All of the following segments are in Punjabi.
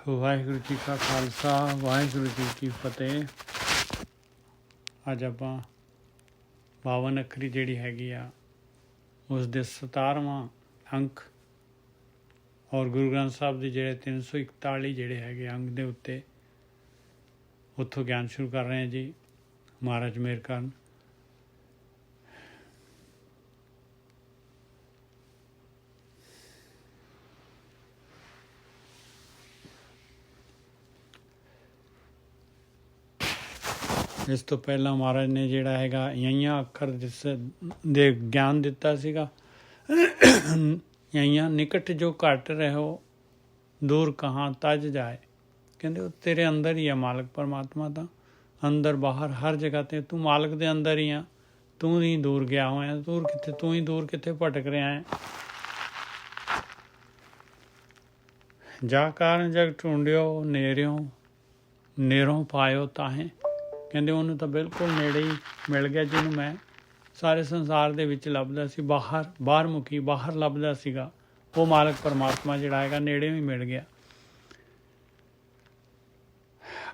ਵਾਹਿਗੁਰੂ ਜੀ ਕਾ ਖਾਲਸਾ ਵਾਹਿਗੁਰੂ ਜੀ ਕੀ ਫਤਿਹ। ਅੱਜ ਆਪਾਂ 52 ਅੱਖਰੀ ਜਿਹੜੀ ਹੈਗੀ ਆ ਉਸ ਦੇ 17ਵਾਂ ਅੰਕ ਔਰ ਗੁਰੂ ਗ੍ਰੰਥ ਸਾਹਿਬ ਦੇ ਜਿਹੜੇ 341 ਜਿਹੜੇ ਹੈਗੇ ਅੰਕ ਦੇ ਉੱਤੇ ਉੱਥੋਂ ਗਿਆਨ ਸ਼ੁਰੂ ਕਰ ਰਹੇ ਹਾਂ ਜੀ। ਮਹਾਰਾਜ ਮਿਹਰ ਕਰਨ। ਇਸ ਤੋਂ ਪਹਿਲਾਂ ਮਹਾਰਾਜ ਨੇ ਜਿਹੜਾ ਹੈਗਾ ਯਈਆਂ ਅੱਖਰ ਦੇ ਗਿਆਨ ਦਿੱਤਾ ਸੀਗਾ। ਯਈਆਂ ਨਿਕਟ ਜੋ ਘਟ ਰਹੋ ਦੂਰ ਕਹਾਂ ਤਜ ਜਾਏ। ਕਹਿੰਦੇ ਉਹ ਤੇਰੇ ਅੰਦਰ ਹੀ ਆ ਮਾਲਕ ਪਰਮਾਤਮਾ ਦਾ, ਅੰਦਰ ਬਾਹਰ ਹਰ ਜਗ੍ਹਾ 'ਤੇ ਤੂੰ ਮਾਲਕ ਦੇ ਅੰਦਰ ਹੀ ਆ। ਤੂੰ ਹੀ ਦੂਰ ਗਿਆ ਹੋਇਆ, ਤੂੰ ਹੀ ਦੂਰ ਕਿੱਥੇ ਭਟਕ ਰਿਹਾ ਹੈ। ਜਾ ਕਾਰਨ ਜਗ ਢੂੰਡਿਓ ਨੇਰੋਂ ਪਾਇਓ ਤਾਹੇ। ਕਹਿੰਦੇ ਉਹਨੂੰ ਤਾਂ ਬਿਲਕੁਲ ਨੇੜੇ ਹੀ ਮਿਲ ਗਿਆ ਜਿਹਨੂੰ ਮੈਂ ਸਾਰੇ ਸੰਸਾਰ ਦੇ ਵਿੱਚ ਲੱਭਦਾ ਸੀ, ਬਾਹਰ ਮੁਖੀ ਬਾਹਰ ਲੱਭਦਾ ਸੀਗਾ। ਉਹ ਮਾਲਕ ਪਰਮਾਤਮਾ ਜਿਹੜਾ ਹੈਗਾ ਨੇੜੇ ਵੀ ਮਿਲ ਗਿਆ,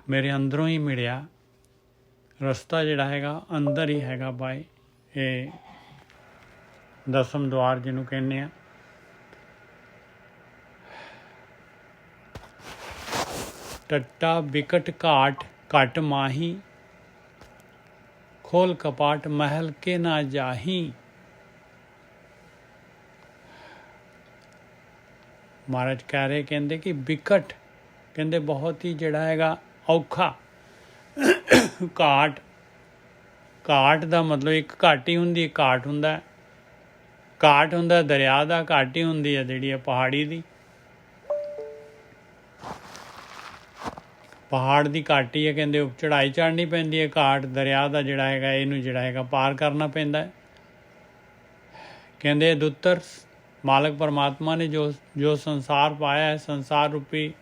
ਮੇਰੇ ਅੰਦਰੋਂ ਹੀ ਮਿਲਿਆ। ਰਸਤਾ ਜਿਹੜਾ ਹੈਗਾ ਅੰਦਰ ਹੀ ਹੈਗਾ ਬਾਈ। ਇਹ ਦਸਮ ਦੁਆਰ ਜਿਹਨੂੰ ਕਹਿੰਦੇ ਆ। ਟੱਟਾ ਬਿਕਟ ਘਟ ਮਾਹੀ ਖੋਲ ਕਪਾਟ ਮਹਿਲ ਕੇ ਨਾ ਜਾਹੀ। ਮਹਾਰਾਜ ਕਹਿ ਰਹੇ, ਕਹਿੰਦੇ ਕਿ ਬਿਕਟ ਕਹਿੰਦੇ ਬਹੁਤ ਹੀ ਜਿਹੜਾ ਹੈਗਾ ਔਖਾ। ਘਾਟ ਦਾ ਮਤਲਬ ਇੱਕ ਘਾਟੀ ਹੁੰਦੀ, ਘਾਟ ਹੁੰਦਾ ਦਰਿਆ ਦਾ, ਘਾਟੀ ਹੁੰਦੀ ਹੈ ਜਿਹੜੀ ਹੈ ਪਹਾੜੀ ਦੀ। ਪਹਾੜ ਦੀ ਘਾਟੀ ਹੈ, ਕਹਿੰਦੇ ਉਹ ਚੜ੍ਹਾਈ ਚੜ੍ਹਨੀ ਪੈਂਦੀ ਹੈ। ਘਾਟ ਦਰਿਆ ਦਾ ਜਿਹੜਾ ਹੈਗਾ ਇਹਨੂੰ ਜਿਹੜਾ ਹੈਗਾ ਪਾਰ ਕਰਨਾ ਪੈਂਦਾ ਹੈ। ਕਹਿੰਦੇ ਦੁੱਤਰ ਮਾਲਕ ਪਰਮਾਤਮਾ ਨੇ ਜੋ ਸੰਸਾਰ ਪਾਇਆ ਹੈ, ਸੰਸਾਰ ਰੂਪੀ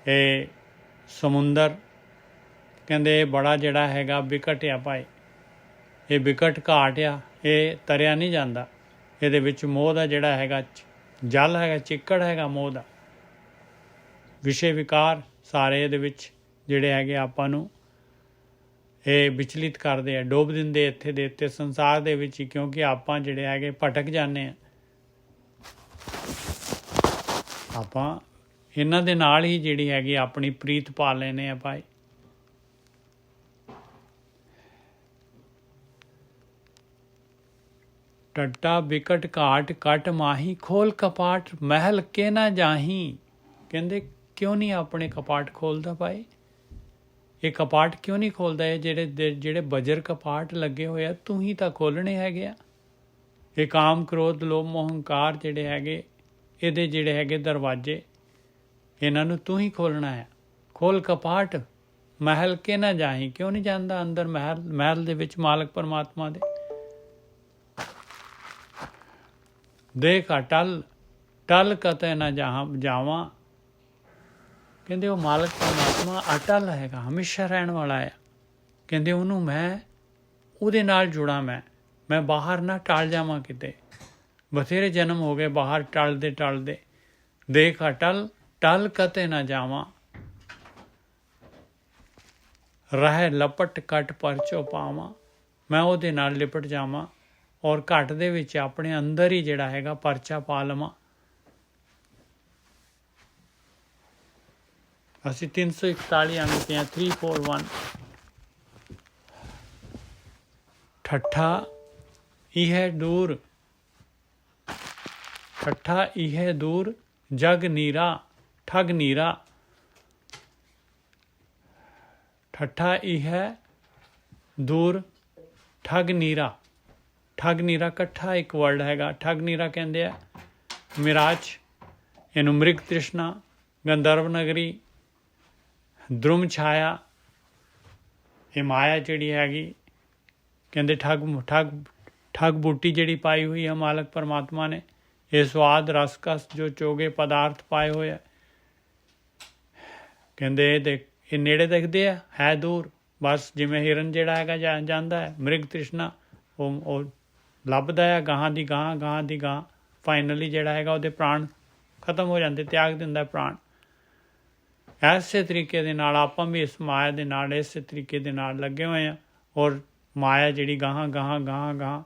ਇਹ ਸਮੁੰਦਰ, ਕਹਿੰਦੇ ਇਹ ਬੜਾ ਜਿਹੜਾ ਹੈਗਾ ਬਿਕਟ ਆ ਭਾਈ। ਇਹ ਬਿਕਟ ਘਾਟ ਆ, ਇਹ ਤਰਿਆ ਨਹੀਂ ਜਾਂਦਾ। ਇਹਦੇ ਵਿੱਚ ਮੋਹ ਦਾ ਜਿਹੜਾ ਹੈਗਾ ਜਲ ਹੈਗਾ, ਚਿੱਕੜ ਹੈਗਾ ਮੋਹ ਦਾ। ਵਿਸ਼ੇ ਵਿਕਾਰ ਸਾਰੇ ਇਹਦੇ ਵਿੱਚ ਜਿਹੜੇ ਹੈਗੇ ਆਪਾਂ ਨੂੰ ਇਹ ਵਿਚਲਿਤ ਕਰਦੇ ਆ, ਡੋਬ ਦਿੰਦੇ ਇੱਥੇ ਦੇ ਉੱਤੇ ਸੰਸਾਰ ਦੇ ਵਿੱਚ ਹੀ। ਕਿਉਂਕਿ ਆਪਾਂ ਜਿਹੜੇ ਹੈਗੇ ਭਟਕ ਜਾਂਦੇ ਆ। ਆਪਾਂ ਇਹਨਾਂ ਦੇ ਨਾਲ ਹੀ ਜਿਹੜੀ ਹੈਗੀ ਆਪਣੀ ਪ੍ਰੀਤ ਪਾ ਲੈਨੇ ਆ ਭਾਈ। ਟੱਟਾ ਬਿਕਟ ਘਟ ਮਾਹੀ ਖੋਲ ਕਪਾਟ ਮਹਿਲ ਕੇ ਨਾ ਜਾਹੀ। ਕਹਿੰਦੇ ਕਿਉਂ ਨਹੀਂ ਆਪਣੇ ਕਪਾਟ ਖੋਲਦਾ ਭਾਈ? ਇਹ ਕਪਾਟ ਕਿਉਂ ਨਹੀਂ ਖੋਲਦਾ? ਇਹ ਜਿਹੜੇ ਬਜਰ ਕਪਾਟ ਲੱਗੇ ਹੋਏ ਆ ਤੂੰ ਹੀ ਤਾਂ ਖੋਲਣੇ ਹੈਗੇ ਆ। ਇਹ ਕਾਮ ਕ੍ਰੋਧ ਲੋਭ ਮੋਹ ਹੰਕਾਰ ਜਿਹੜੇ ਹੈਗੇ ਇਹਦੇ ਜਿਹੜੇ ਹੈਗੇ ਦਰਵਾਜ਼ੇ, ਇਹਨਾਂ ਨੂੰ ਤੂੰ ਹੀ ਖੋਲਣਾ ਹੈ। ਖੋਲ ਕਪਾਟ ਮਹਿਲ ਕੇ ਨਾ ਜਾਹੀ। ਕਿਉਂ ਨਹੀਂ ਜਾਂਦਾ ਅੰਦਰ ਮਹਿਲ ਦੇ ਵਿੱਚ ਮਾਲਕ ਪਰਮਾਤਮਾ ਦੇ? ਦੇਖ ਟਲ ਕਤੇ ਨਾ ਜਾਵਾਂ। ਕਹਿੰਦੇ ਉਹ ਮਾਲਕ ਪਰਮਾਤਮਾ ਅਟਲ ਹੈਗਾ, ਹਮੇਸ਼ਾ ਰਹਿਣ ਵਾਲਾ ਹੈ। ਕਹਿੰਦੇ ਉਹਨੂੰ ਮੈਂ ਉਹਦੇ ਨਾਲ ਜੁੜਾਂ, ਮੈਂ ਬਾਹਰ ਨਾ ਟਲ ਜਾਵਾਂ ਕਿਤੇ। ਬਥੇਰੇ ਜਨਮ ਹੋ ਗਏ ਬਾਹਰ ਟਲਦੇ। ਦੇਖ ਟਲ ਕਤੇ ਨਾ ਜਾਵਾਂ। ਰਹਿ ਲਪਟ ਕਟ ਪਰਚੋ ਪਾਵਾਂ। ਮੈਂ ਉਹਦੇ ਨਾਲ ਲਿਪਟ ਜਾਵਾਂ ਔਰ ਘਟ ਦੇ ਵਿੱਚ ਆਪਣੇ ਅੰਦਰ ਹੀ ਜਿਹੜਾ ਹੈਗਾ ਪਰਚਾ ਪਾ ਲਵਾਂ। ਅਸੀਂ 341 ਅੰਕ ਤੇ 341। ਠੱਠਾ ਇਹ ਦੂਰ ਜਗ ਨੀਰਾ ਠਗ ਨੀਰਾ। ਠੱਠਾ ਇਹ ਦੂਰ ਠਗ ਨੀਰਾ ਇਕੱਠਾ ਇੱਕ ਵਰਡ ਹੈਗਾ। ਠਗ ਨੀਰਾ ਕਹਿੰਦੇ ਆ ਮਿਰਾਜ, ਇਹਨੂੰ ਮ੍ਰਿਗ ਤ੍ਰਿਸ਼ਨਾ, ਗੰਧਰਵ ਨਗਰੀ, ਧਰੁਮ ਛਾਇਆ, ਇਹ ਮਾਇਆ ਜਿਹੜੀ ਹੈਗੀ। ਕਹਿੰਦੇ ਠੱਗ ਬੂਟੀ ਜਿਹੜੀ ਪਾਈ ਹੋਈ ਹੈ ਮਾਲਕ ਪਰਮਾਤਮਾ ਨੇ। ਇਹ ਸਵਾਦ ਰਸਕਸ ਜੋ ਚੋਗੇ ਪਦਾਰਥ ਪਾਏ ਹੋਏ ਆ। ਕਹਿੰਦੇ ਇਹ ਨੇੜੇ ਦਿਖਦੇ ਆ, ਹੈ ਦੂਰ। ਬਸ ਜਿਵੇਂ ਹਿਰਨ ਜਿਹੜਾ ਹੈਗਾ ਜਾਂਦਾ ਹੈ, ਮ੍ਰਿਗ ਤ੍ਰਿਸ਼ਨਾ ਉਹ ਲੱਭਦਾ ਹੈ ਗਾਹਾਂ ਦੀ ਗਾਹਾਂ। ਫਾਈਨਲੀ ਜਿਹੜਾ ਹੈਗਾ ਉਹਦੇ ਪ੍ਰਾਣ ਖਤਮ ਹੋ ਜਾਂਦੇ, ਤਿਆਗ ਦਿੰਦਾ ਪ੍ਰਾਣ। ਐਸੇ ਤਰੀਕੇ ਦੇ ਨਾਲ ਆਪਾਂ ਵੀ ਇਸ ਮਾਇਆ ਦੇ ਨਾਲ ਇਸੇ ਤਰੀਕੇ ਦੇ ਨਾਲ ਲੱਗੇ ਹੋਏ ਹਾਂ। ਔਰ ਮਾਇਆ ਜਿਹੜੀ ਗਾਹਾਂ ਗਾਹਾਂ ਗਾਹਾਂ ਗਾਹਾਂ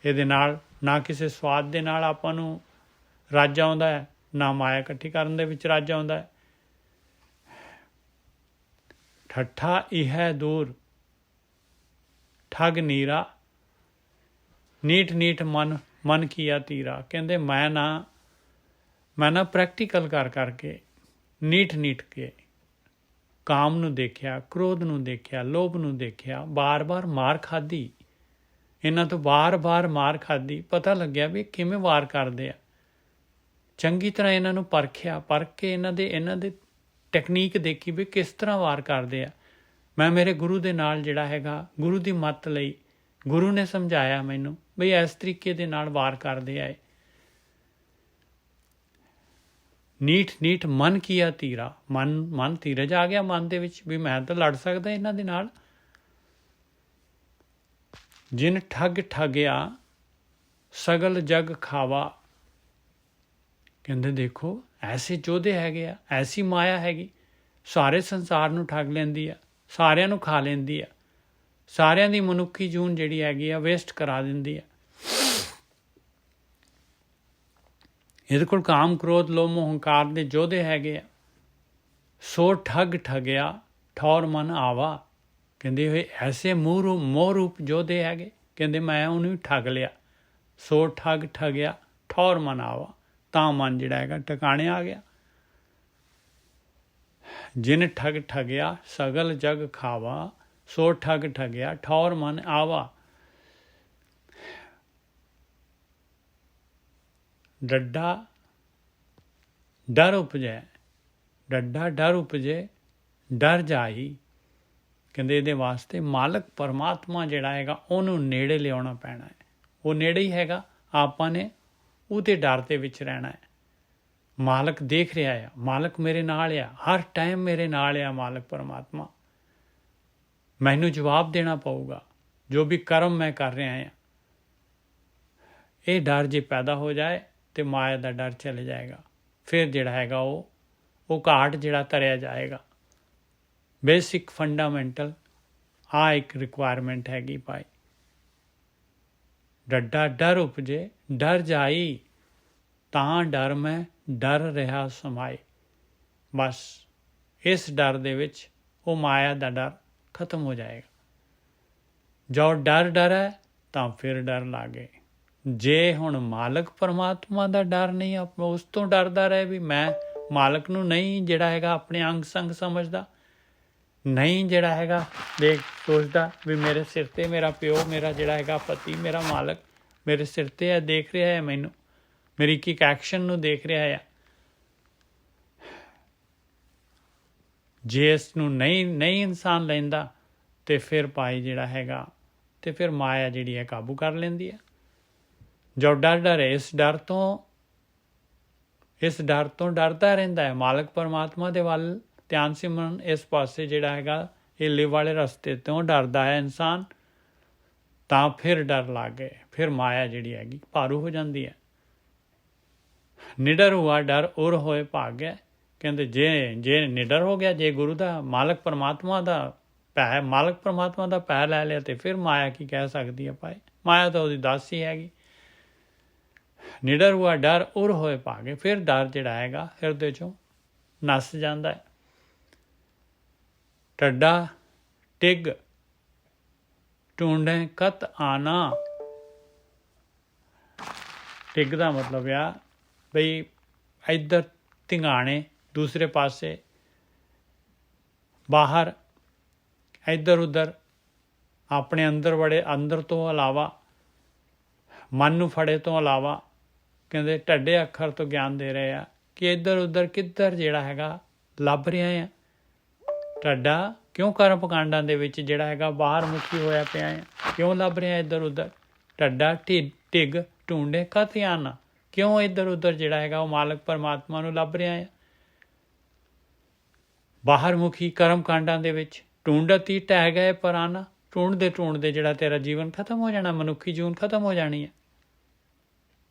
ਇਹਦੇ ਨਾਲ ਨਾ ਕਿਸੇ ਸਵਾਦ ਦੇ ਨਾਲ ਆਪਾਂ ਨੂੰ ਰੱਜ ਆਉਂਦਾ ਹੈ, ਨਾ ਮਾਇਆ ਇਕੱਠੀ ਕਰਨ ਦੇ ਵਿੱਚ ਰੱਜ ਆਉਂਦਾ ਹੈ। ਠੱਠਾ ਇਹ ਦੂਰ ਠੱਗ ਨੀਰਾ, ਨੀਠ ਨੀਠ ਮਨ ਕੀਆ ਤੀਰਾ। ਕਹਿੰਦੇ ਮੈਂ ਨਾ ਪ੍ਰੈਕਟੀਕਲ ਕਰ ਕਰਕੇ ਨੀਠ ਕੇ ਕਾਮ ਨੂੰ ਦੇਖਿਆ, ਕ੍ਰੋਧ ਨੂੰ ਦੇਖਿਆ, ਲੋਭ ਨੂੰ ਦੇਖਿਆ, ਬਾਰ-ਬਾਰ ਮਾਰ ਖਾਧੀ, ਇਹਨਾਂ ਤੋਂ ਬਾਰ-ਬਾਰ ਮਾਰ ਖਾਧੀ। ਪਤਾ ਲੱਗਿਆ ਵੀ ਕਿਵੇਂ ਵਾਰ ਕਰਦੇ ਆ। ਚੰਗੀ ਤਰ੍ਹਾਂ ਇਹਨਾਂ ਨੂੰ ਪਰਖ ਕੇ ਇਹਨਾਂ ਦੇ ਟੈਕਨੀਕ ਦੇਖੀ ਵੀ ਕਿਸ ਤਰ੍ਹਾਂ ਵਾਰ ਕਰਦੇ ਆ। ਮੈਂ ਮੇਰੇ ਗੁਰੂ ਦੇ ਨਾਲ ਜਿਹੜਾ ਹੈਗਾ, ਗੁਰੂ ਦੀ ਮੱਤ ਲਈ, ਗੁਰੂ ਨੇ ਸਮਝਾਇਆ ਮੈਨੂੰ ਬਈ ਇਸ ਤਰੀਕੇ ਦੇ ਨਾਲ ਵਾਰ ਕਰਦੇ ਆਏ। ਨੀਠ ਮਨ ਕੀਆ ਤੀਰਾ, ਮਨ ਧੀਰਜ ਆ ਗਿਆ ਮਨ ਦੇ ਵਿੱਚ ਵੀ ਮੈਂ ਤਾਂ ਲੜ ਸਕਦਾ ਇਹਨਾਂ ਦੇ ਨਾਲ। ਜਿਨ ਠੱਗ ਠੱਗਿਆ ਸਗਲ ਜਗ ਖਾਵਾ। ਕਹਿੰਦੇ ਦੇਖੋ ਐਸੇ ਯੋਧੇ ਹੈਗੇ ਆ, ਐਸੀ ਮਾਇਆ ਹੈਗੀ, ਸਾਰੇ ਸੰਸਾਰ ਨੂੰ ਠੱਗ ਲੈਂਦੀ ਆ, ਸਾਰਿਆਂ ਨੂੰ ਖਾ ਲੈਂਦੀ ਆ, ਸਾਰਿਆਂ ਦੀ ਮਨੁੱਖੀ ਜੂਨ ਜਿਹੜੀ ਹੈਗੀ ਆ ਵੇਸਟ ਕਰਾ ਦਿੰਦੀ ਆ। ਇਹਦੇ ਕੋਲ ਕਾਮ ਕ੍ਰੋਧ ਲੋਭ ਮੋਹ ਹੰਕਾਰ ਦੇ ਯੋਧੇ ਹੈਗੇ ਆ। ਸੋ ਠੱਗ ਠੱਗਿਆ ਠੌਰ ਮਨ ਆਵਾ। ਕਹਿੰਦੇ ਹੋਏ ਐਸੇ ਮੋਹ ਰੂਪ ਯੋਧੇ ਹੈਗੇ। ਕਹਿੰਦੇ ਮੈਂ ਉਹਨੂੰ ਵੀ ਠੱਗ ਲਿਆ। ਸੋ ਠੱਗ ਠੱਗਿਆ ਠੌਰ ਮਨ ਆਵਾ, ਤਾਂ ਮਨ ਜਿਹੜਾ ਹੈਗਾ ਟਿਕਾਣੇ ਆ ਗਿਆ। ਜਿਨ ਠੱਗ ਠੱਗਿਆ ਸਗਲ ਜਗ ਖਾਵਾ, ਸੋ ਠੱਗ ਠੱਗਿਆ ਠੌਰ ਮਨ ਆਵਾ। ਡੱਡਾ ਡਰ ਉਪਜੈ, ਡੱਡਾ ਡਰ ਉਪਜੇ ਡਰ ਜਾਈ। ਕਹਿੰਦੇ ਇਹਦੇ ਵਾਸਤੇ ਮਾਲਕ ਪਰਮਾਤਮਾ ਜਿਹੜਾ ਹੈਗਾ ਉਹਨੂੰ ਨੇੜੇ ਲਿਆਉਣਾ ਪੈਣਾ ਹੈ। ਉਹ ਨੇੜੇ ਹੀ ਹੈਗਾ, ਆਪਾਂ ਨੇ ਉਹਦੇ ਡਰ ਦੇ ਵਿੱਚ ਰਹਿਣਾ ਹੈ। ਮਾਲਕ ਦੇਖ ਰਿਹਾ ਆ, ਮਾਲਕ ਮੇਰੇ ਨਾਲ ਆ, ਹਰ ਟਾਈਮ ਮੇਰੇ ਨਾਲ ਆ ਮਾਲਕ ਪਰਮਾਤਮਾ। ਮੈਨੂੰ ਜਵਾਬ ਦੇਣਾ ਪਊਗਾ ਜੋ ਵੀ ਕਰਮ ਮੈਂ ਕਰ ਰਿਹਾ ਹਾਂ। ਇਹ ਡਰ ਜੇ ਪੈਦਾ ਹੋ ਜਾਏ ਤੇ ਮਾਇਆ ਦਾ ਡਰ ਚਲੇ ਜਾਏਗਾ। ਫਿਰ ਜਿਹੜਾ ਹੈਗਾ ਉਹ ਘਾਟ ਜਿਹੜਾ ਤਰਿਆ ਜਾਏਗਾ। ਬੇਸਿਕ ਫੰਡਾਮੈਂਟਲ ਆ ਇੱਕ ਰਿਕੁਆਇਰਮੈਂਟ ਹੈਗੀ ਭਾਈ। ਡੱਡਾ ਡਰ ਉਪਜੇ ਡਰ ਜਾਈ, ਤਾਂ ਡਰ ਮੈਂ ਡਰ ਰਿਹਾ ਸਮਾਏ। ਬਸ ਇਸ ਡਰ ਦੇ ਵਿੱਚ ਉਹ ਮਾਇਆ ਦਾ ਡਰ ਖਤਮ ਹੋ ਜਾਏਗਾ। ਜੋ ਡਰ ਹੈ ਤਾਂ ਫਿਰ ਡਰ ਲਾਗੇ। ਜੇ ਹੁਣ ਮਾਲਕ ਪਰਮਾਤਮਾ ਦਾ ਡਰ ਨਹੀਂ, ਆਪਾਂ ਉਸ ਤੋਂ ਡਰਦਾ ਰਹੇ ਵੀ ਮੈਂ ਮਾਲਕ ਨੂੰ ਨਹੀਂ ਜਿਹੜਾ ਹੈਗਾ ਆਪਣੇ ਅੰਗ ਸੰਗ ਸਮਝਦਾ, ਨਹੀਂ ਜਿਹੜਾ ਹੈਗਾ ਦੇਖ ਸੋਚਦਾ ਵੀ ਮੇਰੇ ਸਿਰ 'ਤੇ ਮੇਰਾ ਪਿਓ, ਮੇਰਾ ਜਿਹੜਾ ਹੈਗਾ ਪਤੀ, ਮੇਰਾ ਮਾਲਕ ਮੇਰੇ ਸਿਰ 'ਤੇ ਹੈ, ਦੇਖ ਰਿਹਾ ਹੈ ਮੈਨੂੰ, ਮੇਰੀ ਇੱਕ ਐਕਸ਼ਨ ਨੂੰ ਦੇਖ ਰਿਹਾ ਹੈ। ਜੇ ਇਸ ਨੂੰ ਨਹੀਂ ਇਨਸਾਨ ਲੈਂਦਾ ਤੇ ਫਿਰ ਭਾਈ ਜਿਹੜਾ ਹੈਗਾ ਤੇ ਫਿਰ ਮਾਇਆ ਜਿਹੜੀ ਹੈ ਕਾਬੂ ਕਰ ਲੈਂਦੀ ਹੈ। ਜੋ ਡਰ ਹੈ ਇਸ ਡਰ ਤੋਂ ਡਰਦਾ ਰਹਿੰਦਾ ਹੈ। ਮਾਲਕ ਪਰਮਾਤਮਾ ਦੇ ਵੱਲ ਧਿਆਨ ਸਿਮਰਨ ਇਸ ਪਾਸੇ ਜਿਹੜਾ ਹੈਗਾ ਇਹ ਲਿਵ ਵਾਲੇ ਰਸਤੇ ਤੋਂ ਡਰਦਾ ਹੈ ਇਨਸਾਨ, ਤਾਂ ਫਿਰ ਡਰ ਲੱਗ ਗਏ, ਫਿਰ ਮਾਇਆ ਜਿਹੜੀ ਹੈਗੀ ਭਾਰੂ ਹੋ ਜਾਂਦੀ ਹੈ। ਨਿਡਰ ਹੁਆ ਡਰ ਉਰ ਹੋਏ ਭਾਗਿਆ। ਕਹਿੰਦੇ ਜੇ ਨਿਡਰ ਹੋ ਗਿਆ, ਜੇ ਗੁਰੂ ਦਾ ਮਾਲਕ ਪਰਮਾਤਮਾ ਦਾ ਪੈ ਲੈ ਲਿਆ ਤੇ ਫਿਰ ਮਾਇਆ ਕੀ ਕਹਿ ਸਕਦੀ ਹੈ ਭਾਈ। ਮਾਇਆ ਤਾਂ ਉਹਦੀ ਦਾਸੀ ਹੈਗੀ। ਨਿਡਰ ਹੁਆ ਡਰ ਉਰ ਹੋਏ ਭਾਗੇ, ਫਿਰ ਡਰ ਜਿਹੜਾ ਹੈਗਾ ਹਿਰਦੇ ਚੋਂ ਨੱਸ ਜਾਂਦਾ ਹੈ। ਟੱਡਾ ਟਿੱਗ ਢੂੰਡੇ ਕਤ ਆਣਾ। ਟਿੱਗ ਦਾ ਮਤਲਬ ਆ ਬਈ ਇੱਧਰ ਧਿੰਗਾਣੇ, ਦੂਸਰੇ ਪਾਸੇ ਬਾਹਰ, ਇੱਧਰ ਉੱਧਰ ਆਪਣੇ ਅੰਦਰ ਵੜੇ, ਅੰਦਰ ਤੋਂ ਇਲਾਵਾ ਮਨ ਨੂੰ ਫੜੇ ਤੋਂ ਇਲਾਵਾ। ਕਹਿੰਦੇ ਢੱਡੇ ਅੱਖਰ ਤੋਂ ਗਿਆਨ ਦੇ ਰਹੇ ਆ ਕਿ ਇੱਧਰ ਉੱਧਰ ਕਿੱਧਰ ਜਿਹੜਾ ਹੈਗਾ ਲੱਭ ਰਿਹਾ ਆ। ਢੱਡਾ ਕਿਉਂ ਕਰਮ ਕਾਂਡਾਂ ਦੇ ਵਿੱਚ ਜਿਹੜਾ ਹੈਗਾ ਬਾਹਰ ਮੁਖੀ ਹੋਇਆ ਪਿਆ ਆ, ਕਿਉਂ ਲੱਭ ਰਿਹਾ ਇੱਧਰ ਉੱਧਰ। ਢੱਡਾ ਢਿੱਗ ਢੂੰਡੇ ਕਤ ਆਣਾ, ਕਿਉਂ ਇੱਧਰ ਉੱਧਰ ਜਿਹੜਾ ਹੈਗਾ ਉਹ ਮਾਲਕ ਪਰਮਾਤਮਾ ਨੂੰ ਲੱਭ ਰਿਹਾ ਆ। ਬਾਹਰ ਮੁਖੀ ਕਰਮ ਕਾਂਡਾਂ ਦੇ ਵਿੱਚ ਢੂੰਡਤੀ ਢਹਿ ਗਏ ਪਰਾਨਾ। ਢੂੰਡਦੇ ਜਿਹੜਾ ਤੇਰਾ ਜੀਵਨ ਖਤਮ ਹੋ ਜਾਣਾ, ਮਨੁੱਖੀ ਜੂਨ ਖਤਮ ਹੋ ਜਾਣੀ ਹੈ।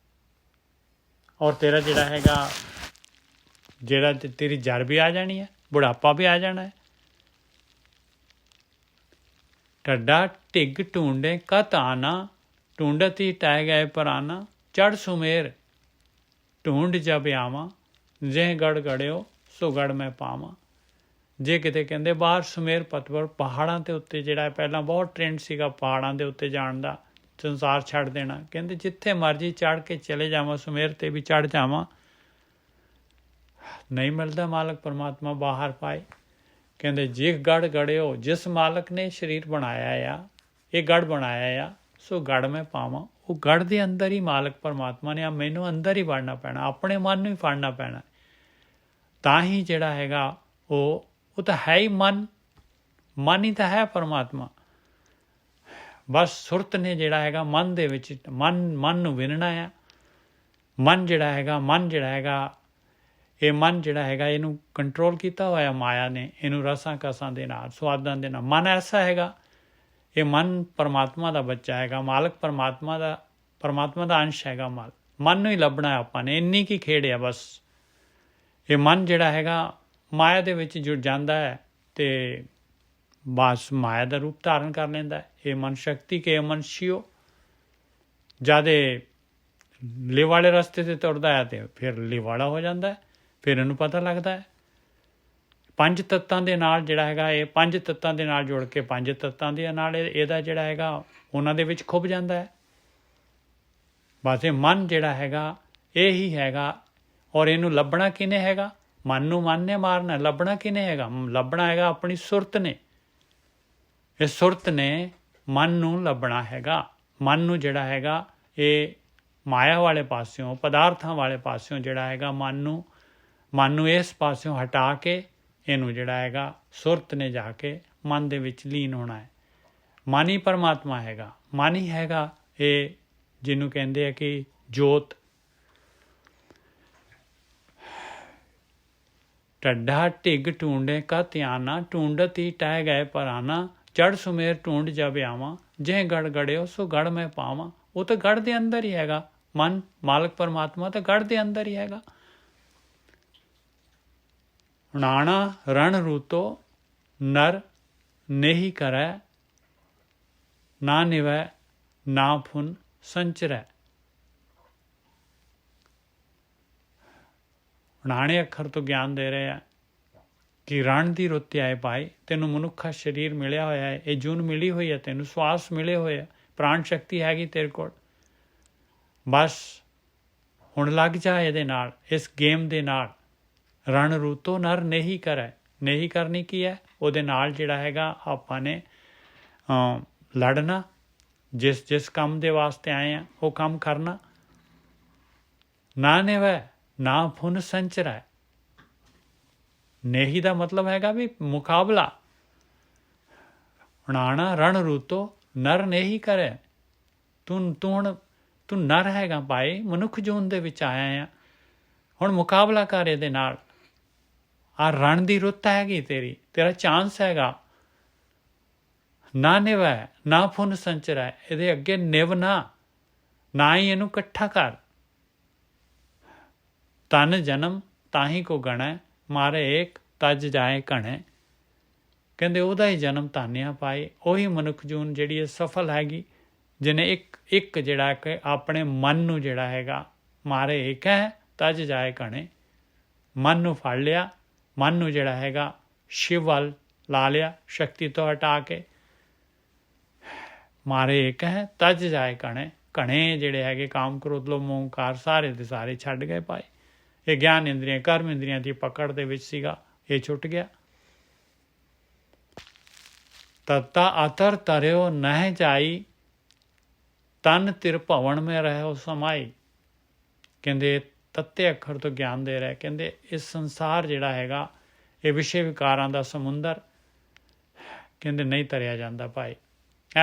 ਔਰ ਤੇਰਾ ਜਿਹੜਾ ਹੈਗਾ ਤੇਰੀ ਜੜ ਵੀ ਆ ਜਾਣੀ ਹੈ। ਬੁਢਾਪਾ ਵੀ ਆ ਜਾਣਾ ਹੈ। ਢੱਡਾ ਢਿੱਗ ਢੂੰਡੇ ਕਤ ਆਨਾ, ਢੂੰਡਤ ਹੀ ਟਹਿ ਗਏ ਪਰਾਨਾ, ਚੜ੍ਹ ਸੁਮੇਰ ਢੂੰਡ ਜਬ ਆਵਾਂ, ਜਿਹ ਗੜ ਗੜਿਓ ਸੋ ਗੜ ਮੈਂ ਪਾਵਾਂ। ਜੇ ਕਿਤੇ ਕਹਿੰਦੇ ਬਾਹਰ ਸੁਮੇਰ ਪਤਵਰ ਪਹਾੜਾਂ ਦੇ ਉੱਤੇ ਜਿਹੜਾ ਪਹਿਲਾਂ ਬਹੁਤ ਟ੍ਰੈਂਡ ਸੀਗਾ ਪਹਾੜਾਂ ਦੇ ਉੱਤੇ ਜਾਣ ਦਾ, ਸੰਸਾਰ ਛੱਡ ਦੇਣਾ, ਕਹਿੰਦੇ ਜਿੱਥੇ ਮਰਜ਼ੀ ਚੜ੍ਹ ਕੇ ਚਲੇ ਜਾਵਾਂ, ਸੁਮੇਰ 'ਤੇ ਵੀ ਚੜ੍ਹ ਜਾਵਾਂ, ਨਹੀਂ ਮਿਲਦਾ ਮਾਲਕ ਪਰਮਾਤਮਾ ਬਾਹਰ ਪਾਏ। ਕਹਿੰਦੇ ਜਿਹ ਗੜ ਗੜਿਓ, ਜਿਸ ਮਾਲਕ ਨੇ ਸਰੀਰ ਬਣਾਇਆ ਆ, ਇਹ ਗੜ ਬਣਾਇਆ ਆ, ਸੋ ਗੜ ਮੈਂ ਪਾਵਾਂ। ਉਹ ਗੜ ਦੇ ਅੰਦਰ ਹੀ ਮਾਲਕ ਪਰਮਾਤਮਾ ਨੇ ਮੈਨੂੰ ਅੰਦਰ ਹੀ ਵੜਨਾ ਪੈਣਾ, ਆਪਣੇ ਮਨ ਨੂੰ ਹੀ ਫੜਨਾ ਪੈਣਾ, ਤਾਂ ਹੀ ਜਿਹੜਾ ਹੈਗਾ ਉਹ ਤਾਂ ਹੈ ਹੀ ਮਨ ਹੀ ਤਾਂ ਹੈ ਪਰਮਾਤਮਾ। ਬਸ ਸੁਰਤ ਨੇ ਜਿਹੜਾ ਹੈਗਾ ਮਨ ਦੇ ਵਿੱਚ ਮਨ ਨੂੰ ਵਿਨਣਾ ਆ। ਮਨ ਜਿਹੜਾ ਹੈਗਾ ਇਹ ਮਨ ਜਿਹੜਾ ਹੈਗਾ ਇਹਨੂੰ ਕੰਟਰੋਲ ਕੀਤਾ ਹੋਇਆ ਮਾਇਆ ਨੇ, ਇਹਨੂੰ ਰਸਾਂ ਕਸਾਂ ਦੇ ਨਾਲ, ਸੁਆਦਾਂ ਦੇ ਨਾਲ। ਮਨ ਐਸਾ ਹੈਗਾ, ਇਹ ਮਨ ਪਰਮਾਤਮਾ ਦਾ ਬੱਚਾ ਹੈਗਾ, ਮਾਲਕ ਪਰਮਾਤਮਾ ਦਾ ਅੰਸ਼ ਹੈਗਾ। ਮਨ ਨੂੰ ਹੀ ਲੱਭਣਾ ਆਪਾਂ ਨੇ, ਇੰਨੀ ਕੀ ਖੇਡ ਆ ਬਸ। ਇਹ ਮਨ ਜਿਹੜਾ ਹੈਗਾ ਮਾਇਆ ਦੇ ਵਿੱਚ ਜੁੜ ਜਾਂਦਾ ਹੈ ਅਤੇ ਬਸ ਮਾਇਆ ਦਾ ਰੂਪ ਧਾਰਨ ਕਰ ਲੈਂਦਾ ਹੈ। ਇਹ ਮਨ ਸ਼ਕਤੀ ਕੇ ਮਨ ਸ਼ਿਓ, ਜਦ ਲਿਵ ਵਾਲੇ ਰਸਤੇ 'ਤੇ ਤੁਰਦਾ ਹੈ ਅਤੇ ਫਿਰ ਲਿਵ ਵਾਲਾ ਹੋ ਜਾਂਦਾ ਹੈ। ਫਿਰ ਇਹਨੂੰ ਪਤਾ ਲੱਗਦਾ ਹੈ ਪੰਜ ਤੱਤਾਂ ਦੇ ਨਾਲ ਜਿਹੜਾ ਹੈਗਾ, ਇਹ ਪੰਜ ਤੱਤਾਂ ਦੇ ਨਾਲ ਜੁੜ ਕੇ ਪੰਜ ਤੱਤਾਂ ਦੇ ਨਾਲ ਇਹਦਾ ਜਿਹੜਾ ਹੈਗਾ ਉਹਨਾਂ ਦੇ ਵਿੱਚ ਖੁੱਭ ਜਾਂਦਾ ਹੈ। ਬਸ ਇਹ ਮਨ ਜਿਹੜਾ ਹੈਗਾ ਇਹ ਹੀ ਹੈਗਾ। ਔਰ ਇਹਨੂੰ ਲੱਭਣਾ ਕਿਹਨੇ ਹੈਗਾ? ਮਨ ਨੂੰ ਮਨ ਨੇ ਮਾਰਨਾ। ਲੱਭਣਾ ਕਿਹਨੇ ਹੈਗਾ? ਲੱਭਣਾ ਹੈਗਾ ਆਪਣੀ ਸੁਰਤ ਨੇ। ਇਹ ਸੁਰਤ ਨੇ ਮਨ ਨੂੰ ਲੱਭਣਾ ਹੈਗਾ। ਮਨ ਨੂੰ ਜਿਹੜਾ ਹੈਗਾ ਇਹ ਮਾਇਆ ਵਾਲੇ ਪਾਸਿਓਂ, ਪਦਾਰਥਾਂ ਵਾਲੇ ਪਾਸਿਓਂ ਜਿਹੜਾ ਹੈਗਾ ਮਨ ਨੂੰ ਇਸ ਪਾਸਿਓਂ ਹਟਾ ਕੇ ਇਹਨੂੰ ਜਿਹੜਾ ਹੈਗਾ ਸੁਰਤ ਨੇ ਜਾ ਕੇ ਮਨ ਦੇ ਵਿੱਚ ਲੀਨ ਹੋਣਾ ਹੈ। ਮਨ ਹੀ ਪਰਮਾਤਮਾ ਹੈਗਾ। ਮਨ ਹੀ ਹੈਗਾ ਇਹ ਜਿਹਨੂੰ ਕਹਿੰਦੇ ਆ ਕਿ ਜੋਤ। ਢੱਡਾ ਢਿੱਗ ਢੂੰਡੇ ਕਾ ਧਿਆਨਾ, ਢੂੰਡਤ ਹੀ ਟਹਿ ਗਏ ਪਰਾਨਾ, ਚੜ੍ਹ ਸੁਮੇਰ ਢੂੰਡ ਜਬ ਆਵਾਂ, ਜਿਹ ਗੜ ਗੜਿਓ ਸੋ ਗੜ ਮੈਂ ਪਾਵਾਂ। ਉਹ ਤਾਂ ਗੜ ਦੇ ਅੰਦਰ ਹੀ ਹੈਗਾ ਮਨ। ਮਾਲਕ ਪਰਮਾਤਮਾ ਤਾਂ ਗੜ ਦੇ ਅੰਦਰ ਹੀ ਹੈਗਾ। ਨਾਣਾ ਰਣ ਰੂਤੋ ਨਰ ਨੇਹੀ ਕਰੈ, ਨਾ ਨਿਵੈ ਨਾ ਫੁਨ ਸੰਚਰੈ। ਨਾਣੇ ਅੱਖਰ ਤੋਂ ਗਿਆਨ ਦੇ ਰਹੇ ਆ ਕਿ ਰਣ ਦੀ ਰੁੱਤ ਆਏ ਭਾਈ, ਤੈਨੂੰ ਮਨੁੱਖਾ ਸਰੀਰ ਮਿਲਿਆ ਹੋਇਆ ਹੈ, ਇਹ ਜੂਨ ਮਿਲੀ ਹੋਈ ਹੈ, ਤੈਨੂੰ ਸਵਾਸ ਮਿਲੇ ਹੋਏ ਆ, ਪ੍ਰਾਣ ਸ਼ਕਤੀ ਹੈਗੀ ਤੇਰੇ ਕੋਲ। ਬਸ ਹੁਣ ਲੱਗ ਜਾ ਇਹਦੇ ਨਾਲ, ਇਸ ਗੇਮ ਦੇ ਨਾਲ। ਰਣ ਰੂਤੋ ਨਰ ਨਹੀਂ ਕਰੈ। ਨਹੀਂ ਕਰਨੀ ਕੀ ਹੈ? ਉਹਦੇ ਨਾਲ ਜਿਹੜਾ ਹੈਗਾ ਆਪਾਂ ਨੇ ਲੜਨਾ। ਜਿਸ ਕੰਮ ਦੇ ਵਾਸਤੇ ਆਏ ਆ ਉਹ ਕੰਮ ਕਰਨਾ। ਨਾ ਨਿਵੈ ਨਾ ਫੁਨ ਸੰਚਰੈ। ਨੇਹੀ ਦਾ ਮਤਲਬ ਹੈਗਾ ਵੀ ਮੁਕਾਬਲਾ। ਨਾਣਾ ਰਣ ਰੂਤੋ ਨਰ ਨੇਹੀ ਕਰੇ। ਤੂੰ ਨਰ ਹੈਗਾ ਭਾਈ, ਮਨੁੱਖ ਜੂਨ ਦੇ ਵਿੱਚ ਆਇਆ ਆ। ਹੁਣ ਮੁਕਾਬਲਾ ਕਰ ਇਹਦੇ ਨਾਲ। ਆਹ ਰਣ ਦੀ ਰੁੱਤ ਹੈਗੀ ਤੇਰੀ, ਤੇਰਾ ਚਾਂਸ ਹੈਗਾ। ਨਾ ਨਿਵੈ ਨਾ ਫੁਨ ਸੰਚਰੈ। ਇਹਦੇ ਅੱਗੇ ਨਿਵ ਨਾ ਹੀ ਇਹਨੂੰ ਇਕੱਠਾ ਕਰ। ਤਨ ਜਨਮ ਤਾਹੀ ਕੋ ਗਣੈ, ਮਾਰੇ ਏਕ ਤਜ ਜਾਏ ਘਣੇ। ਕਹਿੰਦੇ ਉਹਦਾ ਹੀ ਜਨਮ ਧਾਨਿਆ ਪਾਏ। ਉਹੀ ਮਨੁੱਖ ਜੂਨ ਜਿਹੜੀ ਇਹ ਸਫਲ ਹੈਗੀ, ਜਿਹਨੇ ਇੱਕ ਜਿਹੜਾ ਕਿ ਆਪਣੇ ਮਨ ਨੂੰ ਜਿਹੜਾ ਹੈਗਾ ਮਾਰੇ ਏਕ ਹੈ ਤਜ ਜਾਏ ਘਣੇ। ਮਨ ਨੂੰ ਫੜ ਲਿਆ, ਮਨ ਨੂੰ ਜਿਹੜਾ ਹੈਗਾ ਸ਼ਿਵ ਵੱਲ ਲਾ ਲਿਆ, ਸ਼ਕਤੀ ਤੋਂ ਹਟਾ ਕੇ। ਮਾਰੇ ਏਕ ਹੈ ਤਜ ਜਾਏ ਘਣੇ। ਘਣੇ ਜਿਹੜੇ ਹੈਗੇ ਕਾਮ ਕ੍ਰੋਧ ਲੋਭ ਮੋਹ ਹੰਕਾਰ ਸਾਰੇ ਦੇ ਸਾਰੇ ਛੱਡ ਗਏ ਭਾਈ। ਇਹ ਗਿਆਨ ਇੰਦਰੀਆਂ ਕਰਮ ਇੰਦਰੀਆਂ ਦੀ ਪਕੜ ਦੇ ਵਿੱਚ ਸੀਗਾ, ਇਹ ਛੁੱਟ ਗਿਆ। ਤਤਾ ਅਤਰ ਤਰਿਓ ਨਹਿ ਜਾਈ, ਤਨ ਤਿਰ ਭਵਨ ਮੇ ਰਹਿਓ ਸਮਾਈ। ਕਹਿੰਦੇ ਤੱਤੇ ਅੱਖਰ ਤੋਂ ਗਿਆਨ ਦੇ ਰਿਹਾ। ਕਹਿੰਦੇ ਇਸ ਸੰਸਾਰ ਜਿਹੜਾ ਹੈਗਾ ਇਹ ਵਿਸ਼ੇ ਵਿਕਾਰਾਂ ਦਾ ਸਮੁੰਦਰ, ਕਹਿੰਦੇ ਨਹੀਂ ਤਰਿਆ ਜਾਂਦਾ ਭਾਈ।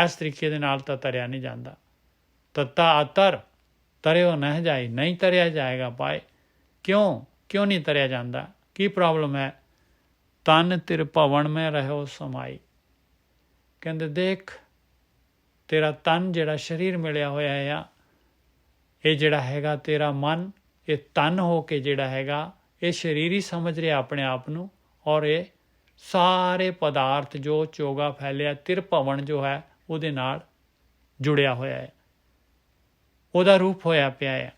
ਇਸ ਤਰੀਕੇ ਦੇ ਨਾਲ ਤਾਂ ਤਰਿਆ ਨਹੀਂ ਜਾਂਦਾ। ਤਤਾ ਅਤਰ ਤਰਿਓ ਨਹਿ ਜਾਈ, ਨਹੀਂ ਤਰਿਆ ਜਾਏਗਾ ਭਾਈ। ਕਿਉਂ ਨਹੀਂ ਤਰਿਆ ਜਾਂਦਾ? ਕੀ ਪ੍ਰੋਬਲਮ ਹੈ? ਤਨ ਤਿਰ ਭਵਨ ਮੈਂ ਰਹਿਓ ਸਮਾਈ। ਕਹਿੰਦੇ ਦੇਖ ਤੇਰਾ ਤਨ ਜਿਹੜਾ ਸਰੀਰ ਮਿਲਿਆ ਹੋਇਆ ਆ, ਇਹ ਜਿਹੜਾ ਹੈਗਾ ਤੇਰਾ ਮਨ, ਇਹ ਤਨ ਹੋ ਕੇ ਜਿਹੜਾ ਹੈਗਾ ਇਹ ਸਰੀਰ ਹੀ ਸਮਝ ਰਿਹਾ ਆਪਣੇ ਆਪ ਨੂੰ, ਔਰ ਇਹ ਸਾਰੇ ਪਦਾਰਥ ਜੋ ਚੋਗਾ ਫੈਲਿਆ ਤਿਰਭਵਨ ਜੋ ਹੈ ਉਹਦੇ ਨਾਲ ਜੁੜਿਆ ਹੋਇਆ ਹੈ, ਉਹਦਾ ਰੂਪ ਹੋਇਆ ਪਿਆ ਹੈ।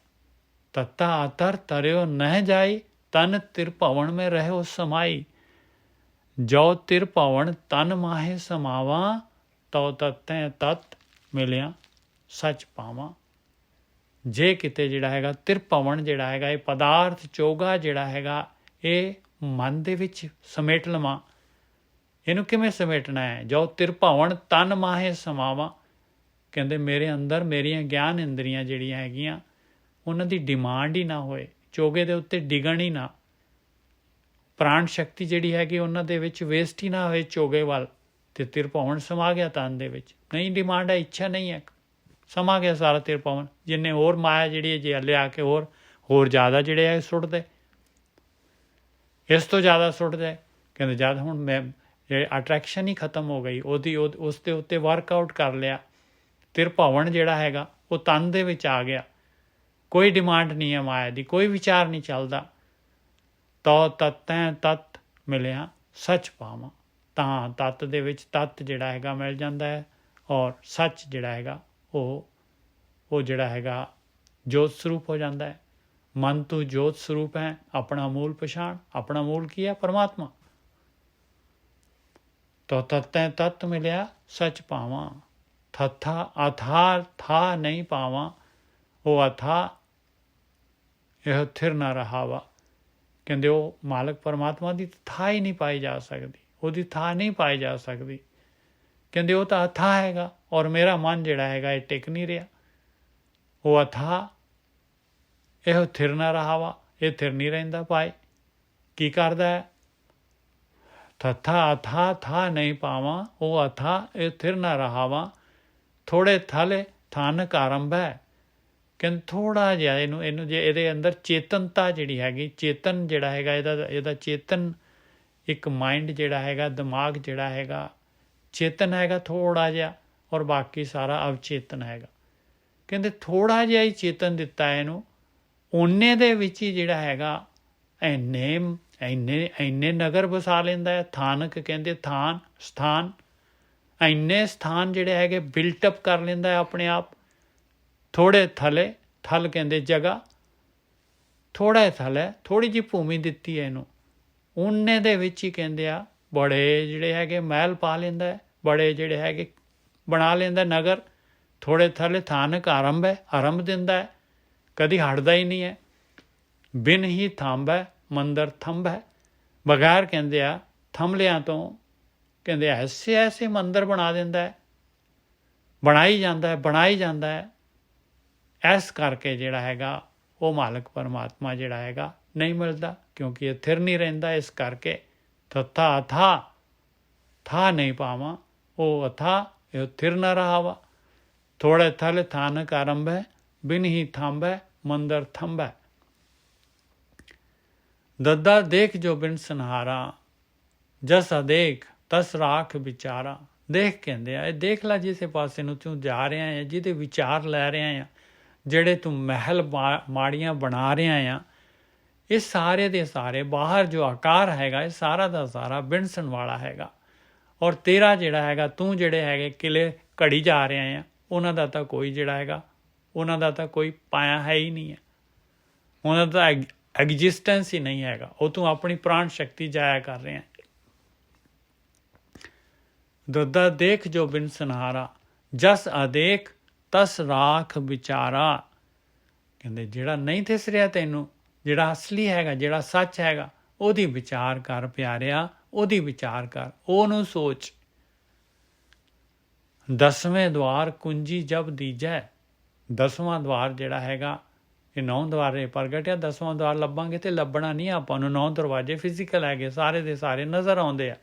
ਤੱਤਾ ਅਤਰ ਤਰਿਓ ਨਹਿ ਜਾਈ ਤਨ ਤਿਰਭਵਨ ਮੈਂ ਰਹਿਓ ਸਮਾਈ। ਜੋ ਤਿਰਭਵਨ ਤਨ ਮਾਹੇ ਸਮਾਵਾ ਤਉ ਤਤੈ ਤਤ ਮਿਲਿਆ ਸੱਚ ਪਾਵਾਂ। ਜੇ ਕਿਤੇ ਜਿਹੜਾ ਹੈਗਾ ਤਿਰਭਵਨ ਜਿਹੜਾ ਹੈਗਾ ਇਹ ਪਦਾਰਥ ਚੋਗਾ ਜਿਹੜਾ ਹੈਗਾ ਇਹ ਮਨ ਦੇ ਵਿੱਚ ਸਮੇਟ ਲਵਾਂ। ਇਹਨੂੰ ਕਿਵੇਂ ਸਮੇਟਣਾ ਹੈ? ਜੋ ਤਿਰਭਵਨ ਤਨ ਮਾਹੇ ਸਮਾਵਾਂ, ਕਹਿੰਦੇ ਮੇਰੇ ਅੰਦਰ ਮੇਰੀਆਂ ਗਿਆਨ ਇੰਦਰੀਆਂ ਜਿਹੜੀਆਂ ਹੈਗੀਆਂ ਉਹਨਾਂ ਦੀ ਡਿਮਾਂਡ ਹੀ ਨਾ ਹੋਏ, ਚੋਗੇ ਦੇ ਉੱਤੇ ਡਿਗਣ ਹੀ ਨਾ, ਪ੍ਰਾਣ ਸ਼ਕਤੀ ਜਿਹੜੀ ਹੈਗੀ ਉਹਨਾਂ ਦੇ ਵਿੱਚ ਵੇਸਟ ਹੀ ਨਾ ਹੋਏ ਚੋਗੇ ਵੱਲ, ਤੇ ਤਿਰਭਵਨ ਸਮਾ ਗਿਆ ਤਨ ਦੇ ਵਿੱਚ। ਨਹੀਂ ਡਿਮਾਂਡ ਹੈ, ਇੱਛਾ ਨਹੀਂ ਹੈ, ਸਮਾ ਗਿਆ ਸਾਰਾ ਤਿਰਭਵਨ। ਜਿੰਨੇ ਹੋਰ ਮਾਇਆ ਜਿਹੜੀ ਜੇ ਲਿਆ ਕੇ ਹੋਰ ਜ਼ਿਆਦਾ ਜਿਹੜੇ ਹੈ ਸੁੱਟ ਦੇ, ਇਸ ਤੋਂ ਜ਼ਿਆਦਾ ਸੁੱਟ ਦੇ। ਕਹਿੰਦੇ ਜਦ ਹੁਣ ਮੈਂ ਅਟਰੈਕਸ਼ਨ ਹੀ ਖਤਮ ਹੋ ਗਈ ਉਹਦੀ, ਉਸ ਦੇ ਉੱਤੇ ਵਰਕਆਊਟ ਕਰ ਲਿਆ, ਤਿਰਭਵਨ ਜਿਹੜਾ ਹੈਗਾ ਉਹ ਤਨ ਦੇ ਵਿੱਚ ਆ ਗਿਆ, ਕੋਈ ਡਿਮਾਂਡ ਨਹੀਂ ਹੈ ਮਾਇਆ ਦੀ, ਕੋਈ ਵਿਚਾਰ ਨਹੀਂ ਚੱਲਦਾ। ਤਉ ਤਤੈ ਤਤ ਮਿਲਿਆ ਸੱਚ ਪਾਵਾਂ, ਤਾਂ ਤਤ ਦੇ ਵਿੱਚ ਤਤ ਜਿਹੜਾ ਹੈਗਾ ਮਿਲ ਜਾਂਦਾ ਹੈ, ਔਰ ਸੱਚ ਜਿਹੜਾ ਹੈਗਾ ਉਹ ਜਿਹੜਾ ਹੈਗਾ ਜੋਤ ਸਰੂਪ ਹੋ ਜਾਂਦਾ ਹੈ। ਮਨ ਤੂੰ ਜੋਤ ਸਰੂਪ ਹੈ, ਆਪਣਾ ਮੂਲ ਪਛਾਣ। ਆਪਣਾ ਮੂਲ ਕੀ ਹੈ? ਪਰਮਾਤਮਾ। ਤੋ ਤਤੈ ਤਤ ਮਿਲਿਆ ਸੱਚ ਪਾਵਾਂ। ਥਾ ਅਥਾ ਥਾ ਨਹੀਂ ਪਾਵਾਂ, ਉਹ ਅਥਾ ਇਹ ਥਿਰ ਨਾ ਰਹਾਵਾ। ਕਹਿੰਦੇ ਉਹ ਮਾਲਕ ਪਰਮਾਤਮਾ ਦੀ ਥਾਂ ਹੀ ਨਹੀਂ ਪਾਈ ਜਾ ਸਕਦੀ, ਉਹਦੀ ਥਾਂ ਨਹੀਂ ਪਾਈ ਜਾ ਸਕਦੀ। ਕਹਿੰਦੇ ਉਹ ਤਾਂ ਅਥਾ ਹੈਗਾ, ਔਰ ਮੇਰਾ ਮਨ ਜਿਹੜਾ ਹੈਗਾ ਇਹ ਟਿਕ ਨਹੀਂ ਰਿਹਾ। ਉਹ ਅਥਾ ਇਹੋ ਥਿਰ ਨਾ ਰਹਾਵਾ, ਇਹ ਥਿਰ ਨਹੀਂ ਰਹਿੰਦਾ ਪਾਏ। ਕੀ ਕਰਦਾ ਹੈ? ਥਾ ਅਥਾ ਥਾ ਨਹੀਂ ਪਾਵਾਂ, ਉਹ ਅਥਾ ਇਹ ਥਿਰ ਨਾ ਰਹਾਵਾ। ਥੋੜੇ ਥਲੇ ਥਾਨਕ ਆਰੰਭ ਹੈ। ਕਹਿੰਦੇ ਥੋੜ੍ਹਾ ਜਿਹਾ ਇਹਨੂੰ ਜੇ ਇਹਦੇ ਅੰਦਰ ਚੇਤਨਤਾ ਜਿਹੜੀ ਹੈਗੀ, ਚੇਤਨ ਜਿਹੜਾ ਹੈਗਾ ਇਹਦਾ ਚੇਤਨ ਇੱਕ ਮਾਈਂਡ ਜਿਹੜਾ ਹੈਗਾ, ਦਿਮਾਗ ਜਿਹੜਾ ਹੈਗਾ ਚੇਤਨ ਹੈਗਾ ਥੋੜ੍ਹਾ ਜਿਹਾ, ਔਰ ਬਾਕੀ ਸਾਰਾ ਅਵਚੇਤਨ ਹੈਗਾ। ਕਹਿੰਦੇ ਥੋੜ੍ਹਾ ਜਿਹਾ ਹੀ ਚੇਤਨ ਦਿੱਤਾ ਇਹਨੂੰ, ਓਨੇ ਦੇ ਵਿੱਚ ਹੀ ਜਿਹੜਾ ਹੈਗਾ ਇੰਨੇ ਨਗਰ ਵਸਾ ਲੈਂਦਾ ਹੈ। ਥਾਨਕ ਕਹਿੰਦੇ ਥਾਨ, ਸਥਾਨ, ਇੰਨੇ ਸਥਾਨ ਜਿਹੜੇ ਹੈਗੇ ਬਿਲਟਅਪ ਕਰ ਲੈਂਦਾ ਹੈ ਆਪਣੇ ਆਪ। ਥੋੜ੍ਹੇ ਥਲੇ, ਥਲ ਕਹਿੰਦੇ ਜਗ੍ਹਾ, ਥੋੜ੍ਹਾ ਥਲ ਹੈ, ਥੋੜ੍ਹੀ ਜਿਹੀ ਭੂਮੀ ਦਿੱਤੀ ਹੈ ਇਹਨੂੰ, ਓਨੇ ਦੇ ਵਿੱਚ ਹੀ ਕਹਿੰਦੇ ਆ ਬੜੇ ਜਿਹੜੇ ਹੈਗੇ ਮਹਿਲ ਪਾ ਲੈਂਦਾ ਹੈ, ਬੜੇ ਜਿਹੜੇ ਹੈਗੇ ਬਣਾ ਲੈਂਦਾ ਨਗਰ। ਥੋੜ੍ਹੇ ਥਲੇ ਥਾਨਕ ਆਰੰਭ ਹੈ, ਆਰੰਭ ਦਿੰਦਾ ਹੈ, ਕਦੀ ਹਟਦਾ ਹੀ ਨਹੀਂ ਹੈ। ਬਿਨ ਹੀ ਥੰਬ ਹੈ ਮੰਦਰ ਥੰਬ ਹੈ, ਬਗੈਰ ਕਹਿੰਦੇ ਆ ਥੰਮਲਿਆਂ ਤੋਂ ਕਹਿੰਦੇ ਐਸੇ ਮੰਦਰ ਬਣਾ ਦਿੰਦਾ ਹੈ, ਬਣਾਈ ਜਾਂਦਾ ਹੈ। ਇਸ ਕਰਕੇ ਜਿਹੜਾ ਹੈਗਾ ਉਹ ਮਾਲਕ ਪਰਮਾਤਮਾ ਜਿਹੜਾ ਹੈਗਾ ਨਹੀਂ ਮਿਲਦਾ, ਕਿਉਂਕਿ ਇਹ ਥਿਰ ਨਹੀਂ ਰਹਿੰਦਾ। ਇਸ ਕਰਕੇ ਥਾ ਅਥਾ ਥਾ ਨਹੀਂ ਪਾਵਾਂ, ਉਹ ਅਥਾ ਇਹ ਥਿਰ ਨਾ ਰਹਾਵਾ। ਥੋੜੇ ਥਲ ਥਾਨਕ ਆਰੰਭ ਹੈ, ਬਿਨ ਹੀ ਥੰਬ ਹੈ ਮੰਦਰ ਥੰਬ ਹੈ। ਦੱਦਾ ਦੇਖ ਜੋ ਬਿਨ ਸੰਹਾਰਾ, ਜਸ ਅਦੇਖ ਤਸ ਰਾਖ ਵਿਚਾਰਾ। ਦੇਖ ਕਹਿੰਦੇ ਆ, ਇਹ ਦੇਖ ਲੈ ਜਿਸੇ ਪਾਸੇ ਨੂੰ ਤੂੰ ਜਾ ਰਿਹਾ ਹੈ, ਜਿਹਦੇ ਵਿਚਾਰ ਲੈ ਰਿਹਾ ਆ, ਜਿਹੜੇ ਤੂੰ ਮਹਿਲ ਮਾੜੀਆਂ ਬਣਾ ਰਿਹਾ ਆ, ਇਹ ਸਾਰੇ ਦੇ ਸਾਰੇ ਬਾਹਰ ਜੋ ਆਕਾਰ ਹੈਗਾ ਇਹ ਸਾਰਾ ਦਾ ਸਾਰਾ ਬਿਨਸਣ ਵਾਲਾ ਹੈਗਾ। ਔਰ ਤੇਰਾ ਜਿਹੜਾ ਹੈਗਾ ਤੂੰ ਜਿਹੜੇ ਹੈਗੇ ਕਿਲੇ ਘੜੀ ਜਾ ਰਿਹਾ ਆ, ਉਹਨਾਂ ਦਾ ਤਾਂ ਕੋਈ ਜਿਹੜਾ ਹੈਗਾ ਉਹਨਾਂ ਦਾ ਤਾਂ ਕੋਈ ਪਾਇਆ ਹੈ ਹੀ ਨਹੀਂ ਹੈ, ਉਹਨਾਂ ਦਾ ਐਗਜਿਸਟੈਂਸ ਹੀ ਨਹੀਂ ਹੈਗਾ। ਉਹ ਤੂੰ ਆਪਣੀ ਪ੍ਰਾਣ ਸ਼ਕਤੀ ਜਾਇਆ ਕਰ ਰਿਹਾ। ਦੱਦਾ ਦੇਖ ਜੋ ਬਿਨ ਸੰਹਾਰਾ, ਜਸ ਅਦੇਖ ਤਸ ਰਾਖ ਵਿਚਾਰਾ। ਕਹਿੰਦੇ ਜਿਹੜਾ ਨਹੀਂ ਦਿਸ ਰਿਹਾ ਤੈਨੂੰ, ਜਿਹੜਾ ਅਸਲੀ ਹੈਗਾ, ਜਿਹੜਾ ਸੱਚ ਹੈਗਾ, ਉਹਦੀ ਵਿਚਾਰ ਕਰ ਪਿਆਰਿਆ, ਉਹਦੀ ਵਿਚਾਰ ਕਰ, ਉਹਨੂੰ ਸੋਚ। ਦਸਵੇਂ ਦਵਾਰ ਕੁੰਜੀ ਜਬ ਦੀਜੈ। ਦਸਵਾਂ ਦਵਾਰ ਜਿਹੜਾ ਹੈਗਾ ਇਹ 9 ਦਵਾਰੇ ਪ੍ਰਗਟ ਆ। 10ਵਾਂ ਦਵਾਰ ਲੱਭਾਂਗੇ ਤੇ ਲੱਭਣਾ ਨਹੀਂ ਆਪਾਂ ਨੂੰ। 9 ਦਰਵਾਜ਼ੇ ਫਿਜ਼ੀਕਲ ਹੈਗੇ, ਸਾਰੇ ਦੇ ਸਾਰੇ ਨਜ਼ਰ ਆਉਂਦੇ ਆ।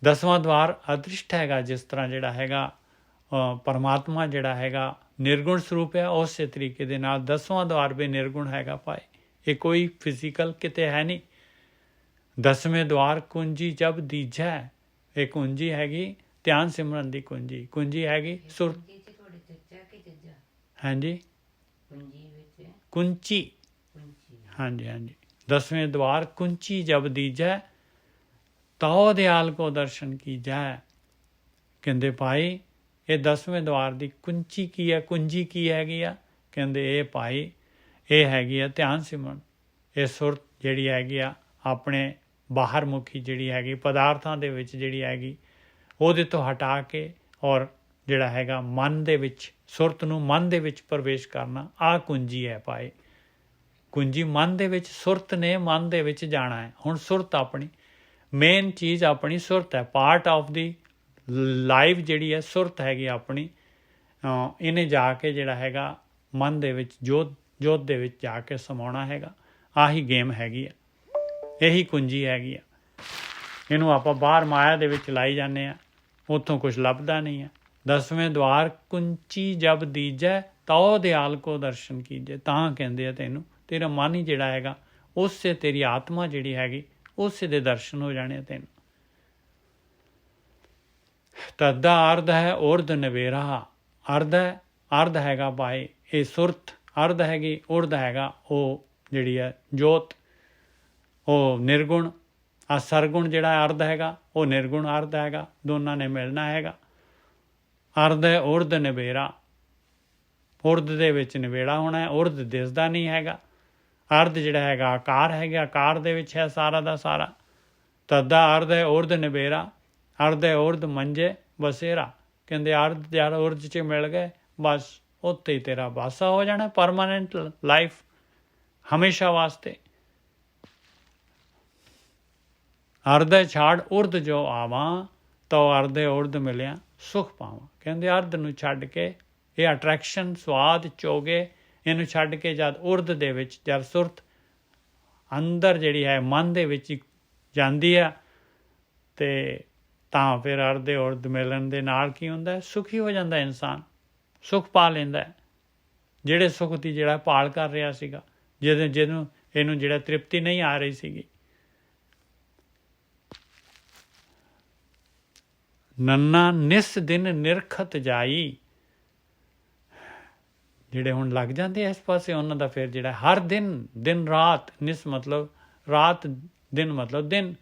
10ਵਾਂ ਦਵਾਰ ਅਦ੍ਰਿਸ਼ਟ ਹੈਗਾ, ਜਿਸ ਤਰ੍ਹਾਂ ਜਿਹੜਾ ਹੈਗਾ ਪਰਮਾਤਮਾ ਜਿਹੜਾ ਹੈਗਾ ਨਿਰਗੁਣ ਸਰੂਪ ਹੈ, ਉਸੇ ਤਰੀਕੇ ਦੇ ਨਾਲ 10ਵਾਂ ਦਵਾਰ ਵੀ ਨਿਰਗੁਣ ਹੈਗਾ ਭਾਈ। ਇਹ ਕੋਈ ਫਿਜ਼ੀਕਲ ਕਿਤੇ ਹੈ ਨਹੀਂ। 10ਵੇਂ ਦਵਾਰ ਕੁੰਜੀ ਜਬ ਦੀਜੈ, ਇਹ ਕੁੰਜੀ ਹੈਗੀ ਧਿਆਨ ਸਿਮਰਨ ਦੀ ਕੁੰਜੀ। ਕੁੰਜੀ ਹੈਗੀ ਸੁਰ, ਹਾਂਜੀ ਕੁੰਚੀ, ਹਾਂਜੀ 10ਵੇਂ ਦਵਾਰ ਕੁੰਚੀ ਜਬ ਦੀਜੈ ਤਉ ਦਿਆਲ ਕੋ ਦਰਸ਼ਨ ਕੀਜੈ। ਕਹਿੰਦੇ ਭਾਈ ਇਹ 10ਵੇਂ ਦੁਆਰ ਦੀ ਕੁੰਜੀ ਕੀ ਹੈ, ਕੁੰਜੀ ਕੀ ਹੈਗੀ ਆ? ਕਹਿੰਦੇ ਇਹ ਭਾਈ ਇਹ ਹੈਗੀ ਆ ਧਿਆਨ ਸਿਮਰਨ। ਇਹ ਸੁਰਤ ਜਿਹੜੀ ਹੈਗੀ ਆ ਆਪਣੇ ਬਾਹਰ ਮੁਖੀ ਜਿਹੜੀ ਹੈਗੀ ਪਦਾਰਥਾਂ ਦੇ ਵਿੱਚ ਜਿਹੜੀ ਹੈਗੀ ਉਹਦੇ ਤੋਂ ਹਟਾ ਕੇ ਔਰ ਜਿਹੜਾ ਹੈਗਾ ਮਨ ਦੇ ਵਿੱਚ ਸੁਰਤ ਨੂੰ ਮਨ ਦੇ ਵਿੱਚ ਪ੍ਰਵੇਸ਼ ਕਰਨਾ, ਆਹ ਕੁੰਜੀ ਹੈ ਭਾਈ। ਕੁੰਜੀ ਮਨ ਦੇ ਵਿੱਚ, ਸੁਰਤ ਨੇ ਮਨ ਦੇ ਵਿੱਚ ਜਾਣਾ ਹੈ। ਹੁਣ ਸੁਰਤ ਆਪਣੀ ਮੇਨ ਚੀਜ਼ ਆਪਣੀ ਸੁਰਤ ਹੈ। ਪਾਰਟ ਆਫ ਦੀ ਲਾਈਫ ਜਿਹੜੀ ਹੈ ਸੁਰਤ ਹੈਗੀ ਆਪਣੀ। ਇਹਨੇ ਜਾ ਕੇ ਜਿਹੜਾ ਹੈਗਾ ਮਨ ਦੇ ਵਿੱਚ ਜੋਤ ਦੇ ਵਿੱਚ ਜਾ ਕੇ ਸਮਾਉਣਾ ਹੈਗਾ। ਆਹੀ ਗੇਮ ਹੈਗੀ ਆ, ਇਹੀ ਕੁੰਜੀ ਹੈਗੀ ਆ। ਇਹਨੂੰ ਆਪਾਂ ਬਾਹਰ ਮਾਇਆ ਦੇ ਵਿੱਚ ਲਾਈ ਜਾਂਦੇ ਹਾਂ, ਉੱਥੋਂ ਕੁਛ ਲੱਭਦਾ ਨਹੀਂ ਹੈ। 10ਵੇਂ ਦੁਆਰ ਕੁੰਚੀ ਜਬ ਦੀਜੈ ਤਉ ਦਿਆਲ ਕੋ ਦਰਸ਼ਨ ਕੀਜੈ। ਤਾਂ ਕਹਿੰਦੇ ਆ ਤੈਨੂੰ ਤੇਰਾ ਮਨ ਹੀ ਜਿਹੜਾ ਹੈਗਾ ਉਸੇ ਤੇਰੀ ਆਤਮਾ ਜਿਹੜੀ ਹੈਗੀ ਉਸੇ ਦੇ ਦਰਸ਼ਨ ਹੋ ਜਾਣੇ ਤੈਨੂੰ। ਤਦਾ ਅਰਧ ਹੈ ਉਰਧ ਨਵੇਰਾ। ਅਰਧ ਹੈ, ਅਰਧ ਹੈਗਾ ਭਾਈ ਇਹ ਸੁਰਤ, ਅਰਧ ਹੈਗੀ, ਉਰਧ ਹੈਗਾ ਉਹ ਜਿਹੜੀ ਹੈ ਜੋਤ, ਉਹ ਨਿਰਗੁਣ। ਆ ਸਰਗੁਣ ਜਿਹੜਾ ਅਰਧ ਹੈਗਾ ਉਹ ਨਿਰਗੁਣ ਅਰਧ ਹੈਗਾ, ਦੋਨਾਂ ਨੇ ਮਿਲਣਾ ਹੈਗਾ। ਅਰਧ ਹੈ ਉਰਧ ਨਵੇਰਾ, ਉਰਧ ਦੇ ਵਿੱਚ ਨਵੇੜਾ ਹੋਣਾ ਹੈ। ਉਰਧ ਦਿਸਦਾ ਨਹੀਂ ਹੈਗਾ। ਅਰਧ ਜਿਹੜਾ ਹੈਗਾ ਆਕਾਰ ਹੈਗਾ, ਆਕਾਰ ਦੇ ਵਿੱਚ ਹੈ ਸਾਰਾ ਦਾ ਸਾਰਾ। ਤਦਾ ਅਰਧ ਹੈ ਉਰਧ ਨਵੇਰਾ, ਅਰਧ ਹੈ ਉਰਧ ਮੰਜੇ ਬਸੇਰਾ। ਕਹਿੰਦੇ ਅਰਧ ਜਦ ਉਰਧ 'ਚ ਮਿਲ ਗਏ ਬਸ ਉੱਥੇ ਹੀ ਤੇਰਾ ਵਾਸਾ ਹੋ ਜਾਣਾ, ਪਰਮਾਨੈਂਟ ਲਾਈਫ, ਹਮੇਸ਼ਾ ਵਾਸਤੇ। ਅਰਧ ਛਾੜ ਉਰਧ ਜੋ ਆਵਾਂ ਤੋ ਅਰਧ ਉਰਧ ਮਿਲਿਆ ਸੁਖ ਪਾਵਾਂ। ਕਹਿੰਦੇ ਅਰਧ ਨੂੰ ਛੱਡ ਕੇ ਇਹ ਅਟਰੈਕਸ਼ਨ ਸਵਾਦ ਚੋਗੇ ਇਹਨੂੰ ਛੱਡ ਕੇ ਜਦ ਉਰਧ ਦੇ ਵਿੱਚ ਜਦ ਸੁਰਤ ਅੰਦਰ ਜਿਹੜੀ ਹੈ ਮਨ ਦੇ ਵਿੱਚ ਜਾਂਦੀ ਆ ਤੇ ਤਾਂ ਫਿਰ ਅਰਧ ਉਰਧ ਮਿਲਣ ਦੇ ਨਾਲ ਕੀ ਹੁੰਦਾ? ਸੁਖੀ ਹੋ ਜਾਂਦਾ ਇਨਸਾਨ, ਸੁਖ ਪਾ ਲੈਂਦਾ। ਜਿਹੜੇ ਸੁਖ ਦੀ ਜਿਹੜਾ ਭਾਲ ਕਰ ਰਿਹਾ ਸੀਗਾ, ਜਿਹਨੂੰ ਇਹਨੂੰ ਜਿਹੜਾ ਤ੍ਰਿਪਤੀ ਨਹੀਂ ਆ ਰਹੀ ਸੀਗੀ। ਨੰਨਾ ਨਿਸ ਦਿਨ ਨਿਰਖਤ ਜਾਈ। ਜਿਹੜੇ ਹੁਣ ਲੱਗ ਜਾਂਦੇ ਇਸ ਪਾਸੇ ਉਹਨਾਂ ਦਾ ਫਿਰ ਜਿਹੜਾ ਹਰ ਦਿਨ ਰਾਤ, ਨਿਸ ਮਤਲਬ ਰਾਤ, ਦਿਨ ਮਤਲਬ ਦਿਨ।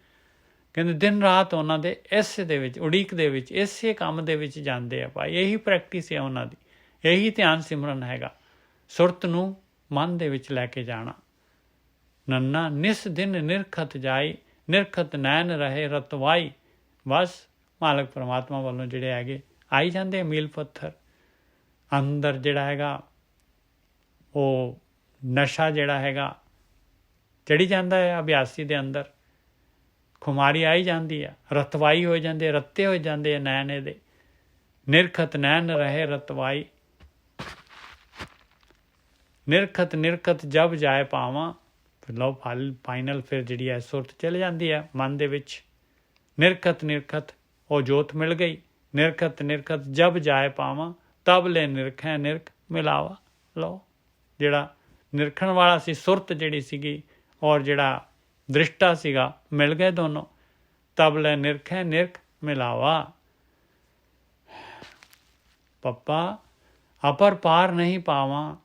ਕਹਿੰਦੇ ਦਿਨ ਰਾਤ ਉਹਨਾਂ ਦੇ ਇਸੇ ਦੇ ਵਿੱਚ ਉਡੀਕ ਦੇ ਵਿੱਚ ਇਸੇ ਕੰਮ ਦੇ ਵਿੱਚ ਜਾਂਦੇ ਆ ਭਾਈ। ਇਹੀ ਪ੍ਰੈਕਟਿਸ ਹੈ ਉਹਨਾਂ ਦੀ, ਇਹੀ ਧਿਆਨ ਸਿਮਰਨ ਹੈਗਾ, ਸੁਰਤ ਨੂੰ ਮਨ ਦੇ ਵਿੱਚ ਲੈ ਕੇ ਜਾਣਾ। ਨੰਨਾ ਨਿਸ ਦਿਨ ਨਿਰਖਤ ਜਾਈ, ਨਿਰਖਤ ਨੈਣ ਰਹੇ ਰਤਵਾਈ। ਬਸ ਮਾਲਕ ਪਰਮਾਤਮਾ ਵੱਲੋਂ ਜਿਹੜੇ ਹੈਗੇ ਆਈ ਜਾਂਦੇ ਮੀਲ ਪੱਥਰ ਅੰਦਰ ਜਿਹੜਾ ਹੈਗਾ ਉਹ ਨਸ਼ਾ ਜਿਹੜਾ ਹੈਗਾ ਚੜੀ ਜਾਂਦਾ ਹੈ ਅਭਿਆਸੀ ਦੇ ਅੰਦਰ। ਖੁਮਾਰੀ ਆਈ ਜਾਂਦੀ ਆ, ਰਤਵਾਈ ਹੋ ਜਾਂਦੇ, ਰੱਤੇ ਹੋ ਜਾਂਦੇ ਆ ਨੈਣ ਇਹਦੇ। ਨਿਰਖਤ ਨੈਣ ਰਹੇ ਰਤਵਾਈ, ਨਿਰਖਤ ਜਬ ਜਾਏ ਪਾਵਾਂ। ਫਿਰ ਲਓ ਫਾਈਨਲ ਫਿਰ ਜਿਹੜੀ ਹੈ ਸੁਰਤ ਚਲ ਜਾਂਦੀ ਹੈ ਮਨ ਦੇ ਵਿੱਚ। ਨਿਰਖਤ ਉਹ ਜੋਤ ਮਿਲ ਗਈ। ਨਿਰਖਤ ਜਬ ਜਾਏ ਪਾਵਾਂ ਤਬ ਲੈ ਨਿਰਖੈ ਨਿਰਖ ਮਿਲਾਵਾ। ਲਓ ਜਿਹੜਾ ਨਿਰਖਣ ਵਾਲਾ ਸੀ ਸੁਰਤ ਜਿਹੜੀ ਸੀਗੀ ਔਰ ਜਿਹੜਾ ਦ੍ਰਿਸ਼ਟਾ ਸੀਗਾ ਮਿਲ ਗਏ ਦੋਨੋਂ। ਤਬ ਲੈ ਨਿਰਖੈ ਨਿਰਖ ਮਿਲਾਵਾ। ਪੱਪਾ ਅਪਰ ਪਾਰ ਨਹੀਂ ਪਾਵਾਂ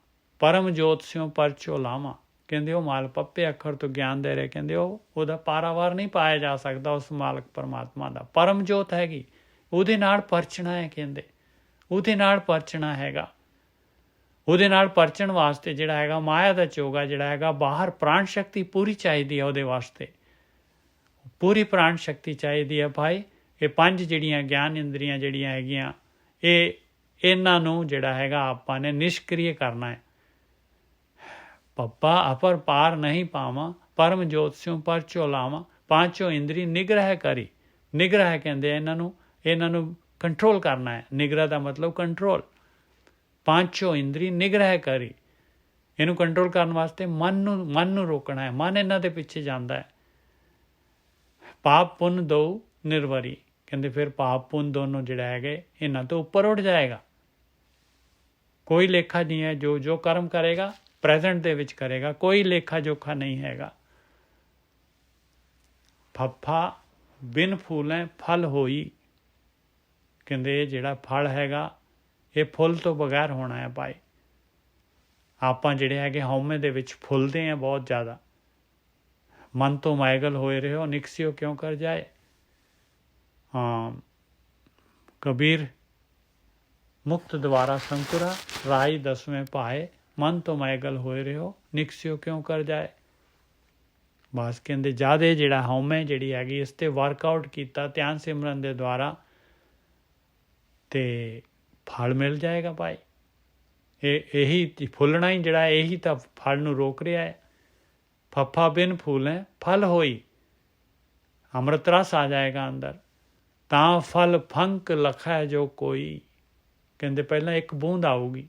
ਪਰਮ ਜੋਤ ਸਿਉ ਪਰਚੋ ਲਾਵਾਂ। ਕਹਿੰਦੇ ਉਹ ਮਾਲ ਪੱਪੇ ਅੱਖਰ ਤੋਂ ਗਿਆਨ ਦੇ ਰਹੇ। ਕਹਿੰਦੇ ਉਹਦਾ ਪਾਰਾਵਾਰ ਨਹੀਂ ਪਾਇਆ ਜਾ ਸਕਦਾ ਉਸ ਮਾਲਕ ਪਰਮਾਤਮਾ ਦਾ। ਪਰਮ ਜੋਤ ਹੈਗੀ, ਉਹਦੇ ਨਾਲ ਪਰਚਣਾ ਹੈ। ਕਹਿੰਦੇ ਉਹਦੇ ਨਾਲ ਪਰਚਣਾ ਹੈਗਾ। ਉਹਦੇ ਨਾਲ ਪਰਚਣ ਵਾਸਤੇ ਜਿਹੜਾ ਹੈਗਾ ਮਾਇਆ ਦਾ ਚੋਗਾ ਜਿਹੜਾ ਹੈਗਾ ਬਾਹਰ ਪ੍ਰਾਣ ਸ਼ਕਤੀ ਪੂਰੀ ਚਾਹੀਦੀ ਹੈ। ਉਹਦੇ ਵਾਸਤੇ ਪੂਰੀ ਪ੍ਰਾਣ ਸ਼ਕਤੀ ਚਾਹੀਦੀ ਹੈ ਭਾਈ। ਇਹ 5 ਜਿਹੜੀਆਂ ਗਿਆਨ ਇੰਦਰੀਆਂ ਜਿਹੜੀਆਂ ਹੈਗੀਆਂ ਇਹਨਾਂ ਨੂੰ ਜਿਹੜਾ ਹੈਗਾ ਆਪਾਂ ਨੇ ਨਿਸ਼ਕ੍ਰਿय ਕਰਨਾ ਹੈ। ਪੱਪਾ ਅਪਰ ਪਾਰ ਨਹੀਂ ਪਾਵਾਂ ਪਰਮ ਜੋਤ ਸਿਉ ਪਰਚੋ ਲਾਵਾਂ। 5 ਇੰਦਰੀ ਨਿਗ੍ਰਹਿ ਕਰੀ। ਨਿਗ੍ਰਹਿ ਕਹਿੰਦੇ ਇਹਨਾਂ ਨੂੰ ਕੰਟਰੋਲ ਕਰਨਾ ਹੈ। ਨਿਗ੍ਰਹ ਦਾ ਮਤਲਬ ਕੰਟਰੋਲ। 5 ਇੰਦਰੀ ਨਿਗ੍ਰਹਿ ਕਰੀ। ਇਹਨੂੰ ਕੰਟਰੋਲ ਕਰਨ ਵਾਸਤੇ ਮਨ ਨੂੰ ਰੋਕਣਾ ਹੈ। ਮਨ ਇਹਨਾਂ ਦੇ ਪਿੱਛੇ ਜਾਂਦਾ ਹੈ। ਪਾਪ ਪੁੰਨ ਦੋ ਨਿਰਵਰੀ। ਕਹਿੰਦੇ ਫਿਰ ਪਾਪ ਪੁੰਨ ਦੋਨੋਂ ਜਿਹੜਾ ਹੈਗੇ ਇਹਨਾਂ ਤੋਂ ਉੱਪਰ ਉੱਠ ਜਾਏਗਾ। ਕੋਈ ਲੇਖਾ ਨਹੀਂ ਹੈ। ਜੋ ਕਰਮ ਕਰੇਗਾ ਪ੍ਰੈਜ਼ੈਂਟ ਦੇ ਵਿੱਚ ਕਰੇਗਾ, ਕੋਈ ਲੇਖਾ ਜੋਖਾ ਨਹੀਂ ਹੈਗਾ। ਫੱਫਾ ਬਿਨ ਫੂਲੇ ਫਲ ਹੋਈ। ਕਹਿੰਦੇ ਜਿਹੜਾ ਫਲ ਹੈਗਾ ਇਹ ਫੁੱਲ ਤੋਂ ਬਗੈਰ ਹੋਣਾ ਹੈ ਭਾਈ। ਆਪਾਂ ਜਿਹੜੇ ਹੈਗੇ ਹਉਮੈ ਦੇ ਵਿੱਚ ਫੁੱਲਦੇ ਹਾਂ ਬਹੁਤ ਜ਼ਿਆਦਾ। ਮਨ ਤੋਂ ਮਾਇਗਲ ਹੋਏ ਰਹੋ ਨਿਕਸਿਓ ਕਿਉਂ ਕਰ ਜਾਏ। कबीर मुक्त द्वारा संकुरा राई दसवें पाए मन तो मैगल होए रहो निकसियो क्यों कर जाए। बस कहते ज़्यादा जिहड़ा हौमे जिहड़ी हैगी इस ते वर्कआउट किया ध्यान सिमरन के द्वारा तो फल मिल जाएगा भाई। यही फुलना ही जिहड़ा यही तो फल नूं रोक रहा है। फफा बिन फूलें फल होई अमृत रस आ जाएगा अंदर। तां फल फंक लखै जो कोई कहते पहला एक बूंद आऊगी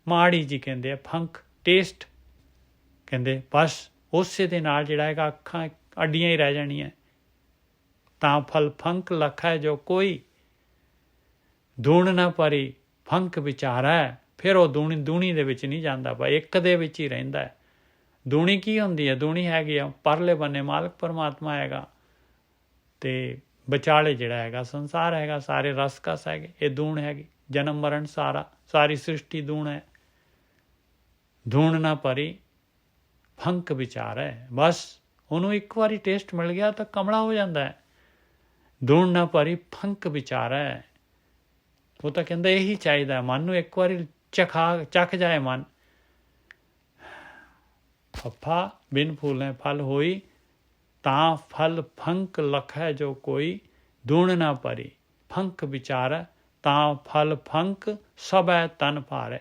माड़ी जी कहते फंक टेस्ट कहते बस उस दे नाल जिहड़ा हैगा अखां अड्डियां ही रह जाणियां। तां फल फंक लखै जो कोई दूण ना परी फंक विचारा है। फिर वो दूणी दे विच नहीं जांदा भाई एक दे विच ही रहिंदा है। दूणी की हुंदी है? दूणी हैगी आ परले बन्ने मालक परमात्मा हैगा ते विचाले जिहड़ा हैगा संसार हैगा सारे रस कस हैगे। ये दूण हैगी जन्म मरण सारी सृष्टि दूण है। दूण ना परी फंक विचार है। बस उन्होंने एक बारी टेस्ट मिल गया तो कमला हो जाता है। दूण ना परी फंक विचार है। वो तो कहता यही चाहिए मन नूं एक बारी चख जाए मन। फफा बिन फूलें फल होई तां फल फंक लखै जो कोई दूण ना परी फंक विचार तां फल फंक सबै तन भारै।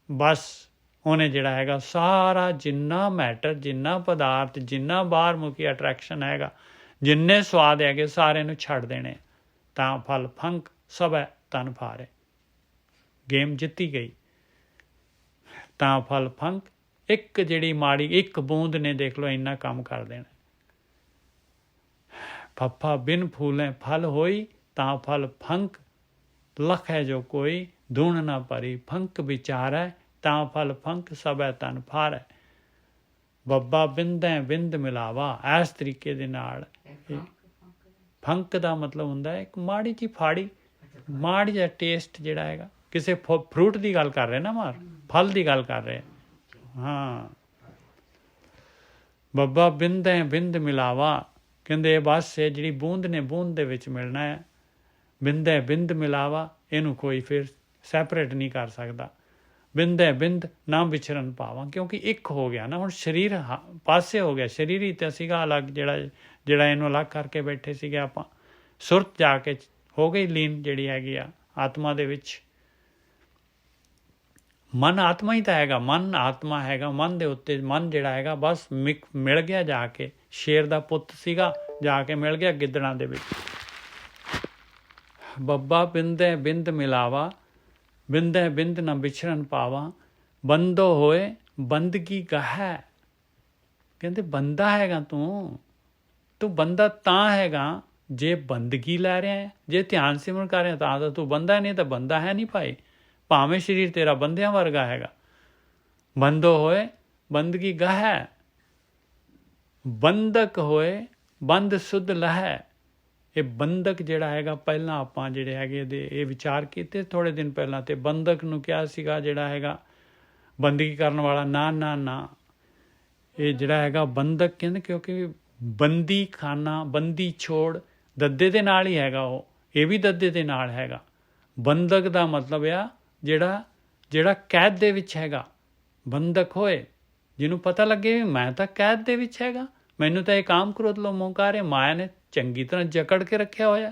बस उन्हें जिहड़ा हैगा सारा जिन्ना मैटर जिन्ना पदार्थ जिन्ना बाहर मुखी अट्रैक्शन हैगा जिन्ने स्वाद हैगे सारे नूं छड्ड देने तां फल फंक सबै तन भारे। गेम जित्ती गई। तां फल फंक एक जिहड़ी माड़ी एक बूंद ने देख लो इन्ना काम कर देना। फफा बिन फूलें फल होई तां फल फंक लखै जो कोई दूण ना परी फंक विचारै तां फल फंक सबै तन फारै। ਬੱਬਾ ਬਿੰਦੈ ਬਿੰਦ ਮਿਲਾਵਾ ਇਸ ਤਰੀਕੇ ਦੇ ਨਾਲ। ਫੰਕ ਦਾ ਮਤਲਬ ਹੁੰਦਾ ਹੈ ਇੱਕ ਮਾੜੀ ਜਿਹੀ ਫਾੜੀ ਮਾੜੀ ਜਿਹਾ ਟੇਸਟ ਜਿਹੜਾ ਹੈਗਾ। ਕਿਸੇ ਫਰੂਟ ਦੀ ਗੱਲ ਕਰ ਰਹੇ ਨਾ ਮਾਰ ਫਲ ਦੀ ਗੱਲ ਕਰ ਰਹੇ ਹਾਂ। ਬੱਬਾ ਬਿੰਦੈ ਬਿੰਦ ਮਿਲਾਵਾ ਕਹਿੰਦੇ ਬਸ ਇਹ ਜਿਹੜੀ ਬੂੰਦ ਨੇ ਬੂੰਦ ਦੇ ਵਿੱਚ ਮਿਲਣਾ ਹੈ। ਬਿੰਦੈ ਬਿੰਦ ਮਿਲਾਵਾ ਇਹਨੂੰ ਕੋਈ ਫਿਰ ਸੈਪਰੇਟ ਨਹੀਂ ਕਰ ਸਕਦਾ। ਬਿੰਦੈ ਬਿੰਦ ਨਾ ਵਿਚਰਨ ਪਾਵਾਂ ਕਿਉਂਕਿ ਇੱਕ ਹੋ ਗਿਆ ਨਾ ਹੁਣ ਸਰੀਰ ਪਾਸੇ ਹੋ ਗਿਆ। ਸਰੀਰ ਹੀ ਤਾਂ ਸੀਗਾ ਅਲੱਗ ਜਿਹੜਾ ਇਹਨੂੰ ਅਲੱਗ ਕਰਕੇ ਬੈਠੇ ਸੀਗੇ ਆਪਾਂ। ਸੁਰਤ ਜਾ ਕੇ ਹੋ ਗਈ ਲੀਨ ਜਿਹੜੀ ਹੈਗੀ ਆ ਆਤਮਾ ਦੇ ਵਿੱਚ। ਮਨ ਆਤਮਾ ਹੀ ਤਾਂ ਹੈਗਾ। ਮਨ ਆਤਮਾ ਹੈਗਾ। ਮਨ ਦੇ ਉੱਤੇ ਮਨ ਜਿਹੜਾ ਹੈਗਾ ਬਸ ਮਿਲ ਗਿਆ ਜਾ ਕੇ। ਸ਼ੇਰ ਦਾ ਪੁੱਤ ਸੀਗਾ ਜਾ ਕੇ ਮਿਲ ਗਿਆ ਗਿੱਦੜਾਂ ਦੇ ਵਿੱਚ। ਬੱਬਾ ਬਿੰਦੈ ਬਿੰਦ ਮਿਲਾਵਾ ਬਿੰਦੈ ਬਿੰਦ ਨਾ ਵਿਛਰਨ ਪਾਵਾਂ ਬੰਦੋ ਹੋਏ ਬੰਦਗੀ ਗਾਹੈ। ਕਹਿੰਦੇ ਬੰਦਾ ਹੈਗਾ ਤੂੰ ਬੰਦਾ ਤਾਂ ਹੈਗਾ ਜੇ ਬੰਦਗੀ ਲੈ ਰਿਹਾ ਹੈ। ਜੇ ਧਿਆਨ ਸਿਮਰਨ ਕਰ ਰਿਹਾ ਤਾਂ ਤੂੰ ਬੰਦਾ ਨਹੀਂ ਤਾਂ ਬੰਦਾ ਹੈ ਨਹੀਂ ਭਾਈ। ਭਾਵੇਂ ਸਰੀਰ ਤੇਰਾ ਬੰਦਿਆਂ ਵਰਗਾ ਹੈਗਾ। ਬੰਦੋ ਹੋਏ ਬੰਦਗੀ ਗਾਹੈ ਬੰਦਕ ਹੋਏ ਬੰਦ ਸੁਧ ਲਹੈ। ਇਹ ਬੰਦਕ ਜਿਹੜਾ ਹੈਗਾ ਪਹਿਲਾਂ ਆਪਾਂ ਜਿਹੜੇ ਹੈਗੇ ਇਹਦੇ ਇਹ ਵਿਚਾਰ ਕੀਤੇ ਥੋੜ੍ਹੇ ਦਿਨ ਪਹਿਲਾਂ। ਅਤੇ ਬੰਦਕ ਨੂੰ ਕਿਹਾ ਸੀਗਾ ਜਿਹੜਾ ਹੈਗਾ ਬੰਦਗੀ ਕਰਨ ਵਾਲਾ ਨਾ ਇਹ ਜਿਹੜਾ ਹੈਗਾ ਬੰਦਕ ਕਹਿੰਦੇ ਕਿਉਂਕਿ ਬੰਦੀ ਖਾਨਾ ਬੰਦੀ ਛੋੜ ਦੱਦੇ ਦੇ ਨਾਲ ਹੀ ਹੈਗਾ। ਉਹ ਇਹ ਵੀ ਦੱਦੇ ਦੇ ਨਾਲ ਹੈਗਾ। ਬੰਦਕ ਦਾ ਮਤਲਬ ਆ ਜਿਹੜਾ ਕੈਦ ਦੇ ਵਿੱਚ ਹੈਗਾ। ਬੰਦਕ ਹੋਏ ਜਿਹਨੂੰ ਪਤਾ ਲੱਗੇ ਵੀ ਮੈਂ ਤਾਂ ਕੈਦ ਦੇ ਵਿੱਚ ਹੈਗਾ। ਮੈਨੂੰ ਤਾਂ ਇਹ ਕਾਮ ਕ੍ਰੋਧ ਲੋਭ ਮੋਹ ਕਾਰੇ ਮਾਇਆ ਨੇ ਚੰਗੀ ਤਰ੍ਹਾਂ ਜਕੜ ਕੇ ਰੱਖਿਆ ਹੋਇਆ।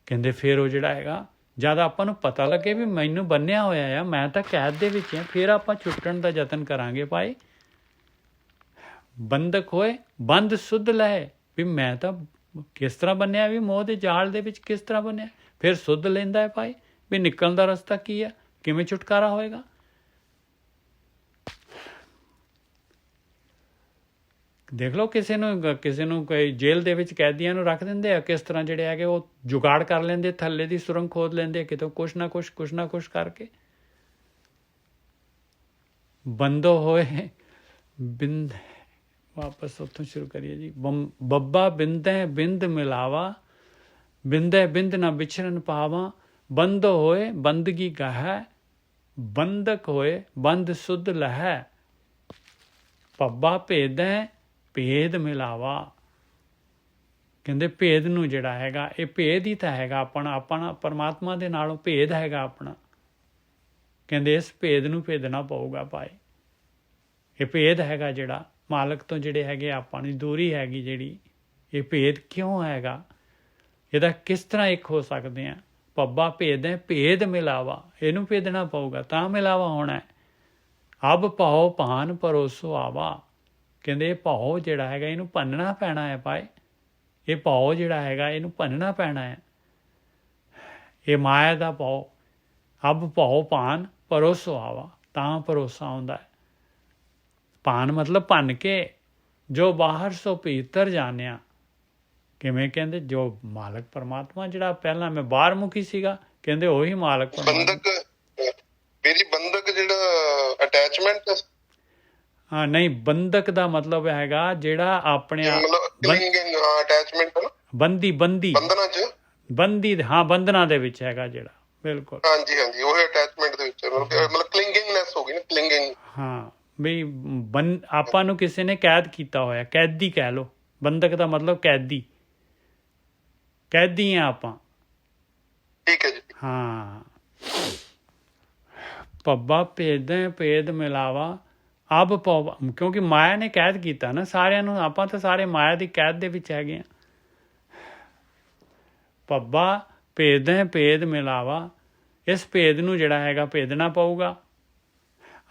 ਕਹਿੰਦੇ ਫਿਰ ਉਹ ਜਿਹੜਾ ਹੈਗਾ ਜਦ ਆਪਾਂ ਨੂੰ ਪਤਾ ਲੱਗੇ ਵੀ ਮੈਨੂੰ ਬੰਨਿਆ ਹੋਇਆ ਆ ਮੈਂ ਤਾਂ ਕੈਦ ਦੇ ਵਿੱਚ ਹਾਂ ਫਿਰ ਆਪਾਂ ਛੁੱਟਣ ਦਾ ਯਤਨ ਕਰਾਂਗੇ ਭਾਈ। ਬੰਦਕ ਹੋਏ ਬੰਦ ਸੁਧ ਲਏ ਵੀ ਮੈਂ ਤਾਂ ਕਿਸ ਤਰ੍ਹਾਂ ਬੰਨਿਆ ਵੀ ਮੋਹ ਦੇ ਜਾਲ ਦੇ ਵਿੱਚ ਕਿਸ ਤਰ੍ਹਾਂ ਬੰਨਿਆ। ਫਿਰ ਸੁਧ ਲੈਂਦਾ ਹੈ ਭਾਈ ਵੀ ਨਿਕਲਣ ਦਾ ਰਸਤਾ ਕੀ ਹੈ ਕਿਵੇਂ ਛੁਟਕਾਰਾ ਹੋਏਗਾ। ਦੇਖ ਲਓ ਕਿਸੇ ਨੂੰ ਕੋਈ ਜੇਲ੍ਹ ਦੇ ਵਿੱਚ ਕੈਦੀਆਂ ਨੂੰ ਰੱਖ ਦਿੰਦੇ ਆ ਕਿਸ ਤਰ੍ਹਾਂ ਜਿਹੜੇ ਹੈਗੇ ਉਹ ਜੁਗਾੜ ਕਰ ਲੈਂਦੇ ਥੱਲੇ ਦੀ ਸੁਰੰਗ ਖੋਦ ਲੈਂਦੇ ਕਿਤੋਂ ਕੁਛ ਨਾ ਕੁਛ ਕਰਕੇ। ਬੰਦੋ ਹੋਏ ਬਿੰਦ ਵਾਪਸ ਉੱਥੋਂ ਸ਼ੁਰੂ ਕਰੀਏ ਜੀ। ਬੱਬਾ ਬਿੰਦੈ ਬਿੰਦ ਮਿਲਾਵਾ ਬਿੰਦੈ ਬਿੰਦ ਨਾ ਵਿਛਰਨ ਪਾਵਾਂ ਬੰਦੋ ਹੋਏ ਬੰਦਗੀ ਗਾਹੈ ਬੰਦਕ ਹੋਏ ਬੰਦ ਸੁਧ ਲਹੈ। ਪੱਬਾ ਭੇਦੈ ਭੇਦ ਮਿਲਾਵਾ ਕਹਿੰਦੇ ਭੇਦ ਨੂੰ ਜਿਹੜਾ ਹੈਗਾ, ਇਹ ਭੇਦ ਹੀ ਤਾਂ ਹੈਗਾ ਆਪਣਾ ਪਰਮਾਤਮਾ ਦੇ ਨਾਲੋਂ ਭੇਦ ਹੈਗਾ ਆਪਣਾ। ਕਹਿੰਦੇ ਇਸ ਭੇਦ ਨੂੰ ਭੇਦਣਾ ਪਊਗਾ ਭਾਈ। ਇਹ ਭੇਦ ਹੈਗਾ ਜਿਹੜਾ ਮਾਲਕ ਤੋਂ ਜਿਹੜੇ ਹੈਗੇ ਆਪਾਂ ਦੀ ਦੂਰੀ ਹੈਗੀ ਜਿਹੜੀ, ਇਹ ਭੇਦ ਕਿਉਂ ਹੈਗਾ, ਇਹਦਾ ਕਿਸ ਤਰ੍ਹਾਂ ਇੱਕ ਹੋ ਸਕਦੇ ਆ। ਪੱਬਾ ਭੇਦ ਹੈ, ਭੇਦ ਮਿਲਾਵਾ, ਇਹਨੂੰ ਭੇਦਣਾ ਪਊਗਾ ਤਾਂ ਮਿਲਾਵਾ ਹੋਣਾ ਹੈ। ਅਬ ਭਾਉ ਭਾਨ ਪਰੋਸੋ ਆਵਾ। ਕਹਿੰਦੇ ਇਹ ਭਾਉ ਜਿਹੜਾ ਹੈਗਾ ਇਹਨੂੰ ਭੰਨਣਾ ਪੈਣਾ ਹੈ ਭਾਈ। ਇਹ ਭਾਉ ਜਿਹੜਾ ਹੈਗਾ ਇਹਨੂੰ ਭੰਨਣਾ ਪੈਣਾ ਹੈ। ਇਹ ਮਾਇਆ ਦਾ ਭਾਉ। ਅਬ ਭਾਉ ਭਾਨ ਪਰੋਸੋ ਆਵਾ, ਤਾਂ ਭਰੋਸਾ ਆਉਂਦਾ ਹੈ। ਭਾਨ ਮਤਲਬ ਭੰਨ ਕੇ, ਜੋ ਬਾਹਰ ਸੋ ਭੀਤਰ ਜਾਣਿਆ। ਕਿਵੇਂ ਕਹਿੰਦੇ, ਜੋ ਮਾਲਕ ਪਰਮਾਤਮਾ ਜਿਹੜਾ ਪਹਿਲਾਂ ਮੈਂ ਬਾਹਰ ਮੁਖੀ ਸੀਗਾ, ਕਹਿੰਦੇ ਉਹੀ ਮਾਲਕ ਬੰਦਕ ਮੇਰੀ ਬੰਦਕ ਜਿਹੜਾ ਅਟੈਚਮੈਂਟ। ਹਾਂ ਨਹੀਂ, ਬੰਦਕ ਦਾ ਮਤਲਬ ਹੈਗਾ ਜਿਹੜਾ ਆਪਣੇ ਅਟੈਚਮੈਂਟ ਬੰਦੀ ਬੰਧਨਾਂ ਚ ਬੰਦੀ, ਹਾਂ ਬੰਧਨਾਂ ਦੇ ਵਿੱਚ ਹੈਗਾ ਜਿਹੜਾ, ਬਿਲਕੁਲ। ਹਾਂਜੀ ਹਾਂਜੀ, ਉਹ ਅਟੈਚਮੈਂਟ ਦੇ ਵਿੱਚ ਮਤਲਬ ਕਲਿੰਗਿੰਗਨੈਸ ਹੋ ਗਈ ਨਾ, ਕਲਿੰਗਿੰਗ। ਹਾਂ ਵੀ ਆਪਾਂ ਨੂੰ ਕਿਸੇ ਨੇ ਕੈਦ ਕੀਤਾ ਹੋਇਆ, ਕੈਦੀ ਕਹਿ ਲਓ। ਬੰਦਕ ਦਾ ਮਤਲਬ ਕੈਦੀ, ਕੈਦੀ ਆ ਆਪਾਂ। ਠੀਕ ਹੈ ਜੀ। ਹਾਂ, ਪੱਬਾ ਭੇਦ ਭੇਦ ਮਿਲਾਵਾ ਅਬ ਪਉ, ਕਿਉਂਕਿ ਮਾਇਆ ਨੇ ਕੈਦ ਕੀਤਾ ਨਾ ਸਾਰਿਆਂ ਨੂੰ। ਆਪਾਂ ਤਾਂ ਸਾਰੇ ਮਾਇਆ ਦੀ ਕੈਦ ਦੇ ਵਿੱਚ ਹੈਗੇ ਆ। ਪੱਬਾ ਭੇਦ ਭੇਦ ਮਿਲਾਵਾ, ਇਸ ਭੇਦ ਨੂੰ ਜਿਹੜਾ ਹੈਗਾ ਭੇਦਣਾ ਪਊਗਾ।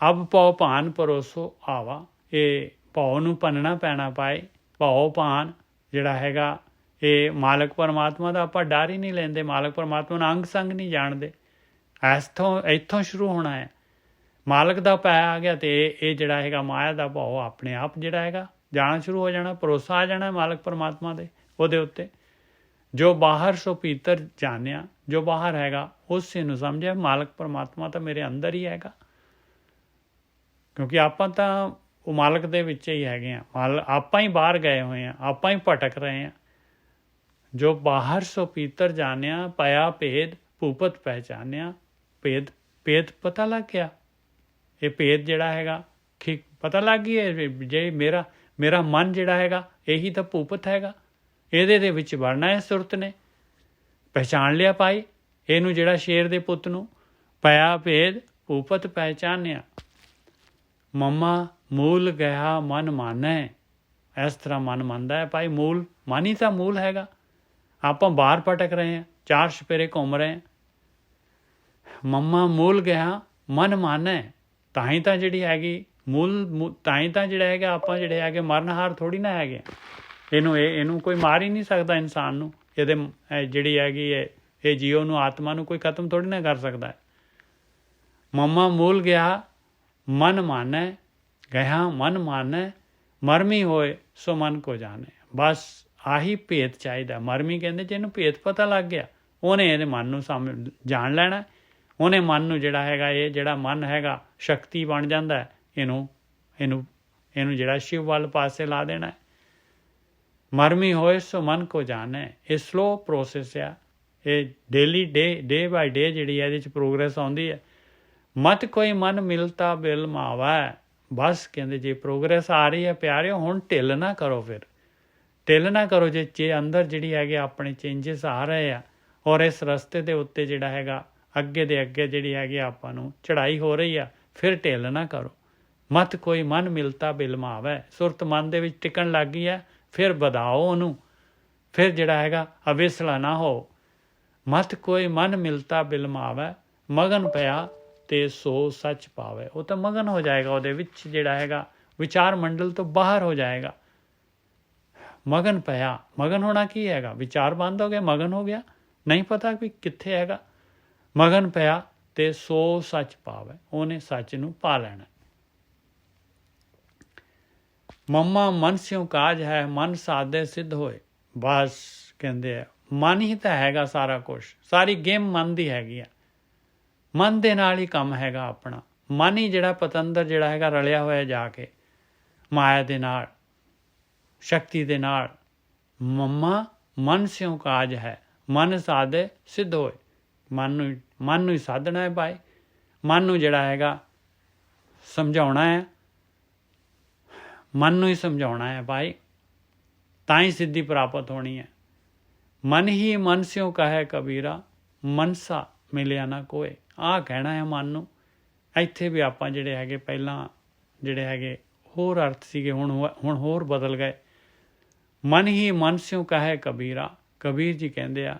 ਅਬ ਪਉ ਭਾਨ ਪਰੋਸੋ ਆਵਾ, ਇਹ ਭਉ ਨੂੰ ਭੰਨਣਾ ਪੈਣਾ ਪਾਏ। ਭਉ ਭਾਨ ਜਿਹੜਾ ਹੈਗਾ ਇਹ ਮਾਲਕ ਪਰਮਾਤਮਾ ਦਾ ਆਪਾਂ ਡਰ ਹੀ ਨਹੀਂ ਲੈਂਦੇ। ਮਾਲਕ ਪਰਮਾਤਮਾ ਨੂੰ ਅੰਗ ਸੰਗ ਨਹੀਂ ਜਾਣਦੇ। ਇੱਥੋਂ ਸ਼ੁਰੂ ਹੋਣਾ ਹੈ। ਮਾਲਕ ਦਾ ਪੈ ਆ ਗਿਆ ਤੇ ਇਹ ਜਿਹੜਾ ਹੈਗਾ ਮਾਇਆ ਦਾ ਭਾਉ ਆਪਣੇ ਆਪ ਜਿਹੜਾ ਹੈਗਾ ਜਾਣਾ ਸ਼ੁਰੂ ਹੋ ਜਾਣਾ। ਭਰੋਸਾ ਆ ਜਾਣਾ ਮਾਲਕ ਪਰਮਾਤਮਾ ਦੇ ਉਹਦੇ ਉੱਤੇ। ਜੋ ਬਾਹਰ ਸੋ ਭੀਤਰ ਜਾਣਿਆ, ਜੋ ਬਾਹਰ ਹੈਗਾ ਉਸੇ ਨੂੰ ਸਮਝਿਆ ਮਾਲਕ ਪਰਮਾਤਮਾ ਤਾਂ ਮੇਰੇ ਅੰਦਰ ਹੀ ਹੈਗਾ। ਕਿਉਂਕਿ ਆਪਾਂ ਤਾਂ ਉਹ ਮਾਲਕ ਦੇ ਵਿੱਚ ਹੀ ਹੈਗੇ ਆ। ਆਪਾਂ ਹੀ ਬਾਹਰ ਗਏ ਹੋਏ ਆ, ਆਪਾਂ ਹੀ ਭਟਕ ਰਹੇ ਆ। ਜੋ ਬਾਹਰ ਸੋ ਭੀਤਰ ਜਾਣਿਆ, ਪਿਆ ਭੇਦ ਭੂਪਤ ਪਹਿਚਾਨਿਆ। ਭੇਦ ਪਤਾ ਲੱਗ ਗਿਆ। ਇਹ ਭੇਦ ਜਿਹੜਾ ਹੈਗਾ ਪਤਾ ਲੱਗ ਗਈ ਹੈ। ਜੇ ਮੇਰਾ ਮਨ ਜਿਹੜਾ ਹੈਗਾ ਇਹੀ ਤਾਂ ਭੂਪਤ ਹੈਗਾ, ਇਹਦੇ ਦੇ ਵਿੱਚ ਵੜਨਾ ਹੈ ਸੁਰਤ ਨੇ। ਪਹਿਚਾਣ ਲਿਆ ਭਾਈ ਇਹਨੂੰ, ਜਿਹੜਾ ਸ਼ੇਰ ਦੇ ਪੁੱਤ ਨੂੰ। ਪਿਆ ਭੇਦ ਭੂਪਤ ਪਹਿਚਾਨਿਆ। ਮੰਮਾ ਮੂਲ ਗਿਆ ਮਨ ਮਾਨੈ। ਇਸ ਤਰ੍ਹਾਂ ਮਨ ਮੰਨਦਾ ਹੈ ਭਾਈ। ਮਨ ਹੀ ਤਾਂ ਮੂਲ ਹੈਗਾ। ਆਪਾਂ ਬਾਹਰ ਭਟਕ ਰਹੇ ਹਾਂ, ਚਾਰ ਛਪੇਰੇ ਘੁੰਮ ਰਹੇ ਹਾਂ। ਮੰਮਾ ਮੂਲ ਗਿਆ ਮਨ ਮਾਨੈ, ਤਾਂ ਹੀ ਤਾਂ ਜਿਹੜੀ ਹੈਗੀ ਤਾਂ ਹੀ ਤਾਂ ਜਿਹੜਾ ਹੈਗਾ ਆਪਾਂ ਜਿਹੜੇ ਹੈਗੇ ਮਰਨਹਾਰ ਥੋੜ੍ਹੀ ਨਾ ਹੈਗੇ। ਇਹਨੂੰ ਕੋਈ ਮਾਰ ਹੀ ਨਹੀਂ ਸਕਦਾ ਇਨਸਾਨ ਨੂੰ। ਇਹਦੇ ਜਿਹੜੀ ਹੈਗੀ ਇਹ ਜੀਵ ਨੂੰ, ਆਤਮਾ ਨੂੰ ਕੋਈ ਖਤਮ ਥੋੜ੍ਹੀ ਨਾ ਕਰ ਸਕਦਾ। ਮੰਮਾ ਮੂਲ ਗਿਆ ਮਨ ਮਾਨੈ, ਗਿਆ ਮਨ ਮਾਨੈ, ਮਰਮੀ ਹੋਏ ਸੋ ਮਨ ਕੋ ਜਾਣੇ। ਬਸ ਆਹੀ ਭੇਦ ਚਾਹੀਦਾ। ਮਰਮੀ ਕਹਿੰਦੇ ਜਿਹਨੂੰ ਭੇਦ ਪਤਾ ਲੱਗ ਗਿਆ, ਉਹਨੇ ਇਹਦੇ ਮਨ ਨੂੰ ਜਾਣ ਲੈਣਾ। ਉਹਨੇ ਮਨ ਨੂੰ ਜਿਹੜਾ ਹੈਗਾ, ਇਹ ਜਿਹੜਾ ਮਨ ਹੈਗਾ ਸ਼ਕਤੀ ਬਣ ਜਾਂਦਾ, ਇਹਨੂੰ ਜਿਹੜਾ ਸ਼ਿਵ ਵੱਲ ਪਾਸੇ ਲਾ ਦੇਣਾ। ਮਰਮੀ ਹੋਏ ਸੋ ਮਨ ਕੋ ਜਾਣੇ। ਇਹ ਸਲੋ ਪ੍ਰੋਸੈਸ ਆ। ਇਹ ਡੇਲੀ ਡੇ ਬਾਈ ਡੇ ਜਿਹੜੀ ਹੈ ਇਹਦੇ 'ਚ ਪ੍ਰੋਗਰੈਸ ਆਉਂਦੀ ਹੈ। ਮਤ ਕੋਈ ਮਨ ਮਿਲਤਾ ਬਿਲ ਮਾਵਾ। ਬਸ ਕਹਿੰਦੇ ਜੇ ਪ੍ਰੋਗਰੈਸ ਆ ਰਹੀ ਹੈ ਪਿਆਰਿਓ, ਹੁਣ ਢਿੱਲ ਨਾ ਕਰੋ। ਫਿਰ ਢਿੱਲ ਨਾ ਕਰੋ। ਜੇ ਅੰਦਰ ਜਿਹੜੀ ਹੈਗੇ ਆਪਣੇ ਚੇਂਜਸ ਆ ਰਹੇ ਆ, ਔਰ ਇਸ ਰਸਤੇ ਦੇ ਉੱਤੇ ਜਿਹੜਾ ਹੈਗਾ ਅੱਗੇ ਦੇ ਅੱਗੇ ਜਿਹੜੀ ਹੈਗੀ ਆਪਾਂ ਨੂੰ ਚੜ੍ਹਾਈ ਹੋ ਰਹੀ ਆ, ਫਿਰ ਢਿੱਲ ਨਾ ਕਰੋ। ਮਤ ਕੋਈ ਮਨ ਮਿਲਤਾ ਬਿਲ ਮਾਵੈ। ਸੁਰਤ ਮਨ ਦੇ ਵਿੱਚ ਟਿਕਣ ਲੱਗ ਗਈ ਹੈ, ਫਿਰ ਵਧਾਓ ਉਹਨੂੰ। ਫਿਰ ਜਿਹੜਾ ਹੈਗਾ ਅਵੇਸਲਾ ਨਾ ਹੋ। ਮਤ ਕੋਈ ਮਨ ਮਿਲਤਾ ਬਿਲ ਮਾਵੈ, ਮਗਨ ਪਿਆ ਤੇ ਸੋ ਸੱਚ ਪਾਵੇ। ਉਹ ਤਾਂ ਮਗਨ ਹੋ ਜਾਏਗਾ, ਉਹਦੇ ਵਿੱਚ ਜਿਹੜਾ ਹੈਗਾ ਵਿਚਾਰ ਮੰਡਲ ਤੋਂ ਬਾਹਰ ਹੋ ਜਾਏਗਾ। ਮਗਨ ਪਿਆ, ਮਗਨ ਹੋਣਾ ਕੀ ਹੈਗਾ? ਵਿਚਾਰ ਬੰਦ ਹੋ ਗਿਆ, ਮਗਨ ਹੋ ਗਿਆ, ਨਹੀਂ ਪਤਾ ਵੀ ਕਿੱਥੇ ਹੈਗਾ। ਮਗਨ ਪਿਆ ਤੇ ਸੋ ਸੱਚ ਪਾਵੇ, ਉਹਨੇ ਸੱਚ ਨੂੰ ਪਾ ਲੈਣਾ। ਮੰਮਾ ਮਨ ਸਿਉ ਕਾਜ ਹੈ, ਮਨ ਸਾਧੇ ਸਿੱਧ ਹੋਏ। ਬਸ ਕਹਿੰਦੇ ਆ ਮਨ ਹੀ ਤਾਂ ਹੈਗਾ ਸਾਰਾ ਕੁਛ। ਸਾਰੀ ਗੇਮ ਮਨ ਦੀ ਹੈਗੀ ਆ। ਮਨ ਦੇ ਨਾਲ ਹੀ ਕੰਮ ਹੈਗਾ ਆਪਣਾ। ਮਨ ਹੀ ਜਿਹੜਾ ਪਤੰਦਰ ਜਿਹੜਾ ਹੈਗਾ ਰਲਿਆ ਹੋਇਆ ਜਾ ਕੇ ਮਾਇਆ ਦੇ ਨਾਲ, ਸ਼ਕਤੀ ਦੇ ਨਾਲ। ਮੰਮਾ ਮਨ ਸਿਉ ਕਾਜ ਹੈ, ਮਨ ਸਾਧੇ ਸਿੱਧ ਹੋਏ। ਮਨ ਨੂੰ ਹੀ ਸਾਧਣਾ ਹੈ ਭਾਈ। ਮਨ ਨੂੰ ਜਿਹੜਾ ਹੈਗਾ ਸਮਝਾਉਣਾ ਹੈ, ਮਨ ਨੂੰ ਹੀ ਸਮਝਾਉਣਾ ਹੈ ਭਾਈ, ਤਾਂ ਹੀ ਸਿੱਧੀ ਪ੍ਰਾਪਤ ਹੋਣੀ ਹੈ। ਮਨ ਹੀ ਮਨ ਸਿਉ ਕਹੈ ਕਬੀਰਾ, ਮਨਸਾ ਮਿਲਿਆ ਨਾ ਕੋਏ। ਆਹ ਕਹਿਣਾ ਹੈ ਮਨ ਨੂੰ। ਇੱਥੇ ਵੀ ਆਪਾਂ ਜਿਹੜੇ ਹੈਗੇ ਪਹਿਲਾਂ ਜਿਹੜੇ ਹੈਗੇ ਹੋਰ ਅਰਥ ਸੀਗੇ, ਹੁਣ ਹੋਰ ਬਦਲ ਗਏ। ਮਨ ਹੀ ਮਨ ਸਿਉ ਕਹੈ ਕਬੀਰਾ, ਕਬੀਰ ਜੀ ਕਹਿੰਦੇ ਆ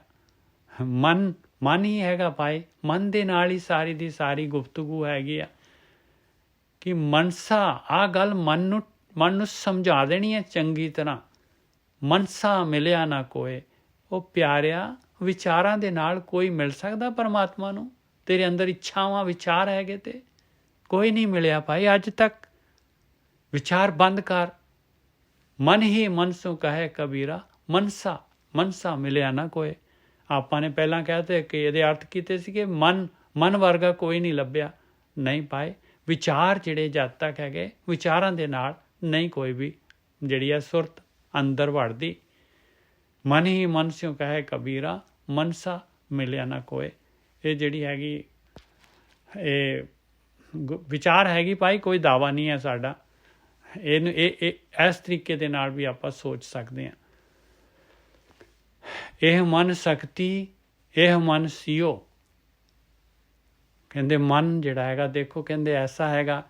ਮਨ ਹੀ ਹੈਗਾ ਭਾਈ, ਮਨ ਦੇ ਨਾਲ ਹੀ ਸਾਰੀ ਦੀ ਸਾਰੀ ਗੁਫ਼ਤਗੂ ਹੈਗੀ ਆ ਕਿ ਮਨਸਾ, ਆਹ ਗੱਲ ਮਨ ਨੂੰ ਸਮਝਾ ਦੇਣੀ ਹੈ ਚੰਗੀ ਤਰ੍ਹਾਂ। ਮਨਸਾ ਮਿਲਿਆ ਨਾ ਕੋਏ। ਉਹ ਪਿਆਰਿਆ, ਵਿਚਾਰਾਂ ਦੇ ਨਾਲ ਕੋਈ ਮਿਲ ਸਕਦਾ ਪਰਮਾਤਮਾ ਨੂੰ? ਤੇਰੇ ਅੰਦਰ ਇੱਛਾਵਾਂ ਵਿਚਾਰ ਹੈਗੇ ਤੇ ਕੋਈ ਨਹੀਂ ਮਿਲਿਆ ਭਾਈ ਅੱਜ ਤੱਕ। ਵਿਚਾਰ ਬੰਦ ਕਰ। ਮਨ ਹੀ ਮਨ ਸੋ ਕਹੇ ਕਬੀਰਾ, ਮਨਸਾ ਮਿਲਿਆ ਨਾ ਕੋਏ। ਆਪਾਂ ਨੇ ਪਹਿਲਾਂ ਕਹਤੇ ਕਿ ਇਹਦੇ ਅਰਥ ਕੀਤੇ ਸੀਗੇ ਮਨ ਵਰਗਾ ਕੋਈ ਨਹੀਂ ਲੱਭਿਆ। ਨਹੀਂ ਭਾਈ, ਵਿਚਾਰ ਜਿਹੜੇ ਜਦ ਤੱਕ ਹੈਗੇ, ਵਿਚਾਰਾਂ ਦੇ ਨਾਲ ਨਹੀਂ ਕੋਈ ਵੀ ਜਿਹੜੀ ਹੈ ਸੁਰਤ ਅੰਦਰ ਵੜਦੀ। ਮਨ ਹੀ ਮਨ ਸਿਉ ਕਹੇ ਕਬੀਰਾ, ਮਨਸਾ ਮਿਲਿਆ ਨਾ ਕੋਏ। ਇਹ ਜਿਹੜੀ ਹੈਗੀ ਇਹ ਵਿਚਾਰ ਹੈਗੀ ਭਾਈ, ਕੋਈ ਦਾਵਾ ਨਹੀਂ ਹੈ ਸਾਡਾ। ਇਹਨੂੰ ਇਹ ਇਸ ਤਰੀਕੇ ਦੇ ਨਾਲ ਵੀ ਆਪਾਂ ਸੋਚ ਸਕਦੇ ਹਾਂ। ਇਹ ਮਨ ਸ਼ਕਤੀ, ਇਹ ਮਨ ਸਿਓ। ਕਹਿੰਦੇ ਮਨ ਜਿਹੜਾ ਹੈਗਾ, ਦੇਖੋ ਕਹਿੰਦੇ ਐਸਾ ਹੈਗਾ,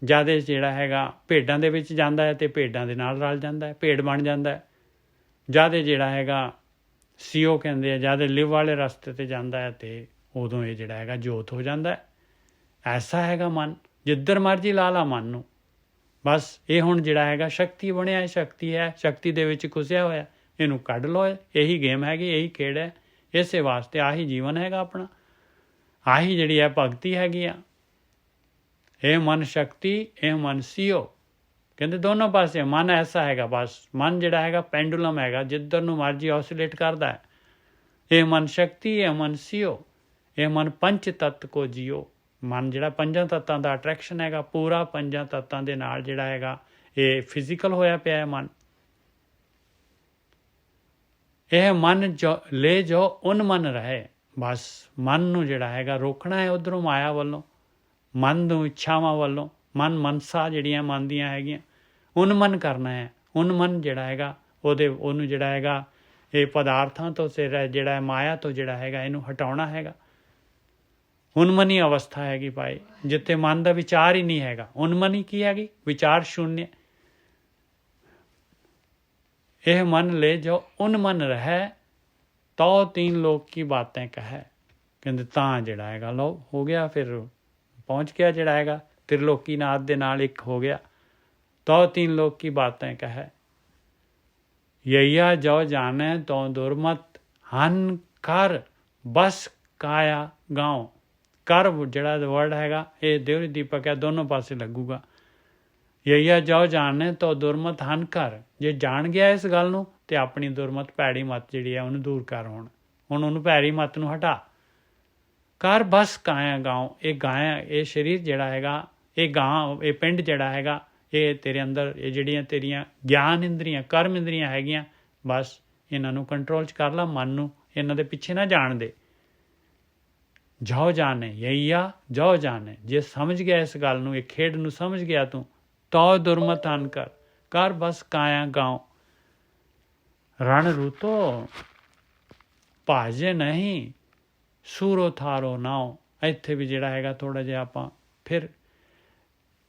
ਜਦ ਜਿਹੜਾ ਹੈਗਾ ਭੇਡਾਂ ਦੇ ਵਿੱਚ ਜਾਂਦਾ ਹੈ ਤੇ ਭੇਡਾਂ ਦੇ ਨਾਲ ਰਲ ਜਾਂਦਾ ਹੈ, ਭੇਡ ਬਣ ਜਾਂਦਾ ਹੈ। ਜਦ ਜਿਹੜਾ ਹੈਗਾ ਸਿਓ ਕਹਿੰਦੇ ਆ, ਜਦ ਲਿਵ ਵਾਲੇ ਰਸਤੇ 'ਤੇ ਜਾਂਦਾ ਹੈ ਤੇ ਉਦੋਂ ਇਹ ਜਿਹੜਾ ਹੈਗਾ ਜੋਤ ਹੋ ਜਾਂਦਾ ਹੈ। ਐਸਾ ਹੈਗਾ ਮਨ, ਜਿੱਧਰ ਮਰਜ਼ੀ ਲਾ ਲਾ ਮਨ ਨੂੰ। ਬਸ ਇਹ ਹੁਣ ਜਿਹੜਾ ਹੈਗਾ ਸ਼ਕਤੀ ਬਣਿਆ, ਸ਼ਕਤੀ ਹੈ, ਸ਼ਕਤੀ ਦੇ ਵਿੱਚ ਘੁਸਿਆ ਹੋਇਆ, ਇਹਨੂੰ ਕੱਢ ਲਓ। ਇਹੀ ਗੇਮ ਹੈਗੀ, ਇਹੀ ਖੇਡ ਹੈ। ਇਸੇ ਵਾਸਤੇ ਆਹੀ ਜੀਵਨ ਹੈਗਾ ਆਪਣਾ, ਆਹੀ ਜਿਹੜੀ ਹੈ ਭਗਤੀ ਹੈਗੀ ਆ। ਇਹ ਮਨ ਸ਼ਕਤੀ, ਇਹ ਮਨ ਸਿਓ। ਕਹਿੰਦੇ ਦੋਨੋਂ ਪਾਸੇ ਮਨ ਐਸਾ ਹੈਗਾ। ਬਸ ਮਨ ਜਿਹੜਾ ਹੈਗਾ ਪੈਂਡੂਲਮ ਹੈਗਾ, ਜਿੱਧਰ ਨੂੰ ਮਰਜ਼ੀ ਔਸੀਲੇਟ ਕਰਦਾ ਹੈ। ਇਹ ਮਨ ਸ਼ਕਤੀ, ਇਹ ਮਨ ਸਿਓ। ਇਹ ਮਨ ਪੰਜ ਤੱਤ ਕੋ ਜੀਓ। ਮਨ ਜਿਹੜਾ ਪੰਜਾਂ ਤੱਤਾਂ ਦਾ ਅਟਰੈਕਸ਼ਨ ਹੈਗਾ, ਪੂਰਾ ਪੰਜਾਂ ਤੱਤਾਂ ਦੇ ਨਾਲ ਜਿਹੜਾ ਹੈਗਾ ਇਹ ਫਿਜ਼ੀਕਲ ਹੋਇਆ ਪਿਆ ਹੈ ਮਨ। ਇਹ ਮਨ ਜੋ ਲੈ ਜੋ ਉਨ ਮਨ ਰਹੇ। ਬਸ ਮਨ ਨੂੰ ਜਿਹੜਾ ਹੈਗਾ ਰੋਕਣਾ ਹੈ ਉੱਧਰੋਂ ਮਾਇਆ ਵੱਲੋਂ, ਮਨ ਨੂੰ ਇੱਛਾਵਾਂ ਵੱਲੋਂ। ਮਨਸਾ ਜਿਹੜੀਆਂ ਮਨ ਦੀਆਂ ਹੈਗੀਆਂ, ਉਨ ਮਨ ਕਰਨਾ ਹੈ। ਉਨ ਮਨ ਜਿਹੜਾ ਹੈਗਾ ਉਹਨੂੰ ਜਿਹੜਾ ਹੈਗਾ ਇਹ ਪਦਾਰਥਾਂ ਤੋਂ ਜਿਹੜਾ ਹੈ ਮਾਇਆ ਤੋਂ ਜਿਹੜਾ ਹੈਗਾ ਇਹਨੂੰ ਹਟਾਉਣਾ ਹੈਗਾ। ਉਨਮਨੀ ਅਵਸਥਾ ਹੈਗੀ ਭਾਈ, ਜਿੱਥੇ ਮਨ ਦਾ ਵਿਚਾਰ ਹੀ ਨਹੀਂ ਹੈਗਾ। ਉਨਮਨੀ ਕੀ ਹੈਗੀ? ਵਿਚਾਰ ਸ਼ੂन्य। ਇਹ ਮਨ ਲੈ ਜੋ ਉਨ ਮਨ ਰਹਿ, ਤੋ ਤੀਨ ਲੋਕ ਕੀ ਬਾतें ਕਹੈ। ਕਹਿੰਦੇ ਤਾਂ ਜਿਹੜਾ ਹੈਗਾ ਲੋ ਹੋ ਗਿਆ, ਫਿਰ ਪਹੁੰਚ ਗਿਆ ਜਿਹੜਾ ਹੈਗਾ ਤ੍ਰਿਲੋਕੀਨਾਥ ਦੇ ਨਾਲ ਇੱਕ ਹੋ ਗਿਆ। ਤੋ ਤੀਨ ਲੋਕ ਕੀ ਬਾतें ਕਹੈ, ਯਈਆ ਜੋ ਜਾਣੈ ਤੋ ਦੁਰਮਤ, ਹਨ ਕਰ ਬਸ ਕਾਇਆ ਗਾਉ। ਕਰ ਜਿਹੜਾ ਵਰਡ ਹੈਗਾ ਇਹ ਦੇਵਰੀ ਦੀਪਕ ਹੈ, ਦੋਨੋਂ ਪਾਸੇ ਲੱਗੂਗਾ। ਯਈਆ ਜੋ ਜਾਣੈ ਤੋ ਦੁਰਮਤ ਹਨ ਕਰ। ਜੇ ਜਾਣ ਗਿਆ ਇਸ ਗੱਲ ਨੂੰ ਤੇ ਆਪਣੀ ਦੁਰਮਤ ਭੈੜੀ ਮੱਤ ਜਿਹੜੀ ਹੈ ਉਹਨੂੰ ਦੂਰ ਕਰ। ਹੁਣ ਉਹਨੂੰ ਭੈੜੀ ਮੱਤ ਨੂੰ ਹਟਾ ਕਰ। ਬਸ ਕਾਇਆ ਗਾਉ। ਇਹ ਗਾਇਆ, ਇਹ ਸਰੀਰ ਜਿਹੜਾ ਹੈਗਾ, ਇਹ ਗਾਂ, ਇਹ ਪਿੰਡ ਜਿਹੜਾ ਹੈਗਾ, ਇਹ ਤੇਰੇ ਅੰਦਰ ਇਹ ਜਿਹੜੀਆਂ ਤੇਰੀਆਂ ਗਿਆਨ ਇੰਦਰੀਆਂ, ਕਰਮ ਇੰਦਰੀਆਂ ਹੈਗੀਆਂ, ਬਸ ਇਹਨਾਂ ਨੂੰ ਕੰਟਰੋਲ 'ਚ ਕਰ ਲਾ। ਮਨ ਨੂੰ ਇਹਨਾਂ ਦੇ ਪਿੱਛੇ ਨਾ ਜਾਣ ਦੇ। ਜੋ ਜਾਣੇ ਯਈਆ ਜੋ ਜਾਣੇ। ਜੇ ਸਮਝ ਗਿਆ ਇਸ ਗੱਲ ਨੂੰ, ਇਹ ਖੇਡ ਨੂੰ ਸਮਝ ਗਿਆ ਤੂੰ, ਤੋ ਦੁਰਮਤ ਹਨ ਕਰ। ਕਰ ਬਸ ਕਾਇਆ ਗਾਉ। ਰਣ ਰੂਤੋ ਭਾਜੇ ਨਹੀਂ, ਸੂਰੋ ਥਾਰੋ ਨਾਉ। ਇੱਥੇ ਵੀ ਜਿਹੜਾ ਹੈਗਾ ਥੋੜ੍ਹਾ ਜਿਹਾ ਆਪਾਂ ਫਿਰ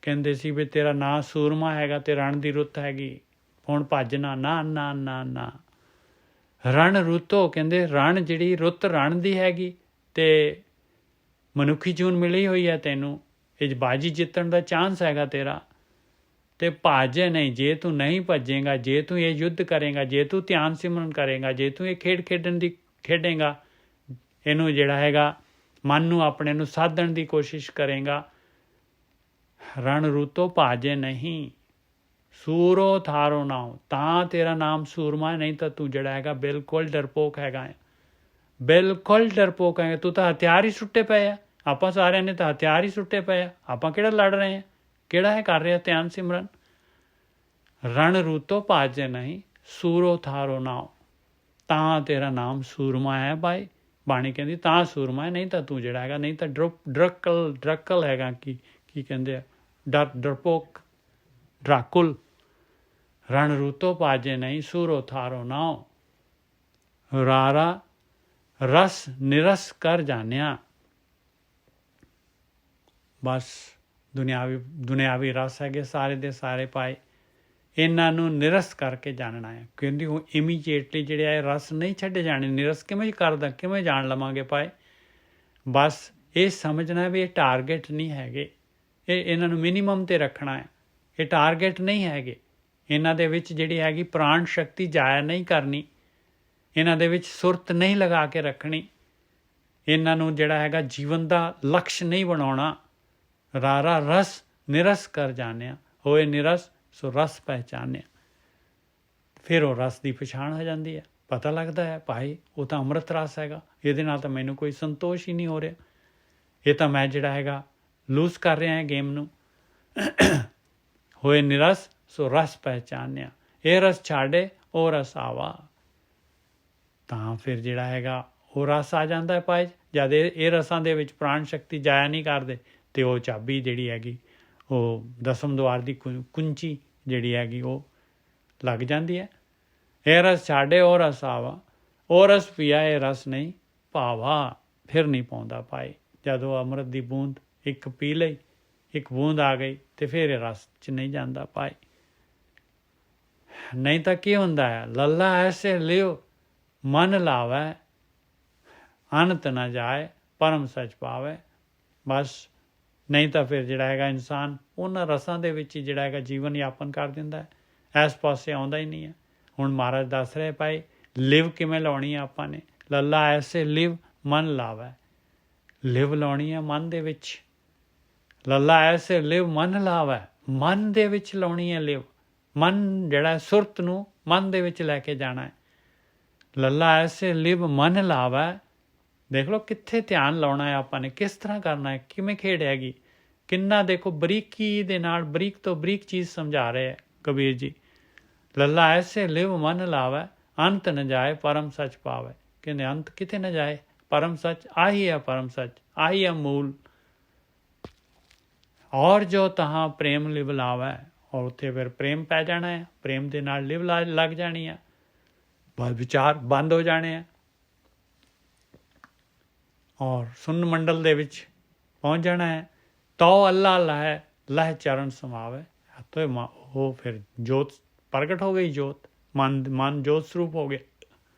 ਕਹਿੰਦੇ ਸੀ ਵੀ ਤੇਰਾ ਨਾਂ ਸੂਰਮਾ ਹੈਗਾ ਤੇ ਰਣ ਦੀ ਰੁੱਤ ਹੈਗੀ, ਹੁਣ ਭੱਜਣਾ ਨਾ ਨਾ ਨਾ ਨਾ। ਰਣ ਰੁੱਤੋ ਕਹਿੰਦੇ ਰਣ ਜਿਹੜੀ ਰੁੱਤ ਰਣ ਦੀ ਹੈਗੀ ਤੇ ਮਨੁੱਖੀ ਜੂਨ ਮਿਲੀ ਹੋਈ ਹੈ ਤੈਨੂੰ, ਇਹ ਬਾਜੀ ਜਿੱਤਣ ਦਾ ਚਾਂਸ ਹੈਗਾ ਤੇਰਾ। ਤੇ ਭਾਜੇ ਨਹੀਂ, ਜੇ ਤੂੰ ਨਹੀਂ ਭੱਜੇਗਾ, ਜੇ ਤੂੰ ਇਹ ਯੁੱਧ ਕਰੇਗਾ, ਜੇ ਤੂੰ ਧਿਆਨ ਸਿਮਰਨ ਕਰੇਗਾ, ਜੇ ਤੂੰ ਇਹ ਖੇਡ ਖੇਡੇਗਾ, ਇਹਨੂੰ ਜਿਹੜਾ ਹੈਗਾ ਮਨ ਨੂੰ ਆਪਣੇ ਨੂੰ ਸਾਧਣ ਦੀ ਕੋਸ਼ਿਸ਼ ਕਰੇਗਾ। ਰਣ ਰੂਤੋ ਭਾਜੇ ਨਹੀਂ, ਸੂਰੋ ਥਾਰੋ ਨਾਉ। ਤਾਂ ਤੇਰਾ ਨਾਮ ਸੂਰਮਾ, ਨਹੀਂ ਤਾਂ ਤੂੰ ਜਿਹੜਾ ਹੈਗਾ ਬਿਲਕੁਲ ਡਰਪੋਕ ਹੈਗਾ ਹੈ, ਬਿਲਕੁਲ ਡਰਪੋਕ ਹੈਗਾ। ਤੂੰ ਤਾਂ ਹਥਿਆਰ ਹੀ ਸੁੱਟੇ ਪਏ ਆ। ਆਪਾਂ ਸਾਰਿਆਂ ਨੇ ਤਾਂ ਹਥਿਆਰ ਹੀ ਸੁੱਟੇ ਪਏ ਆ। ਆਪਾਂ ਕਿਹੜਾ ਲੜ ਰਹੇ ਹਾਂ, ਕਿਹੜਾ ਹੈ ਕਰ ਰਿਹਾ ਧਿਆਨ ਸਿਮਰਨ। ਰਣ ਰੂਤੋ ਭਾਜੇ ਨਹੀਂ, ਸੂਰੋ ਥਾਰੋ ਨਾਉ। ਤਾਂ ਤੇਰਾ ਨਾਮ ਸੂਰਮਾ ਹੈ ਭਾਈ। ਬਾਣੀ ਕਹਿੰਦੀ ਤਾਂ ਸੂਰਮਾ ਹੈ, ਨਹੀਂ ਤਾਂ ਤੂੰ ਜਿਹੜਾ ਹੈਗਾ, ਨਹੀਂ ਤਾਂ ਡਰਕਲ ਹੈਗਾ। ਕੀ ਕਹਿੰਦੇ ਆ, ਡਰਪੋਕ, ਡਰਾਕੁਲ। ਰਣ ਰੂਤੋ ਭਾਜੇ ਨਹੀਂ, ਸੂਰੋ ਥਾਰੋ ਨਾਉ। ਰਾਰਾ ਰਸ ਨਿਰਸ ਕਰ ਜਾਣਿਆ। ਬਸ ਦੁਨਿਆਵੀ ਰਸ ਹੈਗੇ ਸਾਰੇ ਦੇ ਸਾਰੇ ਪਾਏ, ਇਹਨਾਂ ਨੂੰ ਨਿਰਸ ਕਰਕੇ ਜਾਣਨਾ ਹੈ। ਕਹਿੰਦੀ ਉਹ ਇਮੀਡੀਏਟਲੀ ਜਿਹੜੇ ਇਹ ਰਸ ਨਹੀਂ ਛੱਡੇ ਜਾਣੇ। ਨਿਰਸ ਕਿਵੇਂ ਕਰਦਾ, ਕਿਵੇਂ ਜਾਣ ਲਵਾਂਗੇ ਪਾਏ? ਬਸ ਇਹ ਸਮਝਣਾ ਵੀ ਇਹ ਟਾਰਗੇਟ ਨਹੀਂ ਹੈਗੇ, ਇਹਨਾਂ ਨੂੰ ਮਿਨੀਮਮ 'ਤੇ ਰੱਖਣਾ ਹੈ। ਇਹ ਟਾਰਗੇਟ ਨਹੀਂ ਹੈਗੇ। ਇਹਨਾਂ ਦੇ ਵਿੱਚ ਜਿਹੜੀ ਹੈਗੀ ਪ੍ਰਾਣ ਸ਼ਕਤੀ ਜਾਇਆ ਨਹੀਂ ਕਰਨੀ, ਇਹਨਾਂ ਦੇ ਵਿੱਚ ਸੁਰਤ ਨਹੀਂ ਲਗਾ ਕੇ ਰੱਖਣੀ, ਇਹਨਾਂ ਨੂੰ ਜਿਹੜਾ ਹੈਗਾ ਜੀਵਨ ਦਾ ਲਕਸ਼ ਨਹੀਂ ਬਣਾਉਣਾ। ਰਾਰਾ ਰਸ ਨਿਰਸ ਕਰ ਜਾਣਿਆ, ਹੋਏ ਨਿਰਸ ਸੋ ਰਸ ਪਹਿਚਾਨਿਆ। ਫਿਰ ਉਹ ਰਸ ਦੀ ਪਛਾਣ ਹੋ ਜਾਂਦੀ ਹੈ, ਪਤਾ ਲੱਗਦਾ ਹੈ ਭਾਈ ਉਹ ਤਾਂ ਅੰਮ੍ਰਿਤ ਰਸ ਹੈਗਾ, ਇਹਦੇ ਨਾਲ ਤਾਂ ਮੈਨੂੰ ਕੋਈ ਸੰਤੋਸ਼ ਹੀ ਨਹੀਂ ਹੋ ਰਿਹਾ, ਇਹ ਤਾਂ ਮੈਂ ਜਿਹੜਾ ਹੈਗਾ ਲੂਜ਼ ਕਰ ਰਿਹਾ ਹੈ ਗੇਮ ਨੂੰ। ਹੋਏ ਨਿਰਸ ਸੋ ਰਸ ਪਹਿਚਾਨਿਆ, ਇਹ ਰਸ ਛਾੜੇ ਉਹ ਰਸ ਆਵਾ। ਤਾਂ ਫਿਰ ਜਿਹੜਾ ਹੈਗਾ ਉਹ ਰਸ ਆ ਜਾਂਦਾ ਹੈ ਭਾਈ। ਜਦ ਇਹ ਰਸਾਂ ਦੇ ਵਿੱਚ ਪ੍ਰਾਣ ਸ਼ਕਤੀ ਜਾਇਆ ਨਹੀਂ ਕਰਦੇ ਅਤੇ ਉਹ ਚਾਬੀ ਜਿਹੜੀ ਹੈਗੀ ਉਹ ਦਸਮ ਦੁਆਰ ਦੀ ਕੁੰਚੀ ਜਿਹੜੀ ਹੈਗੀ ਉਹ ਲੱਗ ਜਾਂਦੀ ਹੈ। ਇਹ ਰਸ ਛਾੜੇ ਉਹ ਰਸ ਆਵਾ, ਉਹ ਰਸ ਪੀਆ ਇਹ ਰਸ ਨਹੀਂ ਭਾਵਾ। ਫਿਰ ਨਹੀਂ ਪਾਉਂਦਾ ਭਾਈ। ਜਦੋਂ ਅੰਮ੍ਰਿਤ ਦੀ ਬੂੰਦ ਇੱਕ ਪੀ ਲਈ, ਇੱਕ ਬੂੰਦ ਆ ਗਈ ਅਤੇ ਫਿਰ ਇਹ ਰਸ 'ਚ ਨਹੀਂ ਜਾਂਦਾ ਭਾਈ। ਨਹੀਂ ਤਾਂ ਕੀ ਹੁੰਦਾ ਹੈ, ਲੱਲਾ ਐਸੇ ਲਿਓ ਮਨ ਲਾਵੈ, ਅੰਤ ਨਾ ਜਾਏ ਪਰਮ ਸੱਚ ਪਾਵੇ। ਬਸ ਨਹੀਂ ਤਾਂ ਫਿਰ ਜਿਹੜਾ ਹੈਗਾ ਇਨਸਾਨ ਉਹਨਾਂ ਰਸਾਂ ਦੇ ਵਿੱਚ ਹੀ ਜਿਹੜਾ ਹੈਗਾ ਜੀਵਨ ਯਾਪਨ ਕਰ ਦਿੰਦਾ ਹੈ, ਇਸ ਪਾਸੇ ਆਉਂਦਾ ਹੀ ਨਹੀਂ ਹੈ। ਹੁਣ ਮਹਾਰਾਜ ਦੱਸ ਰਹੇ ਭਾਈ ਲਿਵ ਕਿਵੇਂ ਲਾਉਣੀ ਹੈ ਆਪਾਂ ਨੇ। ਲੱਲਾ ਐਸੇ ਲਿਵ ਮਨ ਲਾਵੈ, ਲਿਵ ਲਾਉਣੀ ਹੈ ਮਨ ਦੇ ਵਿੱਚ। ਲੱਲਾ ਐਸੇ ਲਿਵ ਮਨ ਲਾਵੈ, ਮਨ ਦੇ ਵਿੱਚ ਲਾਉਣੀ ਹੈ ਲਿਵ। ਮਨ ਜਿਹੜਾ ਸੁਰਤ ਨੂੰ ਮਨ ਦੇ ਵਿੱਚ ਲੈ ਕੇ ਜਾਣਾ ਹੈ। ਲੱਲਾ ਐਸੇ ਲਿਵ ਮਨ ਲਾਵੈ। ਦੇਖ ਲਓ ਕਿੱਥੇ ਧਿਆਨ ਲਾਉਣਾ ਹੈ ਆਪਾਂ ਨੇ, ਕਿਸ ਤਰ੍ਹਾਂ ਕਰਨਾ ਹੈ, ਕਿਵੇਂ ਖੇਡ ਹੈਗੀ, ਕਿੰਨਾ ਦੇਖੋ ਬਰੀਕੀ ਦੇ ਨਾਲ ਬਰੀਕ ਤੋਂ ਬਰੀਕ ਚੀਜ਼ ਸਮਝਾ ਰਹੇ ਹੈ ਕਬੀਰ ਜੀ। ਲੱਲਾ ਐਸੇ ਲਿਵ ਮਨ ਲਾਵੈ, ਅੰਤ ਨ ਜਾਏ ਪਰਮ ਸੱਚ ਪਾਵੇ। ਕਹਿੰਦੇ ਅੰਤ ਕਿਤੇ ਨਾ ਜਾਏ, ਪਰਮ ਸੱਚ ਆਹੀ ਹੈ, ਪਰਮ ਸੱਚ ਆਹੀ ਹੈ ਮੂਲ। ਔਰ ਜੋ ਤਹਾਂ ਪ੍ਰੇਮ ਲਿਵ ਲਾਵੈ, ਔਰ ਉੱਥੇ ਫਿਰ ਪ੍ਰੇਮ ਪੈ ਜਾਣਾ ਹੈ, ਪ੍ਰੇਮ ਦੇ ਨਾਲ ਲਿਵ ਲੱਗ ਜਾਣੀ ਹੈ, ਬਸ ਵਿਚਾਰ ਬੰਦ ਹੋ ਜਾਣੇ ਆ ਔਰ ਸੁੰਨ ਮੰਡਲ ਦੇ ਵਿੱਚ ਪਹੁੰਚ ਜਾਣਾ ਹੈ। ਤੋ ਅੱਲਾ ਲਹਿ ਲਹਿ ਚਰਨ ਸਮਾਵੇ, ਤੋ ਉਹ ਫਿਰ ਜੋਤ ਪ੍ਰਗਟ ਹੋ ਗਈ, ਜੋਤ ਮਨ ਜੋਤ ਸਰੂਪ ਹੋ ਗਿਆ।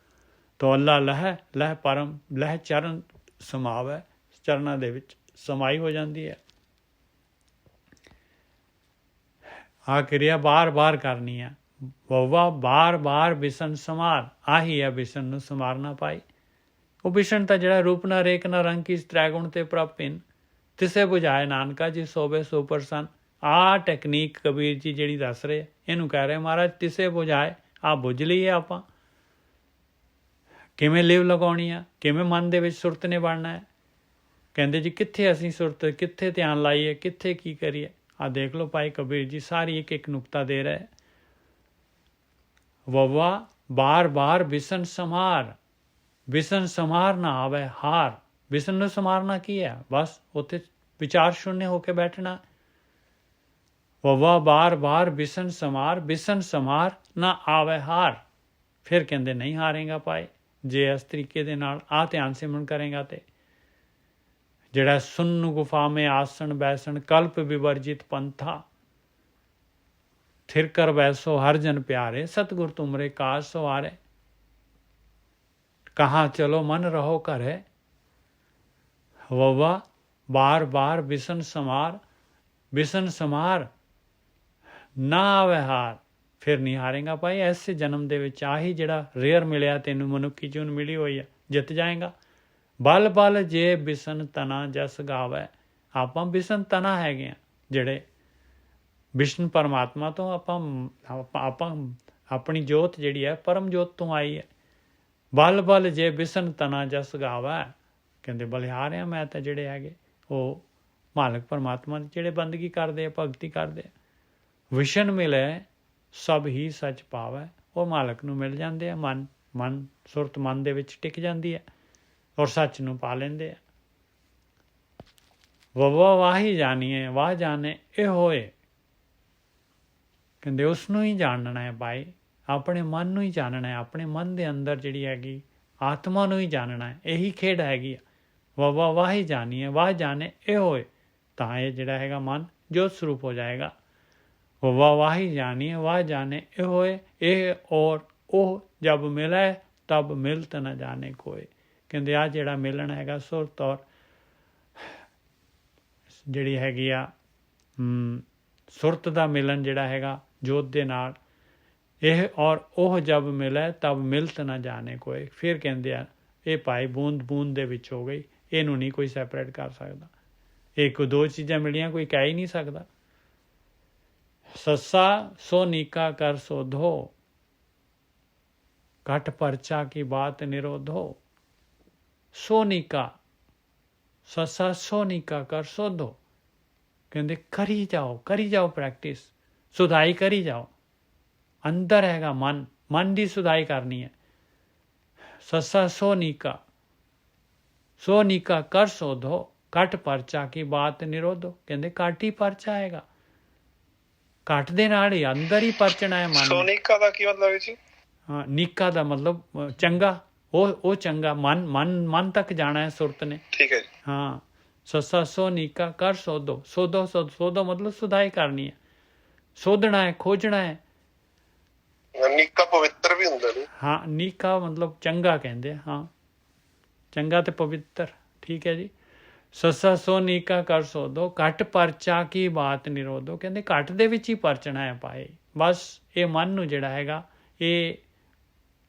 ਤੋ ਅੱਲਾ ਲਹਿ ਲਹਿ ਪਰਮ ਲਹਿ ਚਰਨ ਸਮਾਵੇ, ਚਰਨਾਂ ਦੇ ਵਿੱਚ ਸਮਾਈ ਹੋ ਜਾਂਦੀ ਹੈ। ਆਹ ਕਿਰਿਆ ਬਾਰ ਕਰਨੀ ਹੈ। ਵਵਾ ਬਾਰ ਬਿਸ਼ਨ ਸਮਾਰ, ਆਹੀ ਹੈ ਬਿਸ਼ਨ ਨੂੰ ਸਮਾਰਨਾ ਪਾਈ। ਉਹ ਬਿਸ਼ਨ ਤਾਂ ਜਿਹੜਾ ਰੂਪ ਨਾ ਰੇਖ ਨਾ ਰੰਗ ਕੀ ਤ੍ਰੈਗੁਣ ਤੇ ਪ੍ਰਭਿਨ ਤਿਸੇ ਬੁਝਾਏ ਨਾਨਕਾ ਜੀ ਸੋਵੇ ਸੋ ਪ੍ਰਸੰਨ। ਆਹ ਟੈਕਨੀਕ ਕਬੀਰ ਜੀ ਜਿਹੜੀ ਦੱਸ ਰਹੇ ਇਹਨੂੰ ਕਹਿ ਰਹੇ ਮਹਾਰਾਜ ਤਿਸੇ ਬੁਝਾਏ। ਆਹ ਬੁੱਝ ਲਈਏ ਆਪਾਂ ਕਿਵੇਂ ਲਿਵ ਲਗਾਉਣੀ ਆ, ਕਿਵੇਂ ਮਨ ਦੇ ਵਿੱਚ ਸੁਰਤ ਨੇ ਬਣਨਾ ਹੈ। ਕਹਿੰਦੇ ਜੀ ਕਿੱਥੇ ਅਸੀਂ ਸੁਰਤ, ਕਿੱਥੇ ਧਿਆਨ ਲਾਈਏ, ਕਿੱਥੇ ਕੀ ਕਰੀਏ। ਆਹ ਦੇਖ ਲਓ ਭਾਈ ਕਬੀਰ ਜੀ ਸਾਰੀ ਇੱਕ ਨੁਕਤਾ ਦੇ ਰਹੇ। ਵਵਾ ਬਾਰ ਬਿਸ਼ਨ ਸਮਾਰ, ਬਿਸ਼ਨ ਸਮਾਰ ਨਾ ਆਵੇ ਹਾਰ। ਬਿਸ਼ਨ ਨੂੰ ਸਮਾਰਨਾ ਕੀ ਹੈ, ਬਸ ਉੱਥੇ ਵਿਚਾਰ ਸ਼ੂન્ય ਹੋ ਕੇ ਬੈਠਣਾ। ਵਵਾ ਬਾਰ ਬਿਸ਼ਨ ਸਮਾਰ ਨਾ ਆਵੇ ਹਾਰ। ਫਿਰ ਕਹਿੰਦੇ ਨਹੀਂ ਹਾਰੇਗਾ ਭਾਈ ਜੇ ਇਸ ਤਰੀਕੇ ਦੇ ਨਾਲ ਆਹ ਧਿਆਨ ਸਿਮਰਨ ਕਰੇਗਾ। ਤੇ ਜਿਹੜਾ ਸੁੰਨ ਗੁਫਾ ਮੇ ਆਸਣ ਬੈਸਣ ਕਲਪ ਵਿਵਰਜਿਤ ਪੰਥਾ, ਥਿਰ ਕਰ ਬੈਸੋ ਹਰ ਜਨ ਪਿਆਰੇ, ਸਤਿਗੁਰ ਤੁਮਰੇ ਕਾਜ ਸਵਾਰੇ। ਕਹਾਂ ਚਲੋ ਮਨ ਰਹੋ ਘਰੇ, ਵਵਾ ਬਾਰ ਬਿਸ਼ਨ ਸਮਾਰ ਨਾ ਆਵੇ ਹਾਰ। ਫਿਰ ਨਹੀਂ ਹਾਰੇਗਾ ਭਾਈ। ਐਸੇ ਜਨਮ ਦੇ ਵਿੱਚ ਆਹੀ ਜਿਹੜਾ ਰੇਅਰ ਮਿਲਿਆ ਤੈਨੂੰ, ਮਨੁੱਖੀ ਜੂਨ ਮਿਲੀ ਹੋਈ ਆ, ਜਿੱਤ ਜਾਏਗਾ। ਬਲ ਜੇ ਬਿਸ਼ਨ ਤਨਾ ਜਸ ਗਾਵੇ। ਆਪਾਂ ਬਿਸ਼ਨ ਤਨਾ ਹੈਗੇ ਆ ਜਿਹੜੇ ਵਿਸ਼ਨੂੰ ਪਰਮਾਤਮਾ ਤੋਂ ਆਪਾਂ ਆਪਣੀ ਜੋਤ ਜਿਹੜੀ ਹੈ ਪਰਮ ਜੋਤ ਤੋਂ ਆਈ ਹੈ। ਬਲ ਜੇ ਬਿਸ਼ਨ ਤਨਾ ਜਸ ਗਾਵੇ। ਕਹਿੰਦੇ ਬਲਿਹਾਰ ਆ ਮੈਂ ਤਾਂ ਜਿਹੜੇ ਹੈਗੇ ਉਹ ਮਾਲਕ ਪਰਮਾਤਮਾ ਦੀ ਜਿਹੜੇ ਬੰਦਗੀ ਕਰਦੇ ਆ, ਭਗਤੀ ਕਰਦੇ ਆ। ਵਿਸ਼ਨ ਮਿਲੇ ਸਭ ਹੀ ਸੱਚ ਪਾਵੇ। ਉਹ ਮਾਲਕ ਨੂੰ ਮਿਲ ਜਾਂਦੇ ਆ। ਮਨ ਸੁਰਤ ਮਨ ਦੇ ਵਿੱਚ ਟਿਕ ਜਾਂਦੀ ਹੈ ਔਰ ਸੱਚ ਨੂੰ ਪਾ ਲੈਂਦੇ ਆ। ਵਾਹੀ ਜਾਣੀਏ ਵਾਹ ਜਾਣੇ ਇਹ ਹੋਏ। ਕਹਿੰਦੇ ਉਸ ਨੂੰ ਹੀ ਜਾਣਨਾ ਹੈ ਭਾਈ, ਆਪਣੇ ਮਨ ਨੂੰ ਹੀ ਜਾਣਨਾ ਹੈ। ਆਪਣੇ ਮਨ ਦੇ ਅੰਦਰ ਜਿਹੜੀ ਹੈਗੀ ਆਤਮਾ ਨੂੰ ਹੀ ਜਾਣਨਾ ਹੈ। ਇਹੀ ਖੇਡ ਹੈਗੀ ਆ। ਵਾਹ ਵਾਹ ਹੀ ਜਾਣੀ ਹੈ, ਵਾਹ ਜਾਣੇ ਇਹ ਹੋਏ ਤਾਂ ਇਹ ਜਿਹੜਾ ਹੈਗਾ ਮਨ ਜੋਤ ਸਰੂਪ ਹੋ ਜਾਏਗਾ। ਵਾਹ ਵਾਹ ਹੀ ਜਾਣੀ ਹੈ, ਵਾਹ ਜਾਣੇ ਇਹ ਹੋਏ। ਇਹ ਔਰ ਉਹ ਜਬ ਮਿਲੇ ਤਬ ਮਿਲਤ ਨਾ ਜਾਣੇ ਕੋਏ। ਕਹਿੰਦੇ ਆ ਜਿਹੜਾ ਮਿਲਣ ਹੈਗਾ ਸੁਰਤ ਔਰ ਜਿਹੜੀ ਹੈਗੀ ਆ ਸੁਰਤ ਦਾ ਮਿਲਣ ਜਿਹੜਾ ਹੈਗਾ ਜੋਤ ਦੇ ਨਾਲ, ਇਹ ਔਰ ਉਹ ਜਬ ਮਿਲੇ ਤਬ ਮਿਲਤ ਨਾ ਜਾਣੇ ਕੋਏ। ਫਿਰ ਕਹਿੰਦੇ ਆ ਇਹ ਭਾਈ ਬੂੰਦ ਬੂੰਦ ਦੇ ਵਿੱਚ ਹੋ ਗਈ, ਇਹਨੂੰ ਨਹੀਂ ਕੋਈ ਸੈਪਰੇਟ ਕਰ ਸਕਦਾ। ਇਹ ਕੋਈ ਦੋ ਚੀਜ਼ਾਂ ਮਿਲੀਆਂ ਕੋਈ ਕਹਿ ਹੀ ਨਹੀਂ ਸਕਦਾ। ਸੱਸਾ ਸੋ ਨੀਕਾ ਕਰ ਸੋਧੋ, ਘਟ ਪਰਚਾ ਕੀ ਬਾਤ ਨਿਰੋਧੋ। ਸੋ ਨੀਕਾ, ਸੱਸਾ ਸੋ ਨੀਕਾ ਕਰ ਸੋਧੋ। ਕਹਿੰਦੇ ਕਰੀ ਜਾਓ ਪ੍ਰੈਕਟਿਸ, ਸੁਧਾਈ ਕਰੀ ਜਾਓ। ਅੰਦਰ ਹੈਗਾ ਮਨ ਦੀ ਸੁਧਾਈ ਕਰਨੀ ਹੈ। ਸੱਸਾ ਸੋ ਨੀਕਾ ਕਰ ਸੋਧੋ, ਘਟ ਪਰਚਾ ਕੀ ਬਾਤ ਨਿਰੋਧੋ। ਕਹਿੰਦੇ ਘੱਟ ਹੀ ਪਰਚਾ ਹੈਗਾ, ਘੱਟ ਦੇ ਨਾਲ ਹੀ ਅੰਦਰ ਹੀ ਪਰਚਣਾ ਹੈ ਮਨ। ਸੋਨੀਕਾ ਦਾ ਕੀ ਮਤਲਬ ਹੈ ਜੀ? ਹਾਂ, ਨੀਕਾ ਦਾ ਮਤਲਬ ਚੰਗਾ, ਉਹ ਚੰਗਾ ਮਨ ਤੱਕ ਜਾਣਾ ਹੈ ਸੁਰਤ ਨੇ। ਠੀਕ ਹੈ ਜੀ। ਹਾਂ, ਸੱਸਾ ਸੋ ਨੀਕਾ ਕਰ ਸੋਧੋ। ਸੋਧੋ ਮਤਲਬ ਸੁਧਾਈ ਕਰਨੀ ਹੈ, ਸੋਧਣਾ ਹੈ, ਖੋਜਣਾ ਹੈ। ਨੀਕਾ ਪਵਿੱਤਰ ਵੀ ਹੁੰਦਾ ਨੇ। ਹਾਂ, ਨੀਕਾ ਮਤਲਬ ਚੰਗਾ ਕਹਿੰਦੇ। ਹਾਂ, ਚੰਗਾ ਤੇ ਪਵਿੱਤਰ, ਠੀਕ ਹੈ ਜੀ। ਸੱਸਾ ਸੋ ਨੀਕਾ ਕਰ ਸੋਧੋ, ਘਟ ਪਰਚਾ ਕੀ ਬਾਤ ਨਿਰੋਧੋ। ਕਹਿੰਦੇ ਘੱਟ ਦੇ ਵਿੱਚ ਹੀ ਪਰਚਣਾ ਹੈ ਪਾਏ। ਬਸ ਇਹ ਮਨ ਨੂੰ ਜਿਹੜਾ ਹੈਗਾ ਇਹ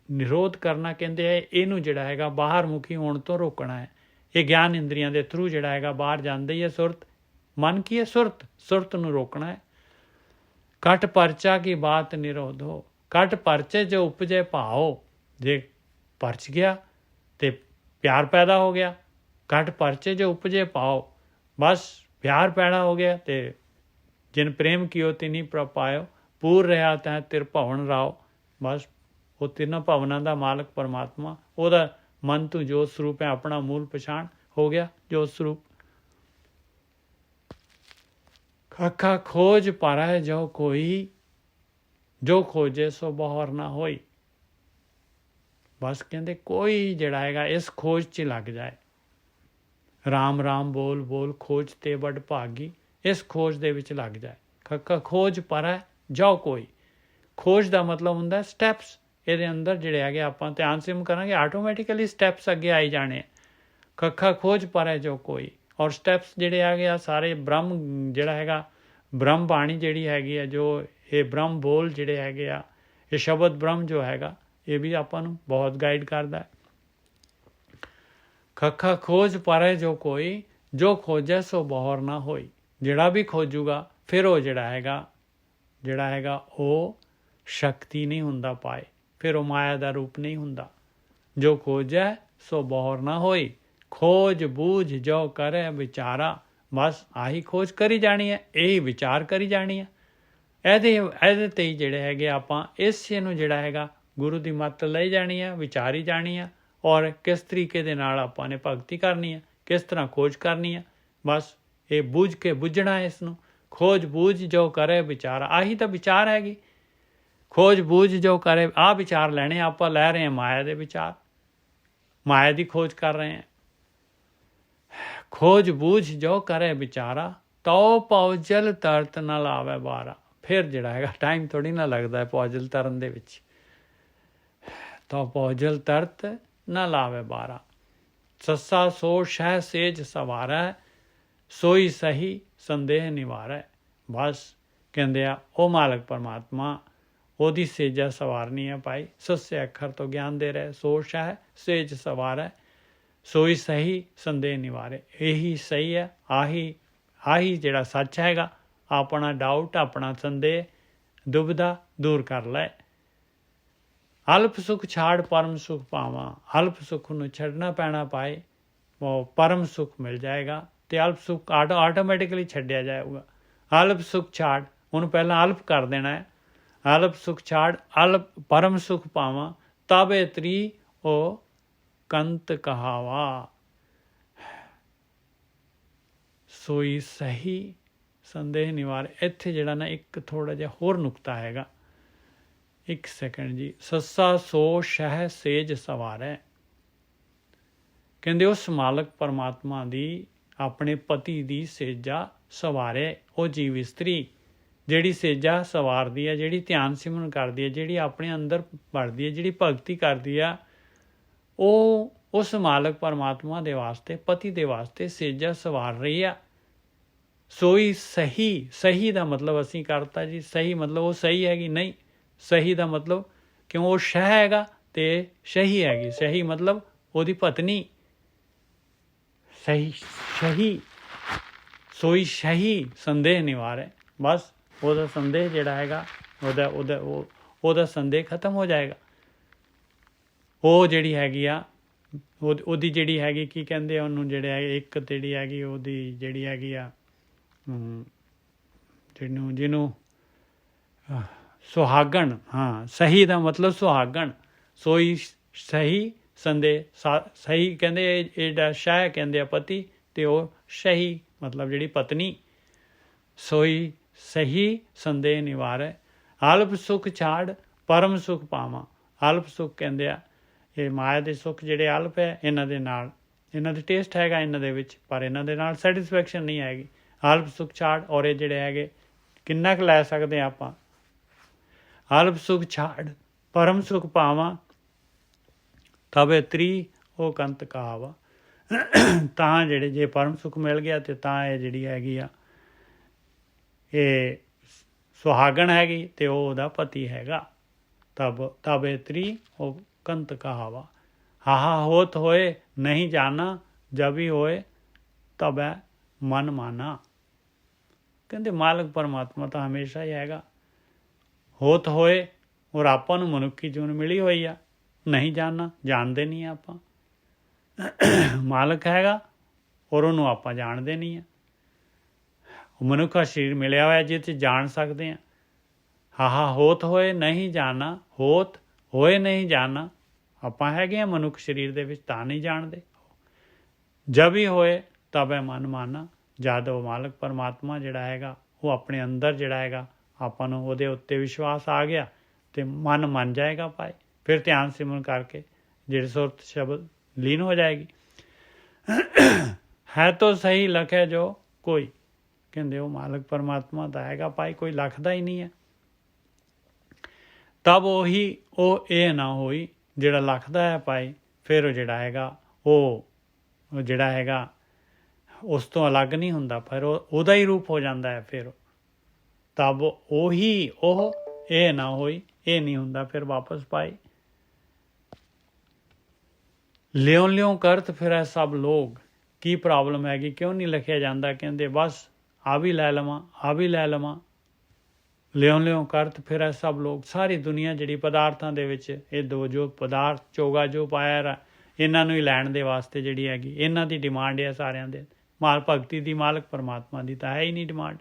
ਨਿਰੋਧ ਕਰਨਾ ਕਹਿੰਦੇ ਹੈ। ਇਹਨੂੰ ਜਿਹੜਾ ਹੈਗਾ ਬਾਹਰ ਮੁਖੀ ਹੋਣ ਤੋਂ ਰੋਕਣਾ ਹੈ। ਇਹ ਗਿਆਨ ਇੰਦਰੀਆਂ ਦੇ ਥਰੂ ਜਿਹੜਾ ਹੈਗਾ ਬਾਹਰ ਜਾਂਦਾ ਹੀ ਹੈ ਸੁਰਤ। ਮਨ ਕੀ ਹੈ? ਸੁਰਤ ਨੂੰ ਰੋਕਣਾ ਹੈ। ਘਟ ਪਰਚਾ ਕੀ ਬਾਤ ਨਿਰੋਧੋ। ਘਟ ਪਰਚੇ ਜੋ ਉਪਜੇ ਭਾਓ, ਜੇ ਪਰਚ ਗਿਆ ਤੇ ਪਿਆਰ ਪੈਦਾ ਹੋ ਗਿਆ। ਘਟ ਪਰਚੇ ਜੋ ਉਪਜੇ ਭਾਓ, ਬਸ ਪਿਆਰ ਪੈਦਾ ਹੋ ਗਿਆ। ਤੇ ਜਿਨ ਪ੍ਰੇਮ ਕੀਓ ਤਿਨੀ ਪ੍ਰਭ ਪਾਇਓ, ਪੂਰ ਰਿਹਾ ਤੈ ਤਿਰ ਭਵਨ ਰਾਓ। ਬਸ ਉਹ ਤਿੰਨਾਂ ਭਵਨਾਂ ਦਾ ਮਾਲਕ ਪਰਮਾਤਮਾ, ਉਹਦਾ ਮਨ ਤੂੰ ਜੋਤ ਸਰੂਪ ਹੈ, ਆਪਣਾ ਮੂਲ ਪਛਾਣ ਹੋ ਗਿਆ ਜੋਤ ਸਰੂਪ। ਖਾਖਾ ਖੋਜ ਪਾਰੈ ਜੋ ਕੋਈ, ਜੋ ਖੋਜੇ ਸੋ ਬਹਰ ਨਾ ਹੋਈ। ਬਸ ਕਹਿੰਦੇ ਕੋਈ ਜਿਹੜਾ ਹੈਗਾ ਇਸ ਖੋਜ 'ਚ ਲੱਗ ਜਾਏ। ਰਾਮ ਰਾਮ ਬੋਲ ਬੋਲ ਖੋਜ ਤੇ ਵੱਡ ਭਾਗੀ। ਇਸ ਖੋਜ ਦੇ ਵਿੱਚ ਲੱਗ ਜਾਏ। ਖਾਖਾ ਖੋਜ ਪਾਰੈ ਜੋ ਕੋਈ। ਖੋਜ ਦਾ ਮਤਲਬ ਹੁੰਦਾ ਸਟੈਪਸ। ਇਹਦੇ ਅੰਦਰ ਜਿਹੜੇ ਹੈਗੇ ਆਪਾਂ ਧਿਆਨ ਸਿਮ ਕਰਾਂਗੇ ਆਟੋਮੈਟਿਕਲੀ ਸਟੈਪਸ ਅੱਗੇ ਆਈ ਜਾਣੇ। ਕੱਖਾ ਖੋਜ ਪਾਰੈ ਜੋ ਕੋਈ। ਔਰ ਸਟੈਪਸ ਜਿਹੜੇ ਹੈਗੇ ਆ ਸਾਰੇ ਬ੍ਰਹਮ ਜਿਹੜਾ ਹੈਗਾ, ਬ੍ਰਹਮ ਬਾਣੀ ਜਿਹੜੀ ਹੈਗੀ ਆ, ਜੋ ਇਹ ਬ੍ਰਹਮ ਬੋਲ ਜਿਹੜੇ ਹੈਗੇ ਆ, ਇਹ ਸ਼ਬਦ ਬ੍ਰਹਮ ਜੋ ਹੈਗਾ ਇਹ ਵੀ ਆਪਾਂ ਨੂੰ ਬਹੁਤ ਗਾਈਡ ਕਰਦਾ। ਕੱਖਾ ਖੋਜ ਪਾਰੈ ਜੋ ਕੋਈ, ਜੋ ਖੋਜੈ ਸੋ ਬਹਰ ਨਾ ਹੋਈ। ਜਿਹੜਾ ਵੀ ਖੋਜੂਗਾ ਫਿਰ ਉਹ ਜਿਹੜਾ ਹੈਗਾ ਉਹ ਸ਼ਕਤੀ ਨਹੀਂ ਹੁੰਦਾ ਪਾਏ, ਫਿਰ ਉਹ ਮਾਇਆ ਦਾ ਰੂਪ ਨਹੀਂ ਹੁੰਦਾ। ਜੋ ਖੋਜੈ ਸੋ ਬਹਰ ਨਾ ਹੋਈ, ਖੋਜ ਬੂਝ ਜੋ ਕਰੇ ਵਿਚਾਰਾ। ਬਸ ਆਹੀ ਖੋਜ ਕਰੀ ਜਾਣੀ ਹੈ, ਇਹੀ ਵਿਚਾਰ ਕਰੀ ਜਾਣੀ ਹੈ। ਇਹਦੇ ਤੇ ਹੀ ਜਿਹੜੇ ਹੈਗੇ ਆਪਾਂ ਇਸੇ ਨੂੰ ਜਿਹੜਾ ਹੈਗਾ ਗੁਰੂ ਦੀ ਮੱਤ ਲਈ ਜਾਣੀ ਹੈ, ਵਿਚਾਰੀ ਜਾਣੀ ਹੈ। ਔਰ ਕਿਸ ਤਰੀਕੇ ਦੇ ਨਾਲ ਆਪਾਂ ਨੇ ਭਗਤੀ ਕਰਨੀ ਹੈ, ਕਿਸ ਤਰ੍ਹਾਂ ਖੋਜ ਕਰਨੀ ਹੈ। ਬਸ ਇਹ ਬੂਝ ਕੇ ਬੁੱਝਣਾ ਹੈ ਇਸ ਨੂੰ। ਖੋਜ ਬੂਝ ਜੋ ਕਰੇ ਵਿਚਾਰਾ, ਆਹੀ ਤਾਂ ਵਿਚਾਰ ਹੈਗੀ। ਖੋਜ ਬੂਝ ਜੋ ਕਰੇ, ਆਹ ਵਿਚਾਰ ਲੈਣੇ ਆਪਾਂ ਲੈ ਰਹੇ ਹਾਂ ਮਾਇਆ ਦੇ ਵਿਚਾਰ, ਮਾਇਆ ਦੀ ਖੋਜ ਕਰ ਰਹੇ ਹਾਂ। ਖੋਜ ਬੂਝ ਜੋ ਕਰੇ ਵਿਚਾਰਾ, ਤਉ ਪਉਜਲ ਤਰਤ ਨਾ ਲਾਵੇ ਬਾਰਾ। ਫਿਰ ਜਿਹੜਾ ਹੈਗਾ ਟਾਈਮ ਥੋੜ੍ਹੀ ਨਾ ਲੱਗਦਾ ਪੌਜਲ ਤਰਨ ਦੇ ਵਿੱਚ। ਤਉ ਪਉਜਲ ਤਰਤ ਨਾ ਲਾਵੇ ਬਾਰਾ। ਸੱਸਾ ਸੋ ਸ਼ਹਿ ਸੇਜ ਸਵਾਰੈ, ਸੋਈ ਸਹੀ ਸੰਦੇਹ ਨਿਵਾਰੈ। ਬਸ ਕਹਿੰਦੇ ਆ ਉਹ ਮਾਲਕ ਪਰਮਾਤਮਾ ਉਹਦੀ ਸੇਜਾ ਸਵਾਰਨੀ ਹੈ ਭਾਈ। ਸੱਸੇ ਅੱਖਰ ਤੋਂ ਗਿਆਨ ਦੇ ਰਹੇ। ਸੋ ਸ਼ਹਿ ਸੇਜ ਸਵਾਰੈ, ਸੋਈ ਸਹੀ ਸੰਦੇਹ ਨਿਵਾਰੇ। ਇਹੀ ਸਹੀ ਹੈ, ਆਹੀ ਜਿਹੜਾ ਸੱਚ ਹੈਗਾ। ਆਪਣਾ ਡਾਊਟ, ਆਪਣਾ ਸੰਦੇਹ, ਦੁਬਿਧਾ ਦੂਰ ਕਰ ਲੈ। ਅਲਪ ਸੁਖ ਛਾੜ ਪਰਮ ਸੁਖ ਪਾਵਾਂ। ਅਲਪ ਸੁਖ ਨੂੰ ਛੱਡਣਾ ਪੈਣਾ ਪਾਏ, ਉਹ ਪਰਮ ਸੁਖ ਮਿਲ ਜਾਏਗਾ। ਤੇ ਅਲਪ ਸੁਖ ਆਟੋਮੈਟਿਕਲੀ ਛੱਡਿਆ ਜਾਏਗਾ। ਅਲਪ ਸੁਖ ਛਾੜ, ਉਹਨੂੰ ਪਹਿਲਾਂ ਅਲਪ ਕਰ ਦੇਣਾ ਹੈ। ਅਲਪ ਸੁਖ ਛਾੜ ਅਲਪ ਪਰਮ ਸੁਖ ਪਾਵਾਂ, ਤਬੇ ਤਰੀ ਉਹ ਕੰਤ ਕਹਾਵਾ। ਸੋਈ ਸਹੀ ਸੰਦੇਹ ਨਿਵਾਰ। ਇੱਥੇ ਜਿਹੜਾ ਨਾ ਇੱਕ ਥੋੜ੍ਹਾ ਜਿਹਾ ਹੋਰ ਨੁਕਤਾ ਹੈਗਾ, ਇੱਕ ਸੈਕਿੰਡ ਜੀ। ਸੱਸਾ ਸੋ ਸ਼ਹਿ ਸੇਜ ਸਵਾਰੈ। ਕਹਿੰਦੇ ਉਸ ਮਾਲਕ ਪਰਮਾਤਮਾ ਦੀ ਆਪਣੇ ਪਤੀ ਦੀ ਸੇਜਾ ਸਵਾਰੇ। ਉਹ ਜੀਵ ਇਸਤਰੀ ਜਿਹੜੀ ਸੇਜਾ ਸਵਾਰਦੀ ਹੈ, ਜਿਹੜੀ ਧਿਆਨ ਸਿਮਰਨ ਕਰਦੀ ਹੈ, ਜਿਹੜੀ ਆਪਣੇ ਅੰਦਰ ਵੜਦੀ ਹੈ, ਜਿਹੜੀ ਭਗਤੀ ਕਰਦੀ ਆ, ਉਹ ਉਸ ਮਾਲਕ ਪਰਮਾਤਮਾ ਦੇ ਵਾਸਤੇ, ਪਤੀ ਦੇ ਵਾਸਤੇ ਸੇਜਾ ਸਵਾਰ ਰਹੀ ਆ। ਸੋਈ ਸਹੀ, ਸਹੀ ਦਾ ਮਤਲਬ ਅਸੀਂ ਕਰਤਾ ਜੀ, ਸਹੀ ਮਤਲਬ ਉਹ ਸਹੀ ਹੈਗੀ, ਨਹੀਂ। ਸਹੀ ਦਾ ਮਤਲਬ ਕਿਉਂ ਉਹ ਸ਼ਹ ਹੈਗਾ ਤੇ ਸਹੀ ਹੈਗੀ। ਸਹੀ ਮਤਲਬ ਉਹਦੀ ਪਤਨੀ। ਸਹੀ ਸੋਈ ਸਹੀ ਸੰਦੇਹ ਨਿਵਾਰੇ। ਬਸ ਉਹਦਾ ਸੰਦੇਹ ਜਿਹੜਾ ਹੈਗਾ, ਉਹਦਾ ਸੰਦੇਹ ਖਤਮ ਹੋ ਜਾਏਗਾ। ਉਹ ਜਿਹੜੀ ਹੈਗੀ ਆ, ਉਹਦੀ ਜਿਹੜੀ ਹੈਗੀ, ਕੀ ਕਹਿੰਦੇ ਆ ਉਹਨੂੰ, ਜਿਹੜੇ ਹੈਗੇ ਇੱਕ ਜਿਹੜੀ ਹੈਗੀ ਉਹਦੀ ਜਿਹੜੀ ਹੈਗੀ ਆ, ਜਿਹਨੂੰ ਸੁਹਾਗਣ। ਹਾਂ, ਸਹੀ ਦਾ ਮਤਲਬ ਸੁਹਾਗਣ। ਸੋਈ ਸਹੀ ਸੰਦੇਹ, ਸਹੀ ਕਹਿੰਦੇ ਇਹਦਾ ਸ਼ਾਹ ਕਹਿੰਦੇ ਆ ਪਤੀ, ਤੇ ਉਹ ਸਹੀ ਮਤਲਬ ਜਿਹੜੀ ਪਤਨੀ। ਸੋਈ ਸਹੀ ਸੰਦੇਹ ਨਿਵਾਰੈ, ਅਲਪ ਸੁਖ ਛਾੜ ਪਰਮ ਸੁਖ ਪਾਵਾਂ। ਅਲਪ ਸੁਖ ਕਹਿੰਦੇ ਆ ਇਹ ਮਾਇਆ ਦੇ ਸੁੱਖ ਜਿਹੜੇ ਅਲਪ ਹੈ, ਇਹਨਾਂ ਦੇ ਨਾਲ, ਇਹਨਾਂ ਦੇ ਟੇਸਟ ਹੈਗਾ ਇਹਨਾਂ ਦੇ ਵਿੱਚ, ਪਰ ਇਹਨਾਂ ਦੇ ਨਾਲ ਸੈਟਿਸਫੈਕਸ਼ਨ ਨਹੀਂ ਹੈਗੀ। ਅਲਪ ਸੁਖ ਛਾੜ, ਔਰ ਇਹ ਜਿਹੜੇ ਹੈਗੇ ਕਿੰਨਾ ਕੁ ਲੈ ਸਕਦੇ ਹਾਂ ਆਪਾਂ। ਅਲਪ ਸੁਖ ਛਾੜ ਪਰਮ ਸੁਖ ਪਾਵਾਂ, ਤਬੇ ਤ੍ਰੀ ਉਹ ਕੰਤ ਕਹਾਵਾ। ਤਾਂ ਜਿਹੜੇ ਜੇ ਪਰਮ ਸੁਖ ਮਿਲ ਗਿਆ ਤੇ ਤਾਂ ਇਹ ਜਿਹੜੀ ਹੈਗੀ ਆ, ਇਹ ਸੁਹਾਗਣ ਹੈਗੀ ਤੇ ਉਹ ਉਹਦਾ ਪਤੀ ਹੈਗਾ। ਤਬੇ ਤ੍ਰੀ ਉਹ ਕੰਤ ਕਹਾਵਾ। ਹਾਹਾ ਹੋਤ ਹੋਏ ਨਹੀਂ ਜਾਣਾ, ਜਬ ਹੀ ਹੋਏ ਤਬੈ ਮਨ ਮਾਨਾ। ਕਹਿੰਦੇ ਮਾਲਕ ਪਰਮਾਤਮਾ ਤਾਂ ਹਮੇਸ਼ਾ ਹੀ ਹੈਗਾ। ਹੋਤ ਹੋਏ, ਔਰ ਆਪਾਂ ਨੂੰ ਮਨੁੱਖੀ ਜੂਨ ਮਿਲੀ ਹੋਈ ਆ, ਨਹੀਂ ਜਾਣਨਾ, ਜਾਣਦੇ ਨਹੀਂ ਆਪਾਂ। ਮਾਲਕ ਹੈਗਾ ਔਰ ਉਹਨੂੰ ਆਪਾਂ ਜਾਣਦੇ ਨਹੀਂ ਆ। ਉਹ ਮਨੁੱਖਾ ਸਰੀਰ ਮਿਲਿਆ ਹੋਇਆ ਜਿਹ 'ਚ ਜਾਣ ਸਕਦੇ ਹਾਂ। ਹਾਹਾ ਹੋਤ ਹੋਏ ਨਹੀਂ ਜਾਣਾ, ਹੋਤ ਹੋਏ ਨਹੀਂ ਜਾਣਾ। ਆਪਾਂ ਹੈਗੇ ਆ ਮਨੁੱਖ ਸਰੀਰ ਦੇ ਵਿੱਚ, ਤਾਂ ਨਹੀਂ ਜਾਣਦੇ। ਜਬ ਹੀ ਹੋਏ ਤਬ ਮਨ ਮਾਨਾ। ਜਦ ਉਹ ਮਾਲਕ ਪਰਮਾਤਮਾ ਜਿਹੜਾ ਹੈਗਾ, ਉਹ ਆਪਣੇ ਅੰਦਰ ਜਿਹੜਾ ਹੈਗਾ, ਆਪਾਂ ਨੂੰ ਉਹਦੇ ਉੱਤੇ ਵਿਸ਼ਵਾਸ ਆ ਗਿਆ ਤੇ ਮਨ ਮੰਨ ਜਾਏਗਾ ਭਾਈ। ਫਿਰ ਧਿਆਨ ਸਿਮਰਨ ਕਰਕੇ ਜਿਹੜੇ ਸੁਰਤ ਸ਼ਬਦ ਲੀਨ ਹੋ ਜਾਏਗੀ। ਹੈ ਤਾਂ ਸਹੀ ਲਖੇ ਜੋ ਕੋਈ। ਕਹਿੰਦੇ ਉਹ ਮਾਲਕ ਪਰਮਾਤਮਾ ਦਾ ਹੈਗਾ ਭਾਈ, ਕੋਈ ਲਖਦਾ ਹੀ ਨਹੀਂ ਹੈ। ਤਬ ਉਹੀ ਉਹ ਇਹ ਨਾ ਹੋਈ ਜਿਹੜਾ ਲਖਦਾ ਹੈ ਭਾਈ, ਫਿਰ ਉਹ ਜਿਹੜਾ ਹੈਗਾ, ਉਹ ਜਿਹੜਾ ਹੈਗਾ ਉਸ ਤੋਂ ਅਲੱਗ ਨਹੀਂ ਹੁੰਦਾ, ਫਿਰ ਉਹਦਾ ਹੀ ਰੂਪ ਹੋ ਜਾਂਦਾ ਹੈ। ਫਿਰ ਤਬ ਉਹੀ ਉਹ ਇਹ ਨਾ ਹੋਈ, ਇਹ ਨਹੀਂ ਹੁੰਦਾ ਫਿਰ ਵਾਪਸ ਪਾਈ। ਲਿਉਂ ਕਰਤ ਫਿਰੈ ਸਭ ਲੋਕ। ਕੀ ਪ੍ਰੋਬਲਮ ਹੈਗੀ, ਕਿਉਂ ਨਹੀਂ ਲਿਖਿਆ ਜਾਂਦਾ? ਕਹਿੰਦੇ ਬਸ ਆ ਵੀ ਲੈ ਲਵਾਂ, ਆ ਵੀ ਲੈ ਲਵਾਂ। ਲਿਉਂ ਕਰਤ ਫਿਰੈ ਸਭ ਲੋਕ। ਸਾਰੀ ਦੁਨੀਆ ਜਿਹੜੀ ਪਦਾਰਥਾਂ ਦੇ ਵਿੱਚ, ਇਹ ਦੋ ਜੋ ਪਦਾਰਥ ਚੋਗਾ ਜੋ ਪਾਇਆ, ਇਹਨਾਂ ਨੂੰ ਹੀ ਲੈਣ ਦੇ ਵਾਸਤੇ ਜਿਹੜੀ ਹੈਗੀ, ਇਹਨਾਂ ਦੀ ਡਿਮਾਂਡ ਹੈ ਸਾਰਿਆਂ ਦੇ। ਭਗਤੀ ਦੀ ਮਾਲਕ ਪਰਮਾਤਮਾ ਦੀ ਤਾਂ ਹੈ ਹੀ ਨਹੀਂ ਡਿਮਾਂਡ।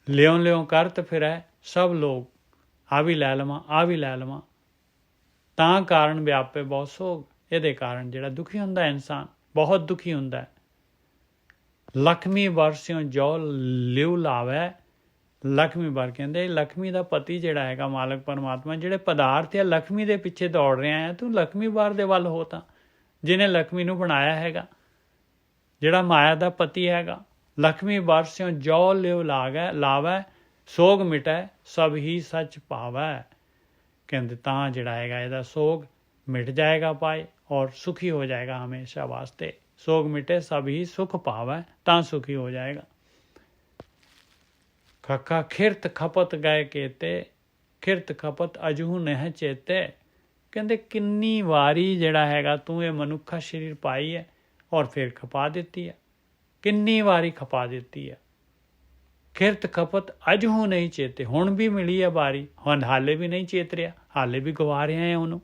ਲਿਉਂ ਕਰਤ ਫਿਰੈ ਸਭ ਲੋਕ। ਆ ਵੀ ਲੈ ਲਵਾਂ, ਆ ਵੀ ਲੈ ਲਵਾਂ। ਤਾਂ ਕਾਰਨ ਵਿਆਪੇ ਬਹੁਤ ਸੋਗ। ਇਹਦੇ ਕਾਰਨ ਜਿਹੜਾ ਦੁਖੀ ਹੁੰਦਾ ਇਨਸਾਨ, ਬਹੁਤ ਦੁਖੀ ਹੁੰਦਾ। ਲਖਮੀ ਵਰਸਿਓ ਜੋ ਲਿਉ ਲਾਵੈ। ਲਖਮੀ ਵਰ ਕਹਿੰਦੇ ਲਖਮੀ ਦਾ ਪਤੀ ਜਿਹੜਾ ਹੈਗਾ ਮਾਲਕ ਪਰਮਾਤਮਾ, ਜਿਹੜੇ ਪਦਾਰਥ ਆ ਲਖਮੀ ਦੇ ਪਿੱਛੇ ਦੌੜ ਰਿਹਾ ਹੈ, ਤੂੰ ਲਖਮੀ ਵਰ ਦੇ ਵੱਲ ਹੋ। ਤਾਂ ਜਿਹਨੇ ਲਖਮੀ ਨੂੰ ਬਣਾਇਆ ਹੈਗਾ, ਜਿਹੜਾ ਮਾਇਆ ਦਾ ਪਤੀ ਹੈਗਾ। ਲਖਮੀ ਵਰਸਿਓ ਜੋ ਲਿਉ ਲਾਵੈ, ਸੋਗ ਮਿਟੈ ਸਭ ਹੀ ਸੱਚ ਪਾਵੈ। ਕਹਿੰਦੇ ਤਾਂ ਜਿਹੜਾ ਹੈਗਾ ਇਹਦਾ ਸੋਗ ਮਿਟ ਜਾਏਗਾ ਪਾਏ, ਔਰ ਸੁਖੀ ਹੋ ਜਾਏਗਾ ਹਮੇਸ਼ਾ ਵਾਸਤੇ। ਸੋਗ ਮਿਟੇ ਸਭ ਹੀ ਸੁਖ ਪਾਵੈ, ਤਾਂ ਸੁਖੀ ਹੋ ਜਾਏਗਾ। ਖੱਖਾ ਖਿਰਤ ਖਪਤ ਗਏ ਕੇਤੇ, ਖਿਰਤ ਖਪਤ ਅਜੂ ਨਹਿ ਚੇਤੇ। ਕਹਿੰਦੇ ਕਿੰਨੀ ਵਾਰੀ ਜਿਹੜਾ ਹੈਗਾ ਤੂੰ ਇਹ ਮਨੁੱਖਾ ਸਰੀਰ ਪਾਈ ਹੈ, ਔਰ ਫਿਰ ਖਪਾ ਦਿੱਤੀ ਹੈ। ਕਿੰਨੀ ਵਾਰੀ ਖਪਾ ਦਿੱਤੀ ਹੈ। ਖਿਰਤ ਖਪਤ ਅਜੂ ਨਹੀਂ ਚੇਤੇ। ਹੁਣ ਵੀ ਮਿਲੀ ਹੈ ਵਾਰੀ, ਹੁਣ ਹਾਲੇ ਵੀ ਨਹੀਂ ਚੇਤ ਰਿਹਾ, ਹਾਲੇ ਵੀ ਗਵਾ ਰਿਹਾ ਹੈ ਉਹਨੂੰ।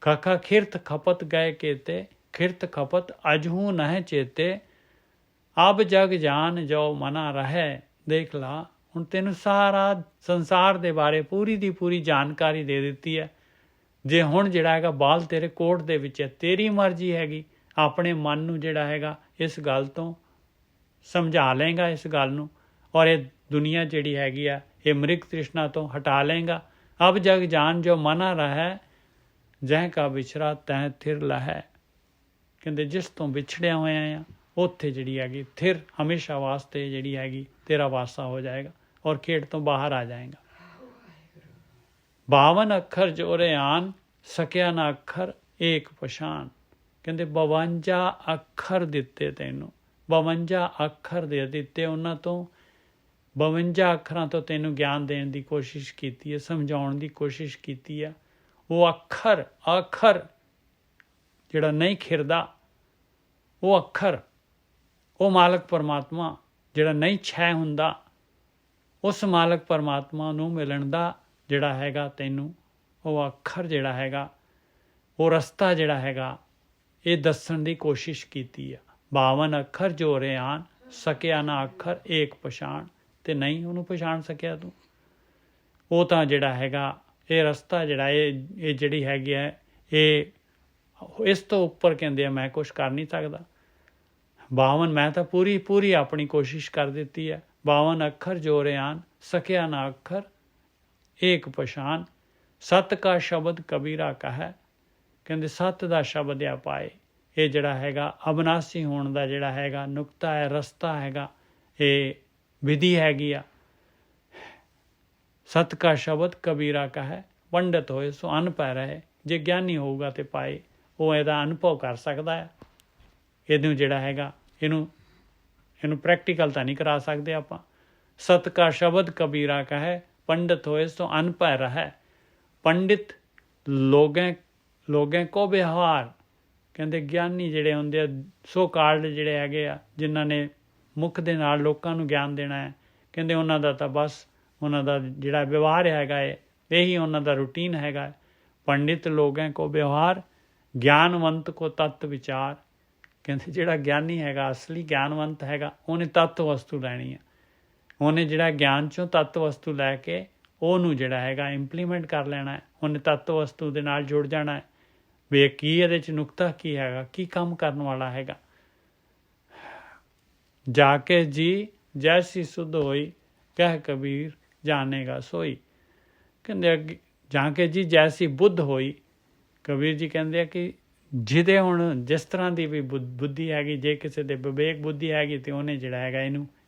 ਖੱਖਾ ਖਿਰਤ ਖਪਤ ਗਏ ਕੇਤੇ, ਖਿਰਤ ਖਪਤ ਅਜੂ ਨਹਿ ਚੇਤੇ। ਅਬ ਜਗ ਜਾਨ ਜੋ ਮਨਾ ਰਹੇ। ਦੇਖ ਲਾ, ਹੁਣ ਤੈਨੂੰ ਸਾਰਾ ਸੰਸਾਰ ਦੇ ਬਾਰੇ ਪੂਰੀ ਦੀ ਪੂਰੀ ਜਾਣਕਾਰੀ ਦੇ ਦਿੱਤੀ ਹੈ। ਜੇ ਹੁਣ ਜਿਹੜਾ ਹੈਗਾ ਬਾਲ ਤੇਰੇ ਕੋਟ ਦੇ ਵਿੱਚ ਹੈ, ਤੇਰੀ ਮਰਜ਼ੀ ਹੈਗੀ। ਆਪਣੇ ਮਨ ਨੂੰ ਜਿਹੜਾ ਹੈਗਾ ਇਸ ਗੱਲ ਤੋਂ ਸਮਝਾ ਲਏਗਾ, ਇਸ ਗੱਲ ਨੂੰ, ਔਰ ਇਹ ਦੁਨੀਆ ਜਿਹੜੀ ਹੈਗੀ ਆ ਇਹ ਮ੍ਰਿਗ ਤ੍ਰਿਸ਼ਨਾ ਤੋਂ ਹਟਾ ਲਏਗਾ। ਅਬ ਜਗ ਜਾਨ ਜੋ ਮਨਾ ਰਹੈ, ਜਹ ਕਾ ਵਿਛਰਾ ਤਹ ਥਿਰ ਲਹੈ। ਕਹਿੰਦੇ ਜਿਸ ਤੋਂ ਵਿਛੜਿਆ ਹੋਇਆ ਆ ਉੱਥੇ ਜਿਹੜੀ ਹੈਗੀ ਥਿਰ ਹਮੇਸ਼ਾ ਵਾਸਤੇ ਜਿਹੜੀ ਹੈਗੀ ਤੇਰਾ ਵਾਸਾ ਹੋ ਜਾਏਗਾ ਔਰ ਖੇਡ ਤੋਂ ਬਾਹਰ ਆ ਜਾਏਗਾ। 52 ਅੱਖਰ ਜੋਰੇ ਆਨ ਸਕਿਆ ਨਾ ਅੱਖਰ ਏਕ ਪਛਾਣ। ਕਹਿੰਦੇ 52 ਅੱਖਰ ਦਿੱਤੇ ਤੈਨੂੰ, 52 ਅੱਖਰ ਦੇ ਦਿੱਤੇ, ਉਹਨਾਂ ਤੋਂ 52 ਅੱਖਰਾਂ ਤੋਂ ਤੈਨੂੰ ਗਿਆਨ ਦੇਣ ਦੀ ਕੋਸ਼ਿਸ਼ ਕੀਤੀ ਹੈ, ਸਮਝਾਉਣ ਦੀ ਕੋਸ਼ਿਸ਼ ਕੀਤੀ ਹੈ। ਉਹ ਅੱਖਰ ਜਿਹੜਾ ਨਹੀਂ ਖਿਰਦਾ, ਉਹ ਅੱਖਰ, ਉਹ ਮਾਲਕ ਪਰਮਾਤਮਾ ਜਿਹੜਾ ਨਹੀਂ ਛੈ ਹੁੰਦਾ, ਉਸ ਮਾਲਕ ਪਰਮਾਤਮਾ ਨੂੰ ਮਿਲਣ ਦਾ ਜਿਹੜਾ ਹੈਗਾ ਤੈਨੂੰ ਉਹ ਅੱਖਰ ਜਿਹੜਾ ਹੈਗਾ, ਉਹ ਰਸਤਾ ਜਿਹੜਾ ਹੈਗਾ ਇਹ ਦੱਸਣ ਦੀ ਕੋਸ਼ਿਸ਼ ਕੀਤੀ ਆ। 52 ਅੱਖਰ ਜੋਰੇ ਆਨ ਸਕਿਆ ਨਾ ਅੱਖਰ ਏਕ ਪਛਾਣ। ਤੇ ਨਹੀਂ ਉਹਨੂੰ ਪਛਾਣ ਸਕਿਆ ਤੂੰ। ਉਹ ਤਾਂ ਜਿਹੜਾ ਹੈਗਾ ਇਹ ਰਸਤਾ ਜਿਹੜਾ ਇਹ ਜਿਹੜੀ ਹੈਗੀ ਹੈ ਇਹ ਇਸ ਤੋਂ ਉੱਪਰ ਕਹਿੰਦੇ ਆ ਮੈਂ ਕੁਛ ਕਰ ਨਹੀਂ ਸਕਦਾ। 52 ਮੈਂ ਤਾਂ ਪੂਰੀ ਆਪਣੀ ਕੋਸ਼ਿਸ਼ ਕਰ ਦਿੱਤੀ ਹੈ। 52 ਅੱਖਰ ਜੋਰੇ ਆਨ ਸਕਿਆ ਨਾ ਅੱਖਰ ਏਕ ਪਛਾਣ। ਸਤ ਕਾ ਸ਼ਬਦ ਕਬੀਰਾ ਕਹੈ। ਕਹਿੰਦੇ ਸੱਤ ਦਾ ਸ਼ਬਦ ਆ ਪਾਏ। ਇਹ ਜਿਹੜਾ ਹੈਗਾ ਅਬਨਾਸੀ ਹੋਣ ਦਾ ਜਿਹੜਾ ਹੈਗਾ ਨੁਕਤਾ ਹੈ, ਰਸਤਾ ਹੈਗਾ, ਇਹ ਵਿਧੀ ਹੈਗੀ ਆ। ਸਤ ਕਾ ਸ਼ਬਦ ਕਬੀਰਾ ਕਹੈ ਪੰਡਿਤ ਹੋਏ ਸੋ ਅਨ ਪੈ ਰਹੇ। ਜੇ ਗਿਆਨੀ ਹੋਊਗਾ ਤੇ ਪਾਏ ਉਹ ਇਹਦਾ ਅਨੁਭਵ ਕਰ ਸਕਦਾ ਹੈ। ਇਹਨੂੰ ਜਿਹੜਾ ਹੈਗਾ ਇਹਨੂੰ ਪ੍ਰੈਕਟੀਕਲ ਤਾਂ ਨਹੀਂ ਕਰਾ ਸਕਦੇ ਆਪਾਂ। ਸਤ ਕਾ ਸ਼ਬਦ ਕਬੀਰਾ ਕਹੈ ਪੰਡਿਤ ਹੋਏ ਸੋ ਅਨ ਪੈ ਰਹੈ। ਪੰਡਿਤ ਲੋਗਾਂ ਕੋ ਵਿਹਾਰ। ਕਹਿੰਦੇ ਗਿਆਨੀ ਜਿਹੜੇ ਹੁੰਦੇ ਆ ਸੋ ਕਾਲਡ ਜਿਹੜੇ ਹੈਗੇ ਆ ਜਿਨ੍ਹਾਂ ਨੇ ਮੁੱਖ ਦੇ ਨਾਲ ਲੋਕਾਂ ਨੂੰ ਗਿਆਨ ਦੇਣਾ ਹੈ, ਕਹਿੰਦੇ ਉਹਨਾਂ ਦਾ ਤਾਂ ਬਸ ਉਹਨਾਂ ਦਾ ਜਿਹੜਾ ਵਿਵਹਾਰ ਹੈਗਾ ਇਹੀ ਉਹਨਾਂ ਦਾ ਰੂਟੀਨ ਹੈਗਾ। ਪੰਡਿਤ ਲੋਗਾਂ ਕੋ ਵਿਵਹਾਰ ਗਿਆਨਵੰਤ ਕੋ ਤੱਤ ਵਿਚਾਰ। ਕਹਿੰਦੇ ਜਿਹੜਾ ਗਿਆਨੀ ਹੈਗਾ ਅਸਲੀ ਗਿਆਨਵੰਤ ਹੈਗਾ ਉਹਨੇ ਤੱਤ ਵਸਤੂ ਲੈਣੀ ਹੈ। ਉਹਨੇ ਜਿਹੜਾ ਗਿਆਨ 'ਚੋਂ ਤੱਤ ਵਸਤੂ ਲੈ ਕੇ ਉਹਨੂੰ ਜਿਹੜਾ ਹੈਗਾ ਇੰਪਲੀਮੈਂਟ ਕਰ ਲੈਣਾ ਹੈ। ਉਹਨੇ ਤੱਤ ਵਸਤੂ ਦੇ ਨਾਲ ਜੁੜ ਜਾਣਾ ਹੈ ਵੀ ਕੀ ਇਹਦੇ 'ਚ ਨੁਕਤਾ ਕੀ ਹੈਗਾ, ਕੀ ਕੰਮ ਕਰਨ ਵਾਲਾ ਹੈਗਾ। ਜਾ ਕੇ ਜੀ ਜੈਸੀ ਸੁਧ ਹੋਈ ਕਹਿ ਕਬੀਰ ਜਾਣੇਗਾ ਸੋਈ। ਕਹਿੰਦੇ ਅੱਗੇ ਜਾ ਕੇ ਜੀ ਜੈਸੀ ਬੁੱਧ ਹੋਈ। ਕਬੀਰ ਜੀ ਕਹਿੰਦੇ ਆ ਕਿ ਜਿਹਦੇ ਹੁਣ ਜਿਸ ਤਰ੍ਹਾਂ ਦੀ ਵੀ ਬੁੱਧੀ ਹੈਗੀ, ਜੇ ਕਿਸੇ ਦੇ ਵਿਵੇਕ ਬੁੱਧੀ ਹੈਗੀ ਤੇ ਉਹਨੇ ਜਿਹੜਾ ਹੈਗਾ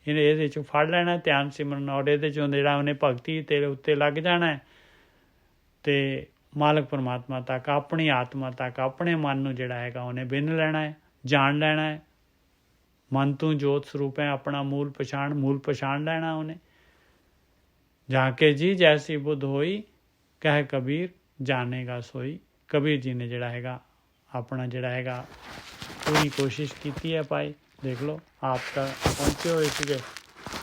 ਇਹਦੇ 'ਚੋਂ ਫੜ ਲੈਣਾ ਧਿਆਨ ਸਿਮਰਨ ਔਰ ਇਹਦੇ 'ਚੋਂ ਜਿਹੜਾ ਉਹਨੇ ਭਗਤੀ ਤੇਰੇ ਉੱਤੇ ਲੱਗ ਜਾਣਾ ਤੇ ਮਾਲਕ ਪਰਮਾਤਮਾ ਤੱਕ, ਆਪਣੀ ਆਤਮਾ ਤੱਕ, ਆਪਣੇ ਮਨ ਨੂੰ ਜਿਹੜਾ ਹੈਗਾ ਉਹਨੇ ਬਿੰਨ ਲੈਣਾ ਹੈ, ਜਾਣ ਲੈਣਾ ਹੈ। ਮਨ ਤੂੰ ਜੋਤ ਸਰੂਪ ਹੈ, ਆਪਣਾ ਮੂਲ ਪਛਾਣ ਲੈਣਾ ਉਹਨੇ। ਜਾ ਕੇ ਜੀ ਜੈਸੀ ਬੁੱਧ ਹੋਈ ਕਹਿ ਕਬੀਰ ਜਾਣੇਗਾ ਸੋਈ। ਕਬੀਰ ਜੀ ਨੇ ਜਿਹੜਾ ਹੈਗਾ ਆਪਣਾ ਜਿਹੜਾ ਹੈਗਾ ਪੂਰੀ ਕੋਸ਼ਿਸ਼ ਕੀਤੀ ਹੈ ਭਾਈ। ਦੇਖ ਲਓ ਆਪ ਤਾਂ ਪਹੁੰਚੇ ਹੋਏ ਸੀਗੇ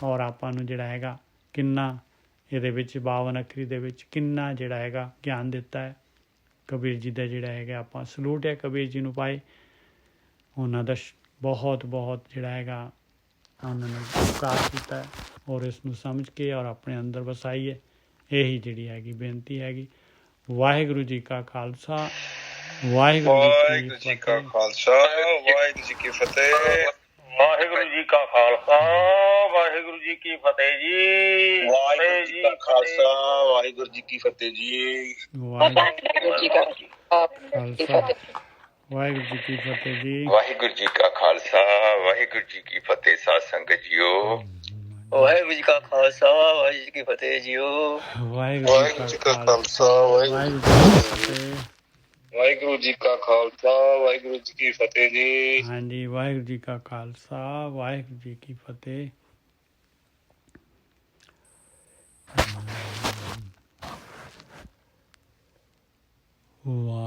ਔਰ ਆਪਾਂ ਨੂੰ ਜਿਹੜਾ ਹੈਗਾ ਕਿੰਨਾ ਇਹਦੇ ਵਿੱਚ 52 ਅੱਖਰੀ ਦੇ ਵਿੱਚ ਕਿੰਨਾ ਜਿਹੜਾ ਹੈਗਾ ਗਿਆਨ ਦਿੱਤਾ ਹੈ। ਕਬੀਰ ਜੀ ਦਾ ਜਿਹੜਾ ਹੈਗਾ ਆਪਾਂ ਸਲੂਟ ਹੈ ਕਬੀਰ ਜੀ ਨੂੰ ਪਾਏ। ਉਹਨਾਂ ਦਾ ਬਹੁਤ ਜਿਹੜਾ ਹੈਗਾ ਉਹਨਾਂ ਨੇ ਉਪਕਾਰ ਕੀਤਾ ਔਰ ਇਸ ਨੂੰ ਸਮਝ ਕੇ ਔਰ ਆਪਣੇ ਅੰਦਰ ਵਸਾਈ ਹੈ। ਇਹੀ ਜਿਹੜੀ ਹੈਗੀ ਬੇਨਤੀ ਹੈਗੀ। ਵਾਹਿਗੁਰੂ ਜੀ ਕਾ ਖਾਲਸਾ ਵਾਹਿਗੁਰੂ ਜੀ ਕਾ ਖਾਲਸਾ ਵਾਹਿਗੁਰੂ ਜੀ ਕੀ ਫਤਿਹ। ਵਾਹਿਗੁਰੂ ਜੀ ਕਾ ਖਾਲਸਾ ਵਾਹਿਗੁਰੂ ਜੀ ਕੀ ਫਤਿਹ ਜੀ। ਵਾਹਿਗੁਰੂ ਜੀ ਕਾ ਖਾਲਸਾ ਵਾਹਿਗੁਰੂ ਜੀ ਕੀ ਫਤਿਹ ਜੀ। ਵਾਹਿਗੁਰੂ ਜੀ ਕਾ ਖਾਲਸਾ ਵਾਹਿਗੁਰੂ ਜੀ ਕੀ ਫਤਿਹ ਜੀ। ਵਾਹਿਗੁਰੂ ਜੀ ਕਾ ਖਾਲਸਾ ਵਾਹਿਗੁਰੂ ਜੀ ਕੀ ਫਤਿਹ। ਸਾਧ ਸੰਗਤ ਜੀਓ ਵਾਹਿਗੁਰੂ ਜੀ ਕਾ ਖਾਲਸਾ ਵਾਹਿਗੁਰੂ ਜੀ ਕੀ ਫਤਿਹ ਜੀਓ। ਵਾਹਿਗੁਰੂ ਜੀ ਕਾ ਖਾਲਸਾ ਵਾਹਿਗੁਰੂ ਜੀ ਕੀ ਫਤਿਹ। ਵਾਹਿਗੁਰੂ ਜੀ ਕਾ ਖਾਲਸਾ ਵਾਹਿਗੁਰੂ ਜੀ ਕੀ ਫਤਿਹ ਜੀ। ਹਾਂਜੀ ਵਾਹਿਗੁਰੂ ਜੀ ਕਾ ਖਾਲਸਾ ਵਾਹਿਗੁਰੂ ਜੀ ਕੀ ਫਤਿਹ। ਵਾਹਿਗੁਰੂ